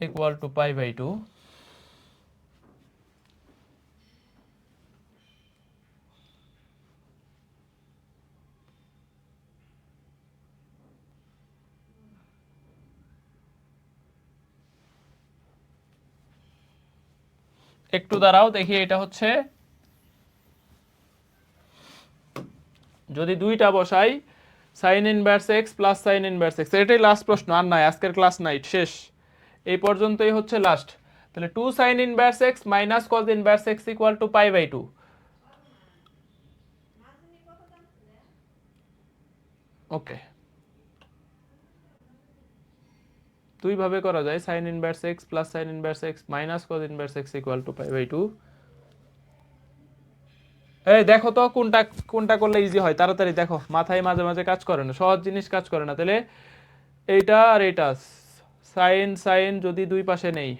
equal to pi by 2। একটু দাঁড়াও দেখি, এটা হচ্ছে যদি দুইটা বসাই sin inverse x plus sin inverse x, এটাই লাস্ট প্রশ্ন, আর নাই, আজকের ক্লাস নাই, শেষ, এই পর্যন্তই হচ্ছে লাস্ট। তাহলে 2 sin inverse x minus cos inverse x equal to pi by 2। Okay, দুইভাবে করা যায়, sin inverse x plus sin inverse x minus cos inverse x equal to pi by 2। এই দেখো তো কোনটা কোনটা করলে ইজি হয়, তাড়াতাড়ি দেখো, মাথায় মাঝে মাঝে কাজ করে না, সহজ জিনিস কাজ করে না। তাহলে এইটা আর এইটা, সাইন সাইন যদি দুই পাশে নেই,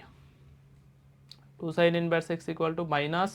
2 sin inverse x equal to minus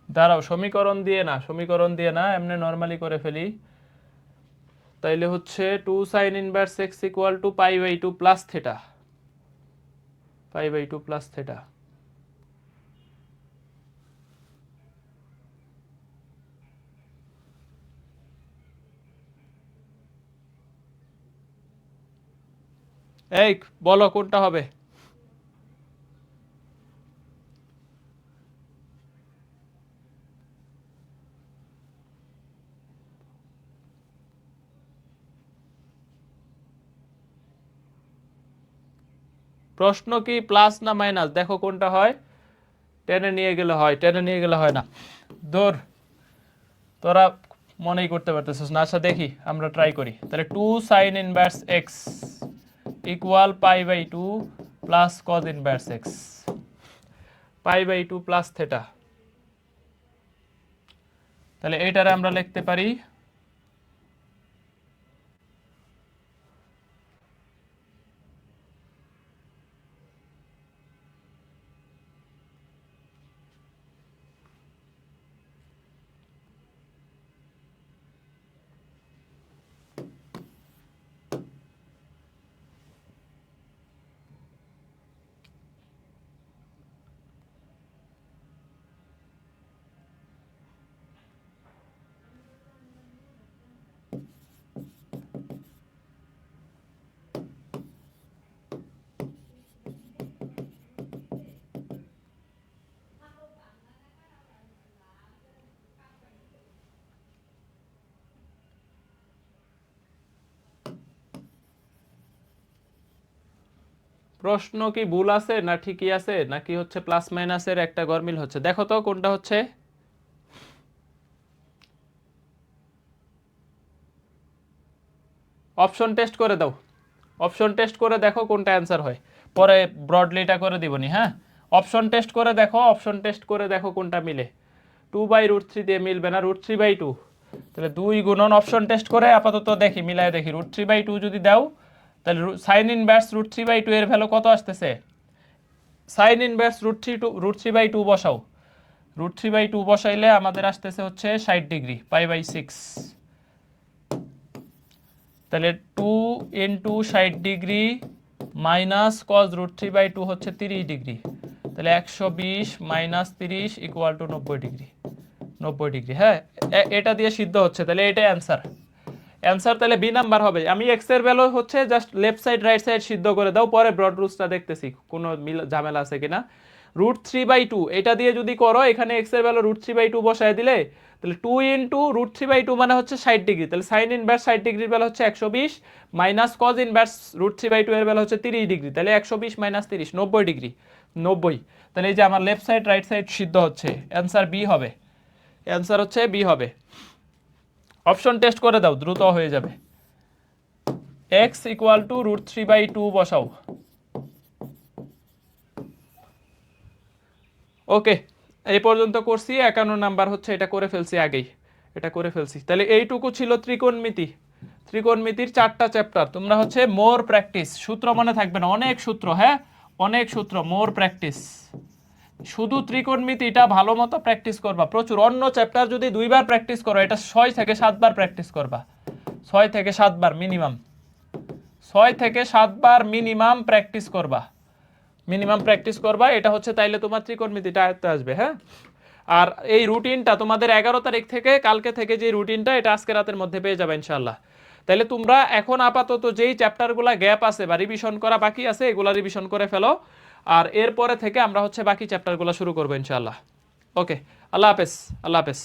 দাঁড়াও সমীকরণ দিয়ে না, সমীকরণ দিয়ে না, এমনি নরমালি করে ফেলি। তাইলে হচ্ছে 2 sin inverse x equal to pi by 2 plus theta, pi by 2 plus theta. এই বলো কোনটা হবে? প্রশ্ন কি প্লাস না মাইনাস, দেখো কোনটা হয়। টেনে নিয়ে গেলে হয়, টেনে নিয়ে গেলে হয় না। দূর, তোরা মনেই করতে পারতেছিস না। আচ্ছা দেখি, আমরা ট্রাই করি। তাহলে 2 sine inverse x equal pi by 2 plus cos inverse x, pi by 2 plus theta. তাহলে এইটারে আমরা লিখতে পারি প্রশ্ন কি ভুল আছে না ঠিকই আছে, নাকি হচ্ছে প্লাস মাইনাসের একটা গরমিল হচ্ছে, দেখো তো কোনটা হচ্ছে। অপশন টেস্ট করে দাও, অপশন টেস্ট করে দেখো কোনটা অ্যান্সার হয়, পরে ব্রডলিটা করে দিবনি। হ্যাঁ, অপশন টেস্ট করে দেখো, অপশন টেস্ট করে দেখো কোনটা মিলে। 2/√3 দিয়ে মিলবে না, √3/2। তাহলে 2 গুণন অপশন টেস্ট করে আপাতত দেখি, মিলায় দেখি। √3/2 যদি দাও, তাহলে সাইন ইনভার্স √3/2 এর ভ্যালু কত আসতেছে। সাইন ইনভার্স √3/2 বসাও। √3/2 বসাইলে আমাদের আসতেছে হচ্ছে 60 ডিগ্রি, পাই/6। তাহলে 2 ইন্টু 60 ডিগ্রি মাইনাস কজ √3/2 হচ্ছে 30 ডিগ্রি। তাহলে 120 minus 30 equal to 90 degree. 90 degree, হ্যাঁ এটা দিয়ে সিদ্ধ হচ্ছে। তাহলে এটাই অ্যান্সার। অ্যান্সার তাহলে বি নাম্বার হবে। আমি এক্স এর ভ্যালু হচ্ছে just left side right side সিদ্ধ করে দাও, পরে ব্রড রুলসটা দেখতেছি কোনো ঝামেলা আছে কিনা। √3/2 এটা দিয়ে যদি করো, এখানে এক্স এর ভ্যালু √3/2 বসায় দিলে, তাহলে 2 ইন্টু √3/2 মানে হচ্ছে 60 ডিগ্রি। তাহলে সাইন ইনভার্স 60 ডিগ্রির ভ্যালু হচ্ছে 120 মাইনাস কজ ইনভার্স √3/2 এর ভ্যালু হচ্ছে 30 ডিগ্রি। তাহলে 120 মাইনাস 30 90 ডিগ্রি, 90। তাহলে এই যে আমার লেফট সাইড রাইট সাইড সিদ্ধ হচ্ছে, অ্যান্সার বি হবে। অ্যান্সার হচ্ছে বি হবে। অপশন টেস্ট করে দাও, দ্রুত হয়ে যাবে। এক্স ইকুয়াল টু √3/2 বসাও। ওকে, এই পর্যন্ত করছি। 51 নাম্বার হচ্ছে, এটা করে ফেলছি আগেই, এটা করে ফেলছি। তাহলে এইটুকু ছিল ত্রিকোণমিতি। ত্রিকোণমিতির 4টা চ্যাপ্টার। তোমরা হচ্ছে মোর প্র্যাকটিস, সূত্র মনে থাকবে না, অনেক সূত্র, হ্যাঁ অনেক সূত্র, মোর প্র্যাকটিস। শুধু ত্রিকোণমিতিটা ভালো মতো প্র্যাকটিস করবা, প্রচুর। অন্য চ্যাপ্টার যদি 2বার প্র্যাকটিস করো, এটা 6 থেকে 7 বার প্র্যাকটিস করবা, 6 থেকে 7 বার মিনিমাম, 6 থেকে 7 বার মিনিমাম প্র্যাকটিস করবা, মিনিমাম প্র্যাকটিস করবা। এটা হচ্ছে তাইলে তোমার ত্রিকোণমিতিটা আয়ত্তে আসবে। হ্যাঁ, আর এই রুটিনটা তোমাদের 11 তারিখ থেকে, কালকে থেকে যে রুটিনটা, এটা আজকে রাতের মধ্যে পেয়ে যাবে ইনশাআল্লাহ। তাইলে তোমরা এখন আপাতত যেই চ্যাপ্টারগুলো গ্যাপ আছে বা রিভিশন করা বাকি আছে, এগুলা রিভিশন করে ফেলো। আর এরপরে থেকে আমরা হচ্ছে বাকি চ্যাপ্টারগুলো শুরু করবো ইনশাআল্লাহ। ওকে, আল্লাহ হাফেজ, আল্লাহ হাফেজ।